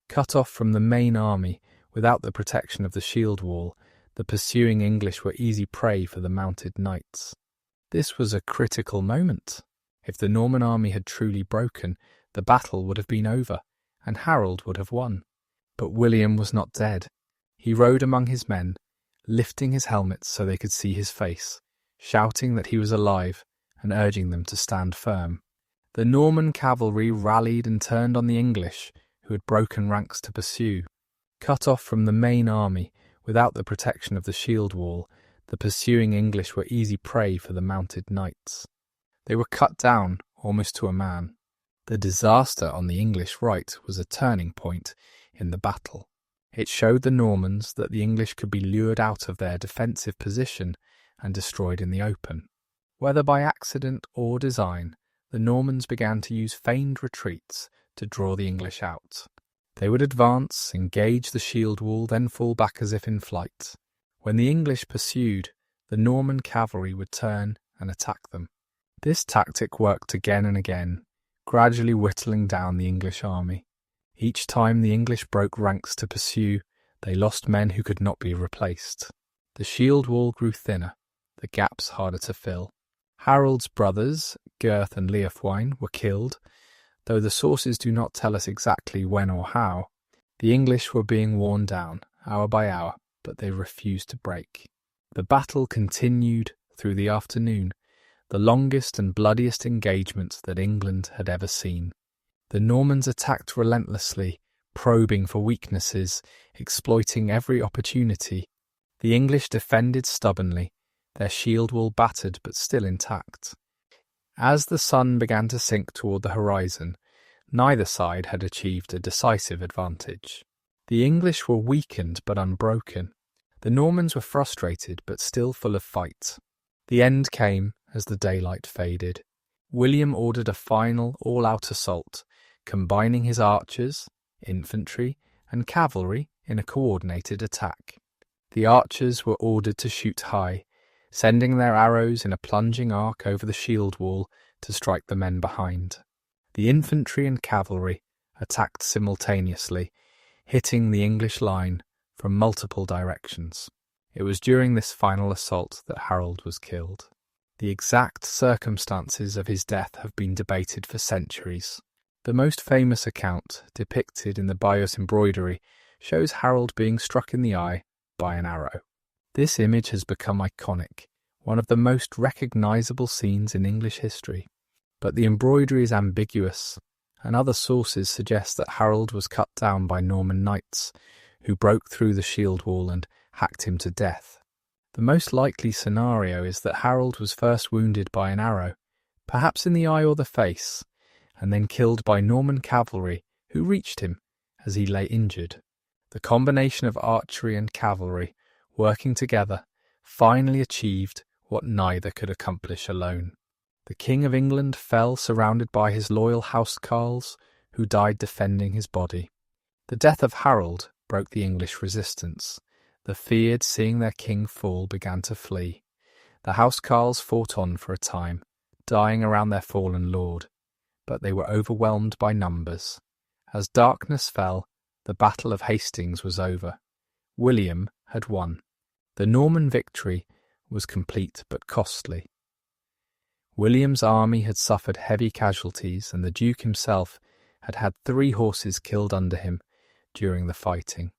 Cut off from the main army, without the protection of the shield wall, the pursuing English were easy prey for the mounted knights. This was a critical moment. If the Norman army had truly broken, the battle would have been over, and Harold would have won. But William was not dead. He rode among his men, lifting his helmet so they could see his face, shouting that he was alive and urging them to stand firm. The Norman cavalry rallied and turned on the English, who had broken ranks to pursue. Cut off from the main army, without the protection of the shield wall, the pursuing English were easy prey for the mounted knights. They were cut down almost to a man. The disaster on the English right was a turning point in the battle. It showed the Normans that the English could be lured out of their defensive position and destroyed in the open. Whether by accident or design, the Normans began to use feigned retreats to draw the English out. They would advance, engage the shield wall, then fall back as if in flight. When the English pursued, the Norman cavalry would turn and attack them. This tactic worked again and again, gradually whittling down the English army. Each time the English broke ranks to pursue, they lost men who could not be replaced. The shield wall grew thinner, the gaps harder to fill. Harold's brothers, Gurth and Leofwine, were killed, though the sources do not tell us exactly when or how. The English were being worn down, hour by hour, but they refused to break. The battle continued through the afternoon, the longest and bloodiest engagement that England had ever seen. The Normans attacked relentlessly, probing for weaknesses, exploiting every opportunity. The English defended stubbornly, their shield wall battered but still intact. As the sun began to sink toward the horizon, neither side had achieved a decisive advantage. The English were weakened but unbroken. The Normans were frustrated but still full of fight. The end came as the daylight faded. William ordered a final all-out assault, combining his archers, infantry, and cavalry in a coordinated attack. The archers were ordered to shoot high, sending their arrows in a plunging arc over the shield wall to strike the men behind. The infantry and cavalry attacked simultaneously, hitting the English line from multiple directions. It was during this final assault that Harold was killed. The exact circumstances of his death have been debated for centuries. The most famous account, depicted in the Bios embroidery, shows Harold being struck in the eye by an arrow. This image has become iconic, one of the most recognisable scenes in English history. But the embroidery is ambiguous, and other sources suggest that Harold was cut down by Norman knights, who broke through the shield wall and hacked him to death. The most likely scenario is that Harold was first wounded by an arrow, perhaps in the eye or the face, and then killed by Norman cavalry who reached him as he lay injured. The combination of archery and cavalry, working together, finally achieved what neither could accomplish alone. The King of England fell surrounded by his loyal housecarls, who died defending his body. The death of Harold broke the English resistance. The feared, seeing their king fall, began to flee. The housecarls fought on for a time, dying around their fallen lord, but they were overwhelmed by numbers. As darkness fell, the Battle of Hastings was over. William had won. The Norman victory was complete but costly. William's army had suffered heavy casualties, and the Duke himself had had 3 horses killed under him during the fighting.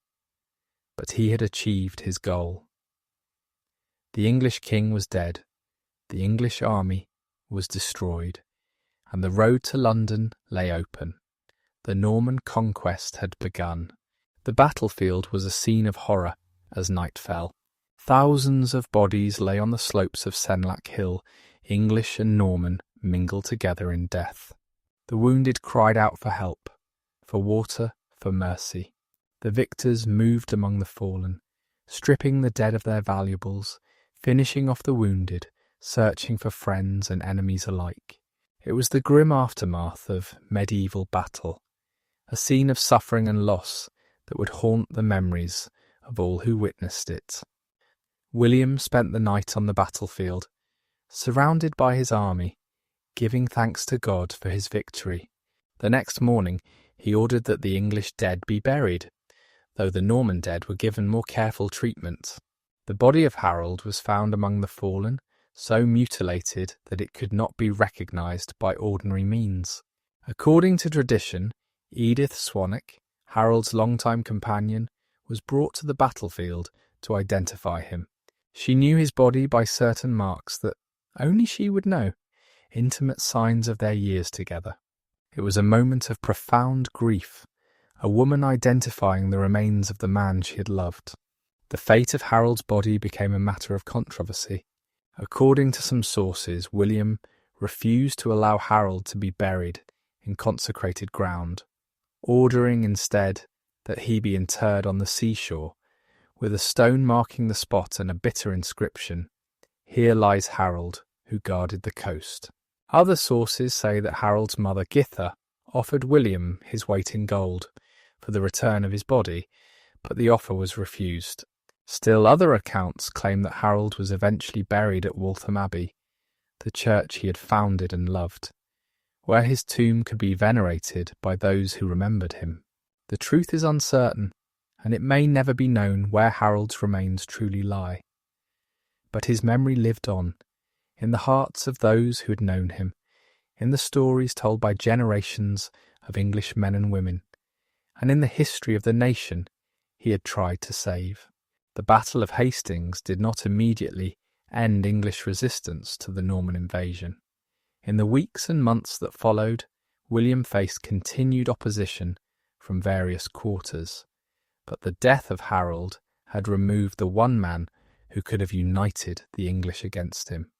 But he had achieved his goal. The English king was dead, the English army was destroyed, and the road to London lay open. The Norman conquest had begun. The battlefield was a scene of horror as night fell. Thousands of bodies lay on the slopes of Senlac Hill, English and Norman mingled together in death. The wounded cried out for help, for water, for mercy. The victors moved among the fallen, stripping the dead of their valuables, finishing off the wounded, searching for friends and enemies alike. It was the grim aftermath of medieval battle, a scene of suffering and loss that would haunt the memories of all who witnessed it. William spent the night on the battlefield, surrounded by his army, giving thanks to God for his victory. The next morning he ordered that the English dead be buried, though the Norman dead were given more careful treatment. The body of Harold was found among the fallen, so mutilated that it could not be recognised by ordinary means. According to tradition, Edith Swanwick, Harold's longtime companion, was brought to the battlefield to identify him. She knew his body by certain marks that only she would know, intimate signs of their years together. It was a moment of profound grief, a woman identifying the remains of the man she had loved. The fate of Harold's body became a matter of controversy. According to some sources, William refused to allow Harold to be buried in consecrated ground, ordering instead that he be interred on the seashore, with a stone marking the spot and a bitter inscription, "Here lies Harold, who guarded the coast." Other sources say that Harold's mother Githa offered William his weight in gold for the return of his body, but the offer was refused. Still other accounts claim that Harold was eventually buried at Waltham Abbey, the church he had founded and loved, where his tomb could be venerated by those who remembered him. The truth is uncertain, and it may never be known where Harold's remains truly lie. But his memory lived on, in the hearts of those who had known him, in the stories told by generations of English men and women, and in the history of the nation he had tried to save. The Battle of Hastings did not immediately end English resistance to the Norman invasion. In the weeks and months that followed, William faced continued opposition from various quarters, but the death of Harold had removed the one man who could have united the English against him.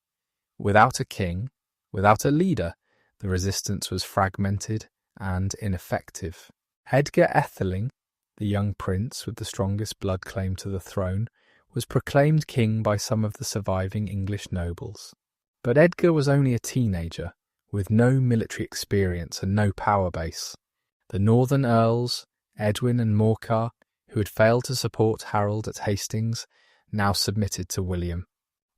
Without a king, without a leader, the resistance was fragmented and ineffective. Edgar Atheling, the young prince with the strongest blood claim to the throne, was proclaimed king by some of the surviving English nobles. But Edgar was only a teenager, with no military experience and no power base. The northern earls, Edwin and Morcar, who had failed to support Harold at Hastings, now submitted to William.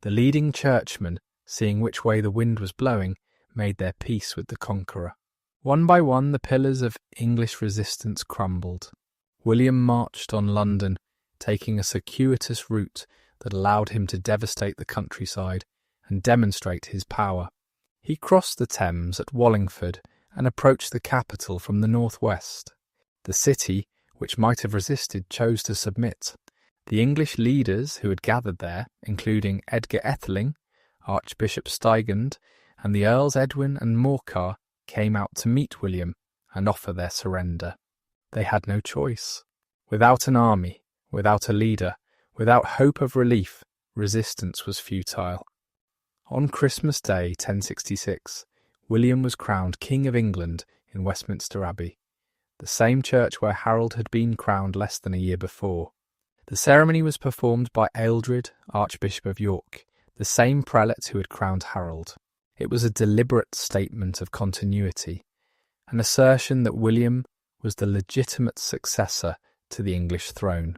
The leading churchmen, seeing which way the wind was blowing, made their peace with the conqueror. One by one the pillars of English resistance crumbled. William marched on London, taking a circuitous route that allowed him to devastate the countryside and demonstrate his power. He crossed the Thames at Wallingford and approached the capital from the northwest. The city, which might have resisted, chose to submit. The English leaders who had gathered there, including Edgar Atheling, Archbishop Stigand, and the Earls Edwin and Morcar, came out to meet William and offer their surrender. They had no choice. Without an army, without a leader, without hope of relief, resistance was futile. On Christmas Day 1066, William was crowned King of England in Westminster Abbey, the same church where Harold had been crowned less than a year before. The ceremony was performed by Ealdred, Archbishop of York, the same prelate who had crowned Harold. It was a deliberate statement of continuity, an assertion that William was the legitimate successor to the English throne.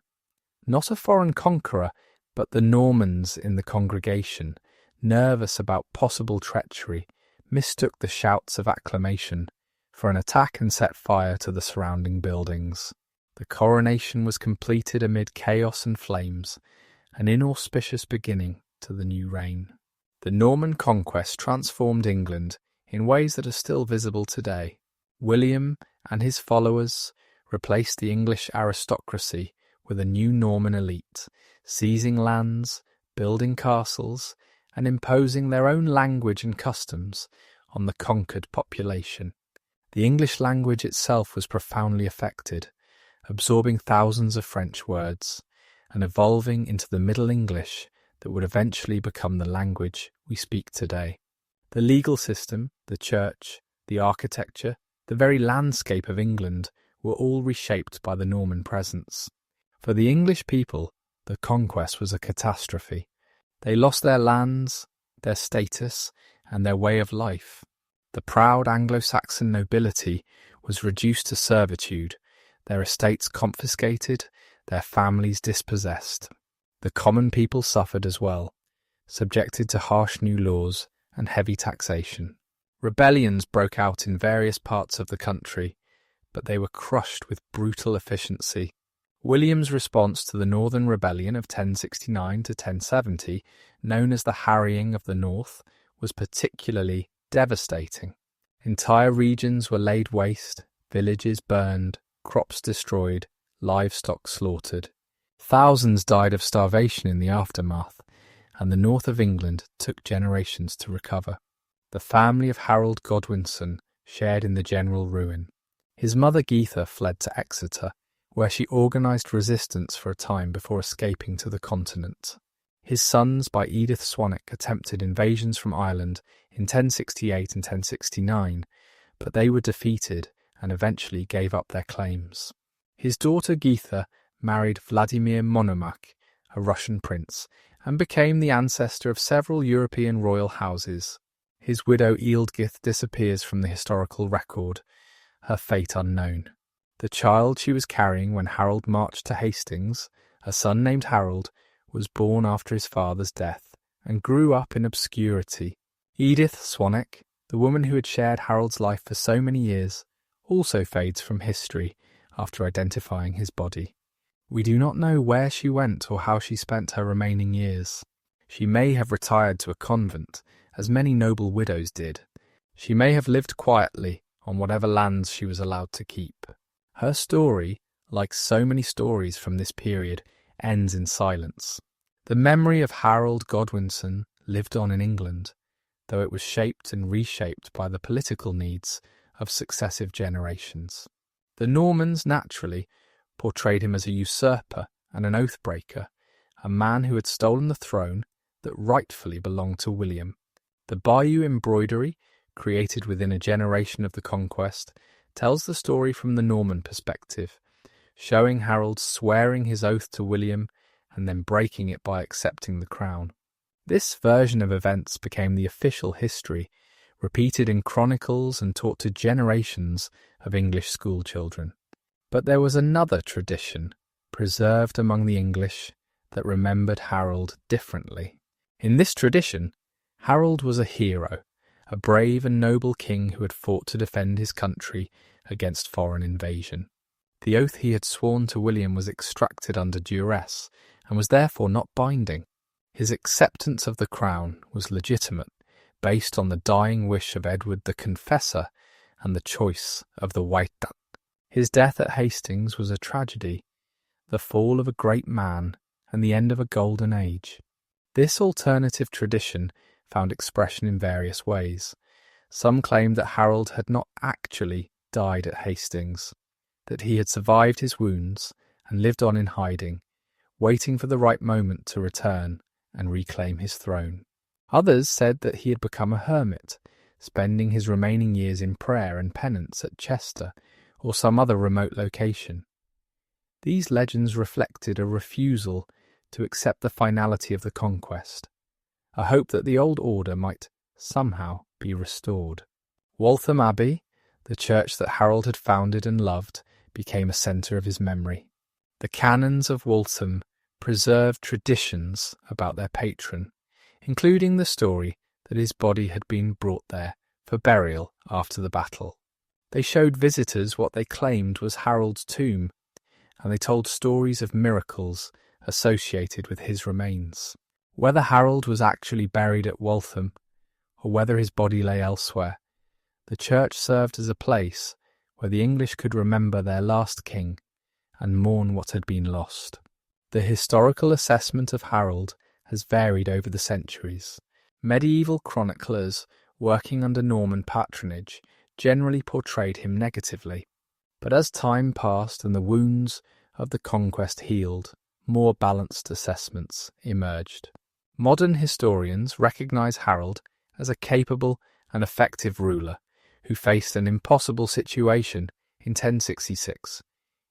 Not a foreign conqueror, but the Normans in the congregation, nervous about possible treachery, mistook the shouts of acclamation for an attack and set fire to the surrounding buildings. The coronation was completed amid chaos and flames, an inauspicious beginning to the new reign. The Norman conquest transformed England in ways that are still visible today. William and his followers replaced the English aristocracy with a new Norman elite, seizing lands, building castles, and imposing their own language and customs on the conquered population. The English language itself was profoundly affected, absorbing thousands of French words, and evolving into the Middle English that would eventually become the language we speak today. The legal system, the church, the architecture, the very landscape of England were all reshaped by the Norman presence. For the English people, the conquest was a catastrophe. They lost their lands, their status, and their way of life. The proud Anglo-Saxon nobility was reduced to servitude, their estates confiscated, their families dispossessed. The common people suffered as well, subjected to harsh new laws and heavy taxation. Rebellions broke out in various parts of the country, but they were crushed with brutal efficiency. William's response to the Northern Rebellion of 1069 to 1070, known as the Harrying of the North, was particularly devastating. Entire regions were laid waste, villages burned, crops destroyed, livestock slaughtered. Thousands died of starvation in the aftermath, and the north of England took generations to recover. The family of Harold Godwinson shared in the general ruin. His mother Geitha fled to Exeter, where she organised resistance for a time before escaping to the continent. His sons by Edith Swanwick attempted invasions from Ireland in 1068 and 1069, but they were defeated and eventually gave up their claims. His daughter Geitha married Vladimir Monomakh, a Russian prince, and became the ancestor of several European royal houses. His widow Ealdgith disappears from the historical record, her fate unknown. The child she was carrying when Harold marched to Hastings, a son named Harold, was born after his father's death and grew up in obscurity. Edith Swanwick, the woman who had shared Harold's life for so many years, also fades from history after identifying his body. We do not know where she went or how she spent her remaining years. She may have retired to a convent, as many noble widows did. She may have lived quietly on whatever lands she was allowed to keep. Her story, like so many stories from this period, ends in silence. The memory of Harold Godwinson lived on in England, though it was shaped and reshaped by the political needs of successive generations. The Normans, naturally, portrayed him as a usurper and an oath-breaker, a man who had stolen the throne that rightfully belonged to William. The Bayeux embroidery, created within a generation of the conquest, tells the story from the Norman perspective, showing Harold swearing his oath to William and then breaking it by accepting the crown. This version of events became the official history, repeated in chronicles and taught to generations of English schoolchildren. But there was another tradition preserved among the English that remembered Harold differently. In this tradition, Harold was a hero, a brave and noble king who had fought to defend his country against foreign invasion. The oath he had sworn to William was extracted under duress and was therefore not binding. His acceptance of the crown was legitimate, based on the dying wish of Edward the Confessor and the choice of the White Duck. His death at Hastings was a tragedy, the fall of a great man and the end of a golden age. This alternative tradition found expression in various ways. Some claimed that Harold had not actually died at Hastings, that he had survived his wounds and lived on in hiding, waiting for the right moment to return and reclaim his throne. Others said that he had become a hermit, spending his remaining years in prayer and penance at Chester or some other remote location. These legends reflected a refusal to accept the finality of the conquest, a hope that the old order might somehow be restored. Waltham Abbey, the church that Harold had founded and loved, became a centre of his memory. The canons of Waltham preserved traditions about their patron, including the story that his body had been brought there for burial after the battle. They showed visitors what they claimed was Harold's tomb, and they told stories of miracles associated with his remains. Whether Harold was actually buried at Waltham, or whether his body lay elsewhere, the church served as a place where the English could remember their last king and mourn what had been lost. The historical assessment of Harold has varied over the centuries. Medieval chroniclers working under Norman patronage generally portrayed him negatively, but as time passed and the wounds of the conquest healed, more balanced assessments emerged. Modern historians recognise Harold as a capable and effective ruler who faced an impossible situation in 1066.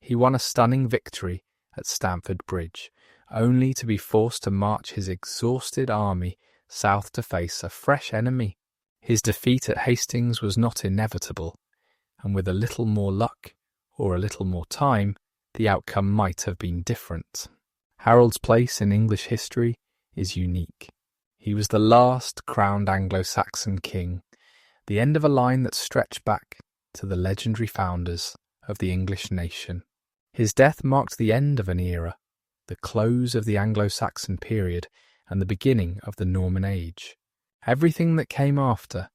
He won a stunning victory at Stamford Bridge, only to be forced to march his exhausted army south to face a fresh enemy. His defeat at Hastings was not inevitable, and with a little more luck or a little more time, the outcome might have been different. Harold's place in English history is unique. He was the last crowned Anglo-Saxon king, the end of a line that stretched back to the legendary founders of the English nation. His death marked the end of an era, the close of the Anglo-Saxon period and the beginning of the Norman age. Everything that came after,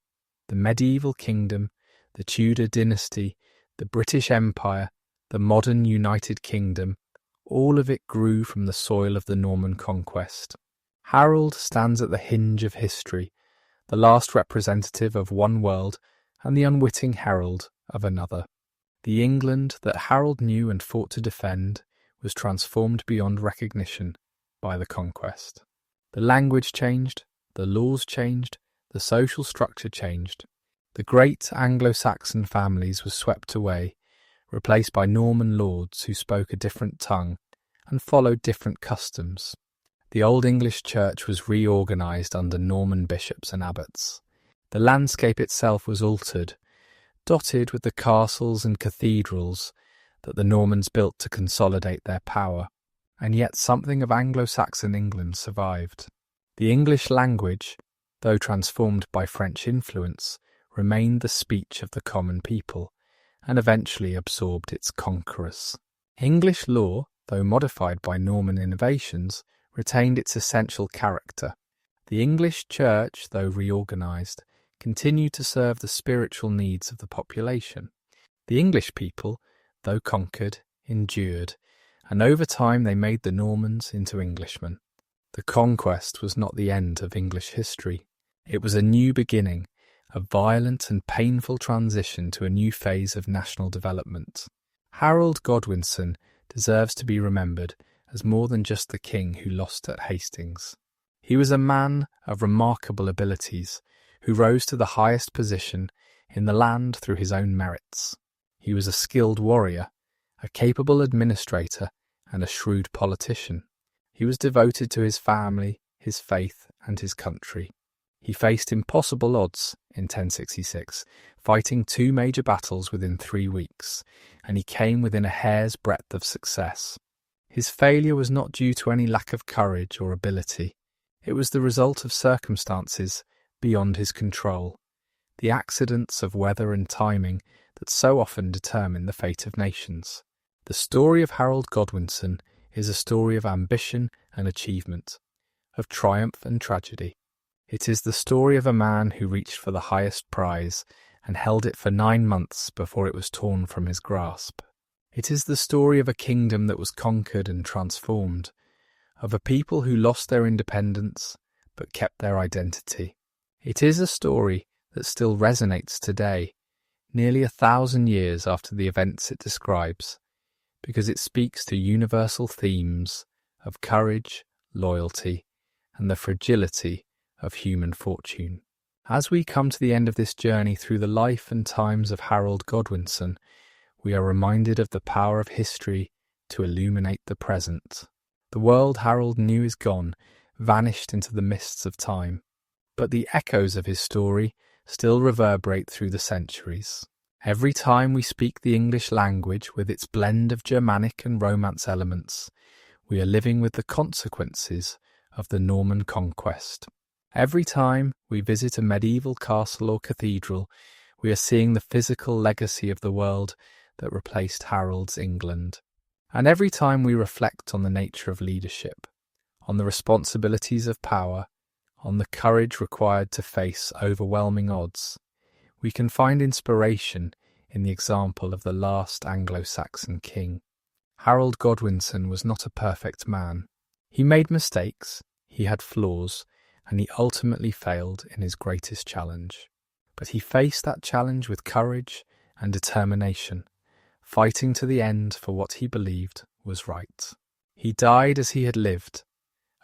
the medieval kingdom, the Tudor dynasty, the British Empire, the modern United Kingdom, all of it grew from the soil of the Norman conquest. Harold stands at the hinge of history, the last representative of one world and the unwitting herald of another. The England that Harold knew and fought to defend was transformed beyond recognition by the conquest. The language changed, the laws changed, the social structure changed. The great Anglo-Saxon families were swept away, replaced by Norman lords who spoke a different tongue and followed different customs. The Old English Church was reorganised under Norman bishops and abbots. The landscape itself was altered, dotted with the castles and cathedrals that the Normans built to consolidate their power, and yet something of Anglo-Saxon England survived. The English language, though transformed by French influence, remained the speech of the common people, and eventually absorbed its conquerors. English law, though modified by Norman innovations, retained its essential character. The English Church, though reorganised, continued to serve the spiritual needs of the population. The English people, though conquered, endured, and over time they made the Normans into Englishmen. The conquest was not the end of English history. It was a new beginning, a violent and painful transition to a new phase of national development. Harold Godwinson deserves to be remembered as more than just the king who lost at Hastings. He was a man of remarkable abilities, who rose to the highest position in the land through his own merits. He was a skilled warrior, a capable administrator, and a shrewd politician. He was devoted to his family, his faith, and his country. He faced impossible odds in 1066, fighting 2 major battles within 3 weeks, and he came within a hair's breadth of success. His failure was not due to any lack of courage or ability. It was the result of circumstances beyond his control, the accidents of weather and timing that so often determine the fate of nations. The story of Harold Godwinson is a story of ambition and achievement, of triumph and tragedy. It is the story of a man who reached for the highest prize and held it for 9 months before it was torn from his grasp. It is the story of a kingdom that was conquered and transformed, of a people who lost their independence but kept their identity. It is a story that still resonates today, nearly 1,000 years after the events it describes, because it speaks to universal themes of courage, loyalty, and the fragility of human fortune. As we come to the end of this journey through the life and times of Harold Godwinson, we are reminded of the power of history to illuminate the present. The world Harold knew is gone, vanished into the mists of time, but the echoes of his story still reverberate through the centuries. Every time we speak the English language with its blend of Germanic and Romance elements, we are living with the consequences of the Norman conquest. Every time we visit a medieval castle or cathedral, we are seeing the physical legacy of the world that replaced Harold's England. And every time we reflect on the nature of leadership, on the responsibilities of power, on the courage required to face overwhelming odds, we can find inspiration in the example of the last Anglo-Saxon king. Harold Godwinson was not a perfect man. He made mistakes, he had flaws, and he ultimately failed in his greatest challenge. But he faced that challenge with courage and determination, fighting to the end for what he believed was right. He died as he had lived,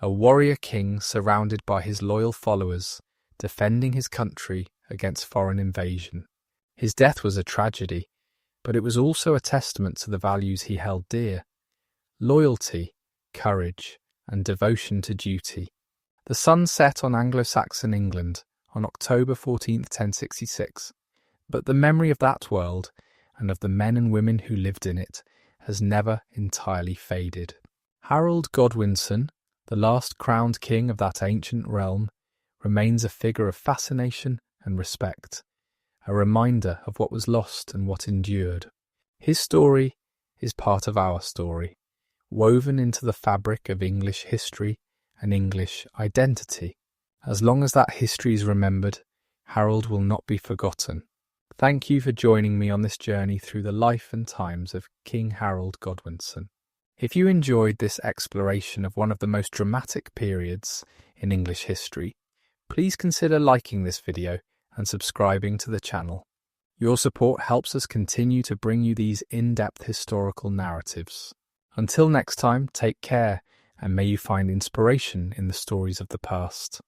a warrior king surrounded by his loyal followers, defending his country against foreign invasion. His death was a tragedy, but it was also a testament to the values he held dear: loyalty, courage, and devotion to duty. The sun set on Anglo-Saxon England on October 14th, 1066, but the memory of that world and of the men and women who lived in it has never entirely faded. Harold Godwinson, the last crowned king of that ancient realm, remains a figure of fascination and respect, a reminder of what was lost and what endured. His story is part of our story, woven into the fabric of English history and English identity. As long as that history is remembered, Harold will not be forgotten. Thank you for joining me on this journey through the life and times of King Harold Godwinson. If you enjoyed this exploration of one of the most dramatic periods in English history, please consider liking this video and subscribing to the channel. Your support helps us continue to bring you these in-depth historical narratives. Until next time, take care, and may you find inspiration in the stories of the past.